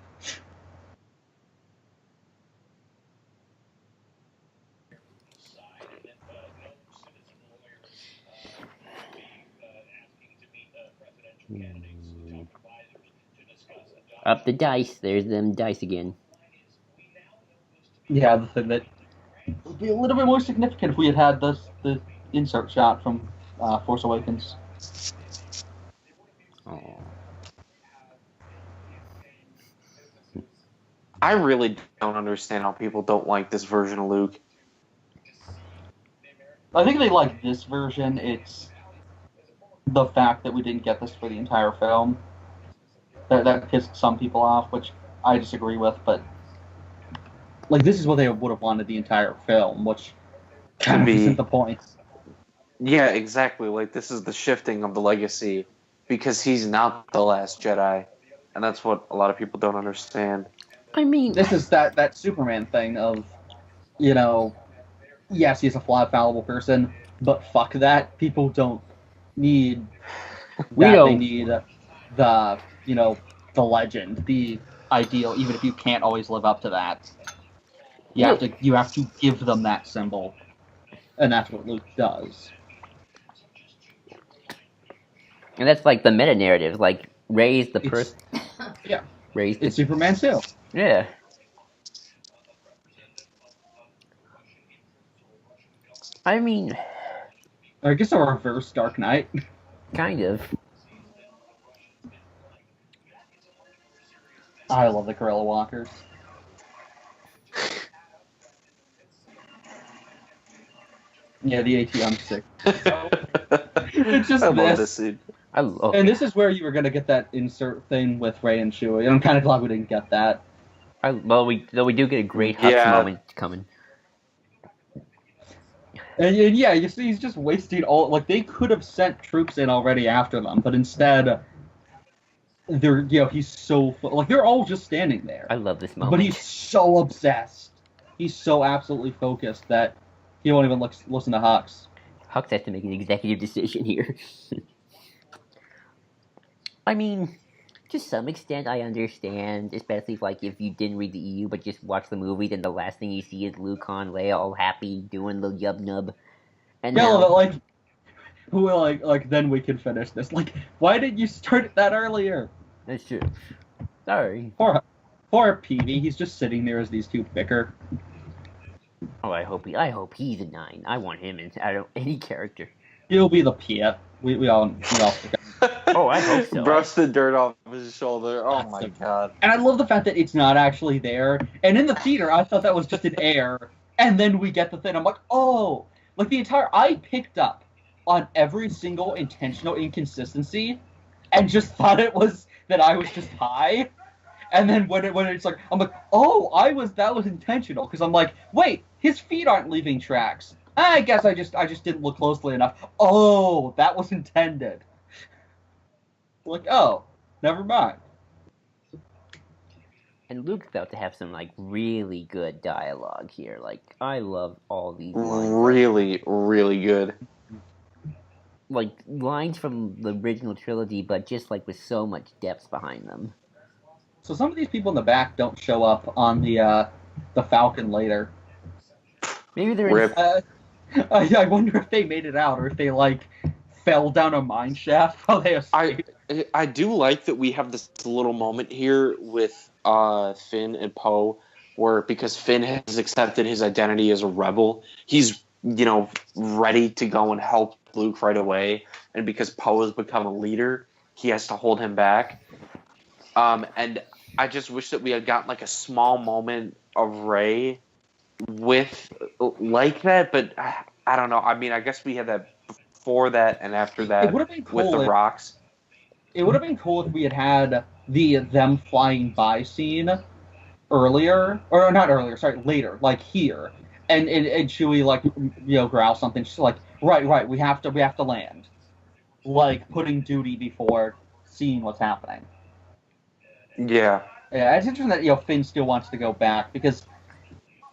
Up the dice. There's them dice again. Yeah, the thing that would be a little bit more significant if we had the insert shot from Force Awakens. Oh. I really don't understand how people don't like this version of Luke. I think they like this version. It's the fact that we didn't get this for the entire film that pissed some people off, which I disagree with. But like, this is what they would have wanted the entire film, which kind of isn't the point. Yeah, exactly. Like, this is the shifting of the legacy because he's not the Last Jedi, and that's what a lot of people don't understand. I mean, this is that Superman thing of, you know, yes, he's a flawed, fallible person, but fuck that. People don't need that. They need the, you know, the legend, the ideal, even if you can't always live up to that. You have to give them that symbol. And that's what Luke does. And that's like the meta narrative, like raise the person. Yeah. Raise it's Superman too. Yeah. I mean, I guess a reverse Dark Knight. Kind of. I love the Gorilla Walkers. Yeah, the ATM sick. It's just I love this scene. And this is where you were gonna get that insert thing with Rey and Chewie, and I'm kind of glad we didn't get that. We do get a great Hux moment coming. And yeah, you see, he's just wasting all. Like, they could have sent troops in already after them, but instead, he's so like they're all just standing there. I love this moment. But he's so obsessed. He's so absolutely focused that he won't even listen to Hux. Hux has to make an executive decision here. I mean, to some extent, I understand, especially if you didn't read the EU but just watch the movie, then the last thing you see is Luke, Han, Leia all happy doing the yub nub. And then we can finish this. Like, why didn't you start that earlier? That's true. Sorry. Poor Peavy. He's just sitting there as these two bicker. Oh, I hope he's a 9. I want him out of any character. He'll be the Pia. We all Oh, I hope so. Brush the dirt off his shoulder. Oh my god. And I love the fact that it's not actually there. And in the theater, I thought that was just an air. And then we get the thing. I'm like, oh. Like, I picked up on every single intentional inconsistency and just thought it was that I was just high. And then when it's like, I'm like, oh, that was intentional. Because I'm like, wait, his feet aren't leaving tracks. I guess I just didn't look closely enough. Oh, that was intended. Like, oh, never mind. And Luke's about to have some really good dialogue here. I love all these lines. Really, really good. Lines from the original trilogy, but just with so much depth behind them. So some of these people in the back don't show up on the Falcon later. Maybe they're in... I wonder if they made it out, or if they fell down a mine shaft while they escaped. I do like that we have this little moment here with Finn and Poe, where because Finn has accepted his identity as a rebel, he's ready to go and help Luke right away, and because Poe has become a leader, he has to hold him back. And I just wish that we had gotten a small moment of Rey with that, but I don't know. I mean, I guess we had that before that and after that. It would have been cool with the rocks. It would have been cool if we had them flying by scene earlier, or not earlier. Sorry, later, here, and Chewie growl something. She's like, right, we have to land, putting duty before seeing what's happening. Yeah. Yeah, it's interesting that Finn still wants to go back because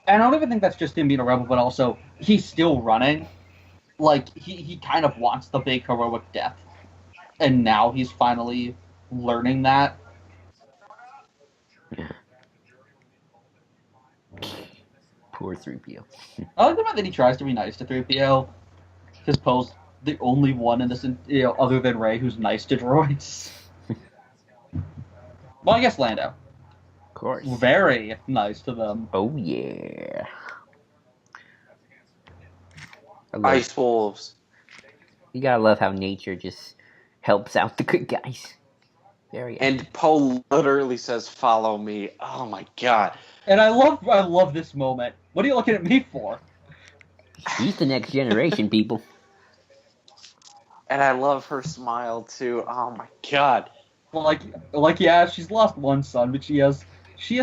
And I don't even think that's just him being a rebel, but also he's still running. Like, he kind of wants the big heroic death. And now he's finally learning that. Poor 3PO. I like the fact that he tries to be nice to 3PO. Because Poe's the only one in this, other than Rey, who's nice to droids. Well, I guess Lando. Of course. Very nice to them. Oh, yeah. Ice wolves. You gotta love how nature just helps out the good guys. Very. And Poe literally says, "Follow me." Oh my god. And I love this moment. What are you looking at me for? He's the next generation, people. And I love her smile too. Oh my god. Like yeah, she's lost one son, but she has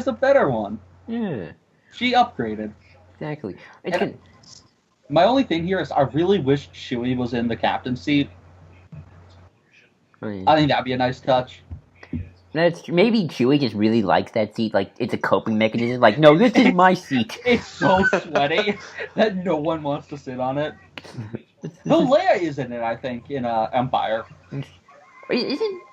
a better one. Yeah. She upgraded. Exactly. My only thing here is I really wish Chewie was in the captain's seat. I think that'd be a nice touch. That's maybe Chewie just really likes that seat. Like it's a coping mechanism. Like, no, this is my seat. It's so sweaty that no one wants to sit on it. Though Leia is in it, I think, in Empire.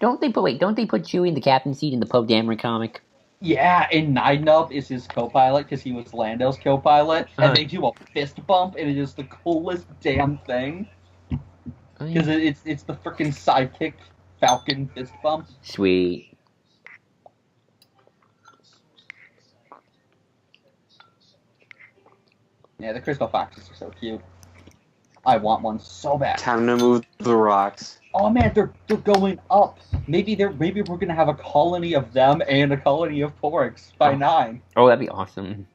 Don't they put Chewie in the captain's seat in the Poe Dameron comic? Yeah, and Nine Nub is his co-pilot because he was Lando's co-pilot, and they do a fist bump, and it is the coolest damn thing. Because it's the freaking sidekick Falcon fist bump. Sweet. Yeah, the Crystal Foxes are so cute. I want one so bad. Time to move the rocks. Oh man, they're going up. Maybe we're gonna have a colony of them and a colony of Porgs by 9. Oh, that'd be awesome.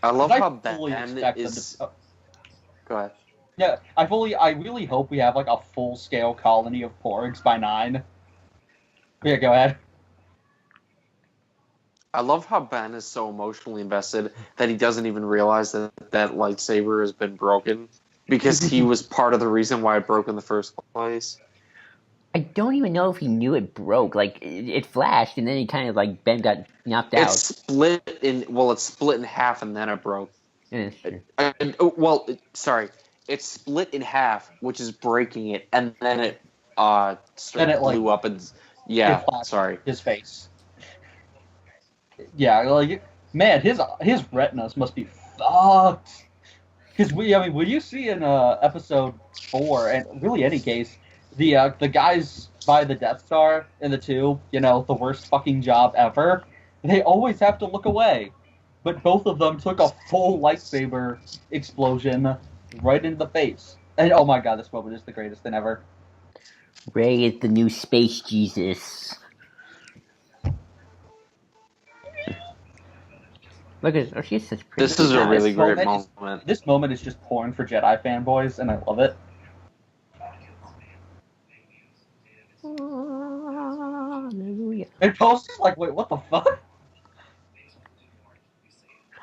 I love how fully Ben expect is. them Go ahead. Yeah, I really hope we have like a full scale colony of Porgs by 9. Yeah, go ahead. I love how Ben is so emotionally invested that he doesn't even realize that that lightsaber has been broken because he was part of the reason why it broke in the first place. I don't even know if he knew it broke. Like it flashed, and then he kind of like Ben got knocked out. It's split in half, and then it broke. Yeah, sure. It's split in half, which is breaking it, and then it blew up and sorry, his face. Yeah, like man, his retinas must be fucked. Because when you see in episode 4, and really any case, the guys by the Death Star in the tube, the worst fucking job ever, they always have to look away. But both of them took a full lightsaber explosion right into the face. And oh my god, this moment is the greatest thing ever. Rey is the new space Jesus. Look at her. She's such pretty. This is a really great moment. This moment is just porn for Jedi fanboys, and I love it. Hallelujah. And Poe's just like, wait, what the fuck?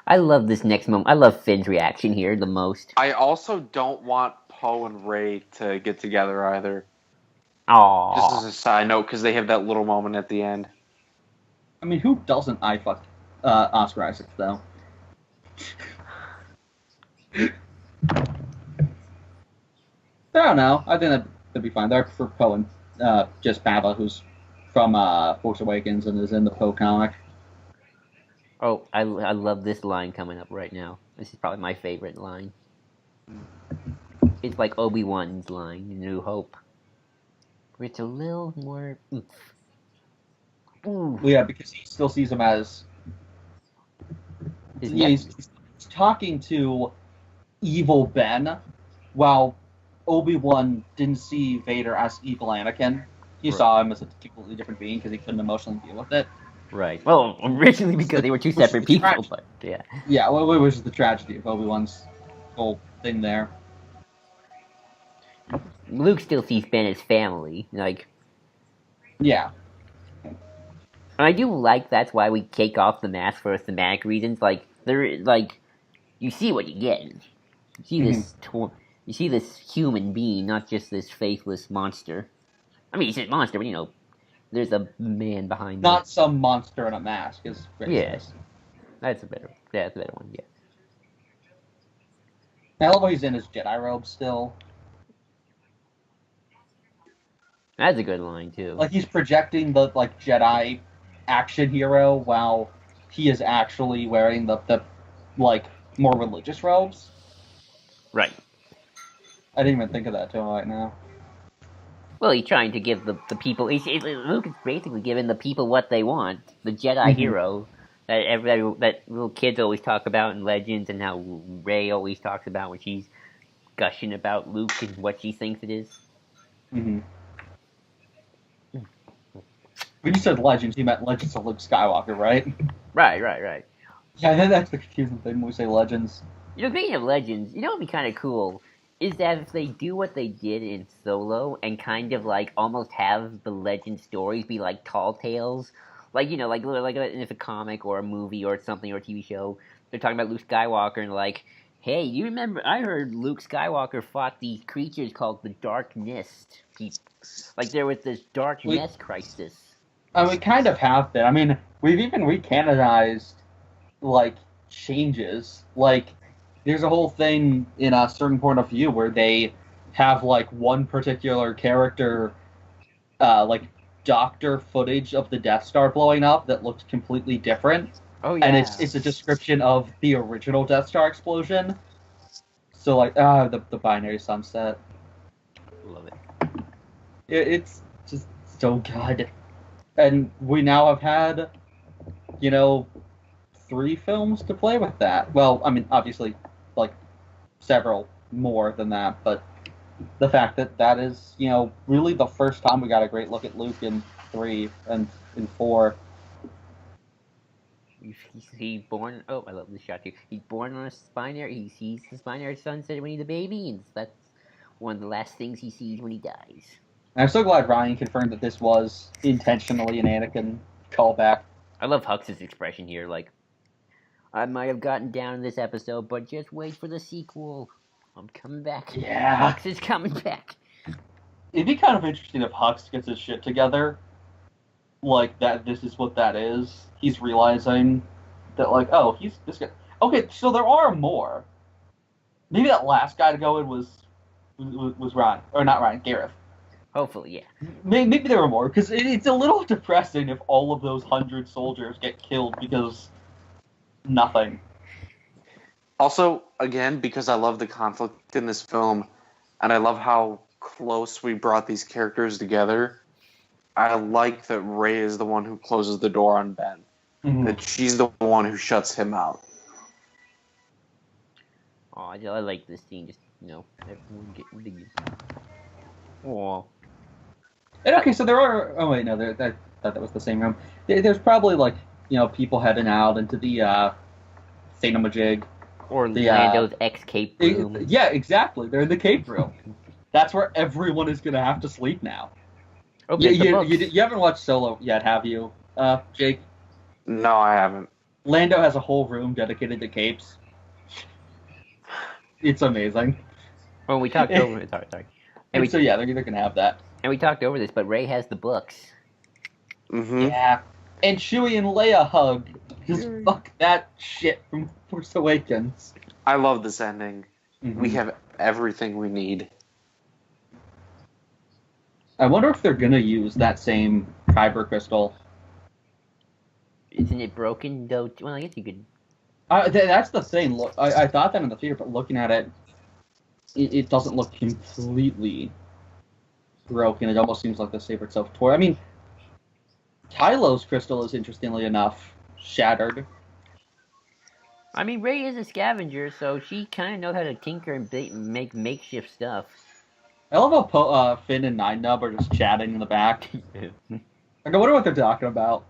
I love this next moment. I love Finn's reaction here the most. I also don't want Poe and Rey to get together either. Aww. Just as a side note, because they have that little moment at the end. I mean, who doesn't fuck Oscar Isaac, though? I don't know. I think that'd be fine. I prefer Poe and just Baba, who's from Force Awakens and is in the Poe comic. Oh, I love this line coming up right now. This is probably my favorite line. It's like Obi-Wan's line in New Hope. Where it's a little more oomph. Ooh. Well, yeah, because he still sees him as... he's talking to evil Ben, while Obi-Wan didn't see Vader as evil Anakin. He saw him as a completely different being because he couldn't emotionally deal with it. Right. Well, originally because they were two separate people, but yeah. Yeah, well, which is the tragedy of Obi-Wan's whole thing there. Luke still sees Ben as family, like. Yeah. And I do like that's why we take off the mask for thematic reasons. Like you see what you get. You see this. You see this human being, not just this faithless monster. I mean, he's a monster, but there's a man behind. Not some monster in a mask. Is yes, that's a better one. Yeah. I love how he's in his Jedi robe still. That's a good line too. Like he's projecting the like Jedi action hero while he is actually wearing the like more religious robes. Right. I didn't even think of that till right now. Well, he's trying to give the people. Luke is basically giving the people what they want. The Jedi hero that everybody, that little kids always talk about in Legends, and how Rey always talks about when she's gushing about Luke and what she thinks it is. Mm-hmm. When you said Legends, you meant Legends of Luke Skywalker, right? Right. Yeah, that's the confusing thing when we say Legends. You know, speaking of Legends, you know what'd be kind of cool is that if they do what they did in Solo and kind of like almost have the Legend stories be like tall tales, like you know, like if a comic or a movie or something or a TV show, they're talking about Luke Skywalker and like, hey, you remember? I heard Luke Skywalker fought these creatures called the Dark Mist. Like there was this Dark Mist crisis. We kind of have that. I mean, we've even recanonized like changes. Like, there's a whole thing in a certain point of view where they have like one particular character, like doctor footage of the Death Star blowing up that looks completely different. Oh yeah, and it's a description of the original Death Star explosion. So like, the binary sunset. love it. It's just so good. And we now have had, 3 films to play with that. Well, I mean, obviously, like, several more than that, but the fact that that is, really the first time we got a great look at Luke in 3 and in 4. He's born. Oh, I love this shot too. He's born on a binary. He sees his binary sunset when he's a baby, and that's one of the last things he sees when he dies. And I'm so glad Ryan confirmed that this was intentionally an Anakin callback. I love Hux's expression here. Like, I might have gotten down in this episode, but just wait for the sequel. I'm coming back. Yeah. Hux is coming back. It'd be kind of interesting if Hux gets his shit together. Like, that this is what that is. He's realizing that, like, oh, he's this guy. Okay, so there are more. Maybe that last guy to go in was Ryan. Or not Ryan, Gareth. Hopefully, yeah. Maybe there were more, because it's a little depressing if all of those 100 soldiers get killed because nothing. Also, again, because I love the conflict in this film, and I love how close we brought these characters together, I like that Rey is the one who closes the door on Ben. Mm-hmm. That she's the one who shuts him out. Oh, I like this scene. Just, everyone get... Oh. And okay, so there are... Oh, wait, no, I thought that was the same room. There's probably, like, people heading out into the thingamajig. Or Lando's ex-cape room. Yeah, exactly. They're in the cape room. That's where everyone is going to have to sleep now. Okay, you haven't watched Solo yet, have you, Jake? No, I haven't. Lando has a whole room dedicated to capes. It's amazing. Well, we talked over it. Sorry. And so, yeah, they're going to have that. And we talked over this, but Rey has the books. Mm-hmm. Yeah. And Chewie and Leia hug. Just fuck that shit from Force Awakens. I love this ending. Mm-hmm. We have everything we need. I wonder if they're going to use that same kyber crystal. Isn't it broken, though? Well, I guess you could... That's the thing. Look, I thought that in the theater, but looking at it, it doesn't look completely broken. It almost seems like the saber itself tore. I mean, Kylo's crystal is, interestingly enough, shattered. I mean, Rey is a scavenger, so she kind of knows how to tinker and make makeshift stuff. I love how Finn and Nine Nub are just chatting in the back. Like, I wonder what they're talking about.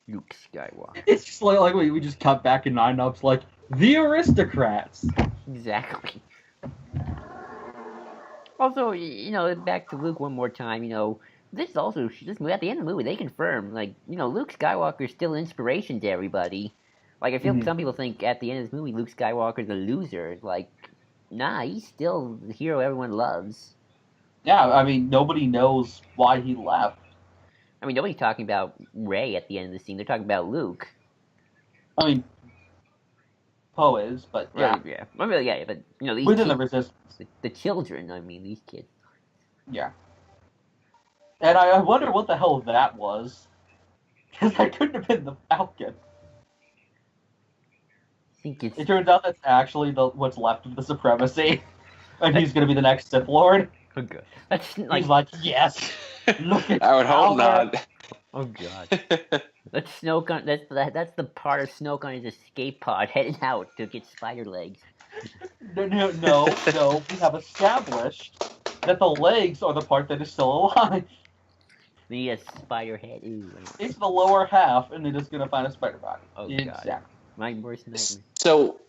Luke Skywalker. It's just like we just cut back in Nine Nub's like, the aristocrats. Exactly. Also, back to Luke one more time, this at the end of the movie, they confirm, like, Luke Skywalker is still inspiration to everybody. Like, I feel some people think at the end of this movie, Luke Skywalker's a loser. Like, nah, he's still the hero everyone loves. Yeah, I mean, nobody knows why he left. I mean, nobody's talking about Rey at the end of the scene. They're talking about Luke. I mean, Poe is, but yeah, Right, yeah. I mean, yeah, but these within the kids, Resistance, the children. I mean, these kids. yeah. And I wonder what the hell that was, because that couldn't have been the Falcon. I think it's It turns out that's actually what's left of the Supremacy, and he's going to be the next Sith Lord. oh god. That's He's like like, yes, look at I would hope power. not. oh god. That's Snoke on that's the part of Snoke on his escape pod heading out to get spider legs. No. We have established that the legs are the part that is still alive. Then he has spider head. Ooh, It's the lower half, and they're just going to find a spider body. oh Exactly. god. My worst nightmare. So,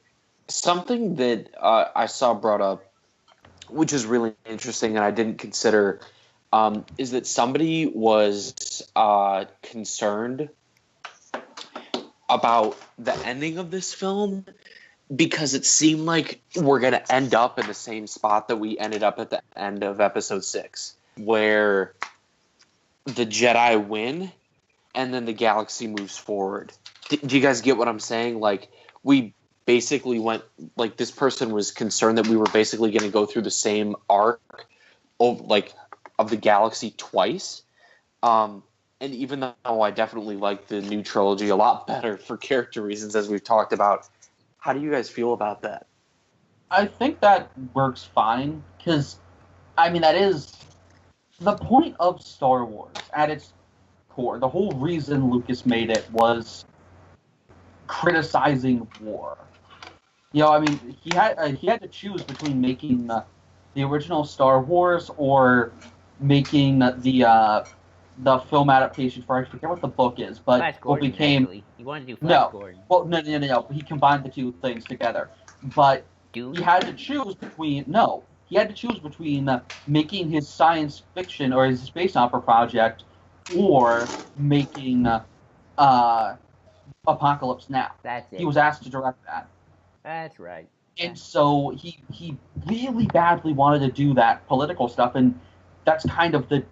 something that I saw brought up, which is really interesting and I didn't consider, is that somebody was concerned about the ending of this film because it seemed like we're going to end up in the same spot that we ended up at the end of episode 6, where the Jedi win and then the galaxy moves forward. Do you guys get what I'm saying? Like, we basically went, like, this person was concerned that we were basically going to go through the same arc of the galaxy twice. And even though I definitely like the new trilogy a lot better for character reasons, as we've talked about, how do you guys feel about that? I think that works fine, because, I mean, that is the point of Star Wars at its core. The whole reason Lucas made it was criticizing war. I mean, he had to choose between making the original Star Wars or making the film adaptation for, I forget what the book is, but Flash what Gordon, became actually. You want to do Flash Gordon. Well, no. He combined the two things together, but Dune? he had to choose between making his science fiction or his space opera project or making Apocalypse Now. That's it. He was asked to direct that. That's right. And so he really badly wanted to do that political stuff, and that's kind of the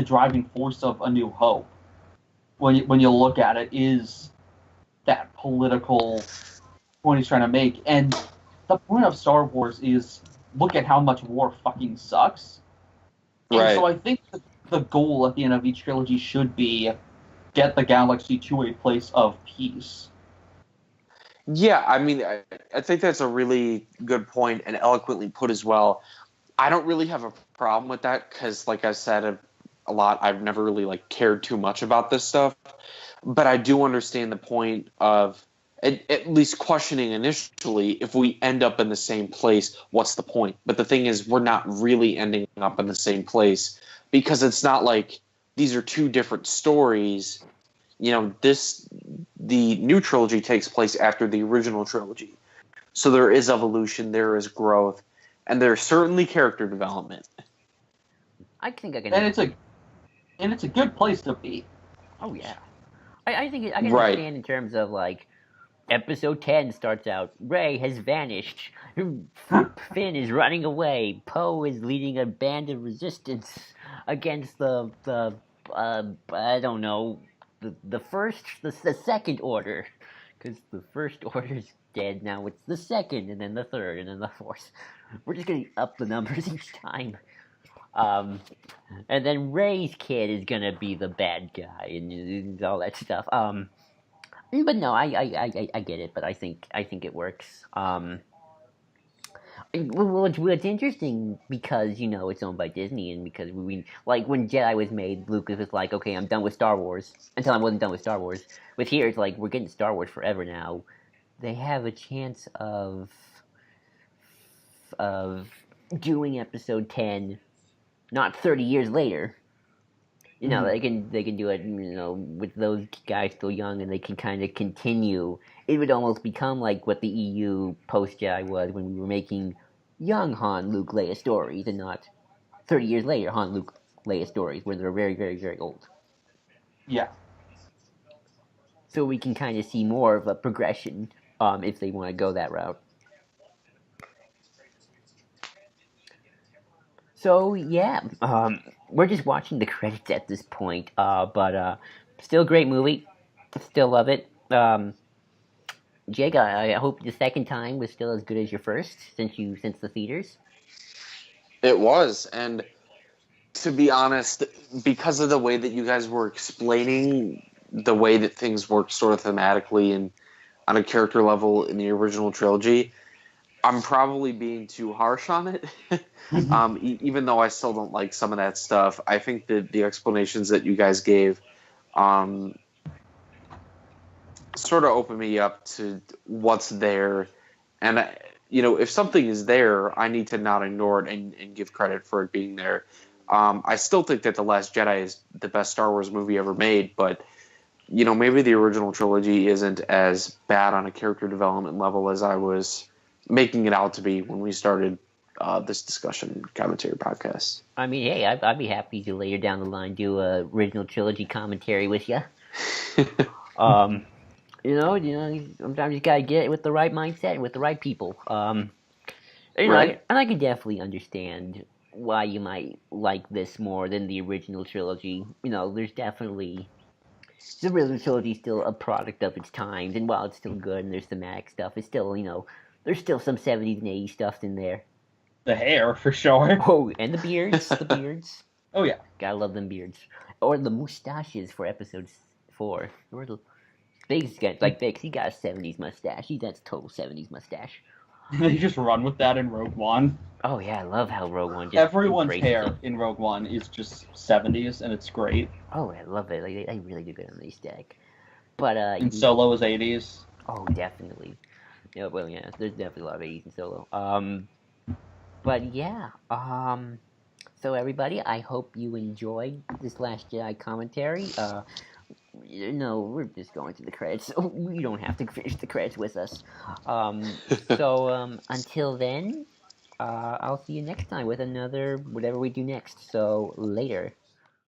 driving force of A New Hope. When you look at it, is that political point he's trying to make. And the point of Star Wars is look at how much war fucking sucks. Right. And so I think the goal at the end of each trilogy should be get the galaxy to a place of peace. Yeah, I mean, I think that's a really good point and eloquently put as well. I don't really have a problem with that because, like I said a lot, I've never really cared too much about this stuff. But I do understand the point of at least questioning initially, if we end up in the same place, what's the point? But the thing is, we're not really ending up in the same place because it's not like these are two different stories. The new trilogy takes place after the original trilogy. So there is evolution, there is growth, and there's certainly character development. I think I can. And it's a good place to be. Oh yeah, I think I can Right. understand in terms of episode 10 starts out. Rey has vanished. Finn is running away. Poe is leading a band of resistance against the I don't know, the second order, because the first order's dead now. It's the second, and then the third, and then the fourth. We're just gonna up the numbers each time. And then Rey's kid is gonna be the bad guy and all that stuff. But no, I get it. But I think it works. What's interesting because it's owned by Disney, and because we when Jedi was made, Lucas was like, okay, I'm done with Star Wars. Until I wasn't done with Star Wars. With here, it's like we're getting Star Wars forever now. They have a chance of doing Episode 10, not 30 years later. They can do it, with those guys still young, and they can kind of continue. It would almost become like what the EU post-Jedi was when we were making young Han, Luke, Leia stories, and not 30 years later Han, Luke, Leia stories where they're very, very, very old. Yeah. So we can kind of see more of a progression if they want to go that route. So yeah, we're just watching the credits at this point, but still a great movie. Still love it. Jake, I hope the second time was still as good as your first, since the theaters. It was, and to be honest, because of the way that you guys were explaining the way that things work sort of thematically and on a character level in the original trilogy, I'm probably being too harsh on it. Even though I still don't like some of that stuff, I think that the explanations that you guys gave sort of opened me up to what's there. And, if something is there, I need to not ignore it and give credit for it being there. I still think that The Last Jedi is the best Star Wars movie ever made, but maybe the original trilogy isn't as bad on a character development level as I was making it out to be when we started this discussion commentary podcast. I mean, hey, I'd be happy to later down the line do a original trilogy commentary with you. Sometimes you gotta get it with the right mindset and with the right people. Right. I can definitely understand why you might like this more than the original trilogy. There's definitely the original trilogy is still a product of its times, and while it's still good and there's thematic stuff, it's still there's still some 70s and 80s stuff in there. The hair, for sure. Oh, and the beards, the beards. Oh, yeah. Gotta love them beards. Or the mustaches for episode 4. Or the Biggs got, Biggs, he got a 70s mustache. That's total 70s mustache. They just run with that in Rogue One. Oh, yeah, I love how Rogue One just Everyone's embraces hair it. in Rogue One is just 70s, and it's great. Oh, I love it. They really do good on the aesthetic. But, And Solo is 80s. Oh, definitely. Yeah, well, yeah, there's definitely a lot of 80s in Solo. But yeah, so everybody, I hope you enjoyed this Last Jedi commentary. We're just going through the credits, so you don't have to finish the credits with us. Until then, I'll see you next time with another, whatever we do next. So, later.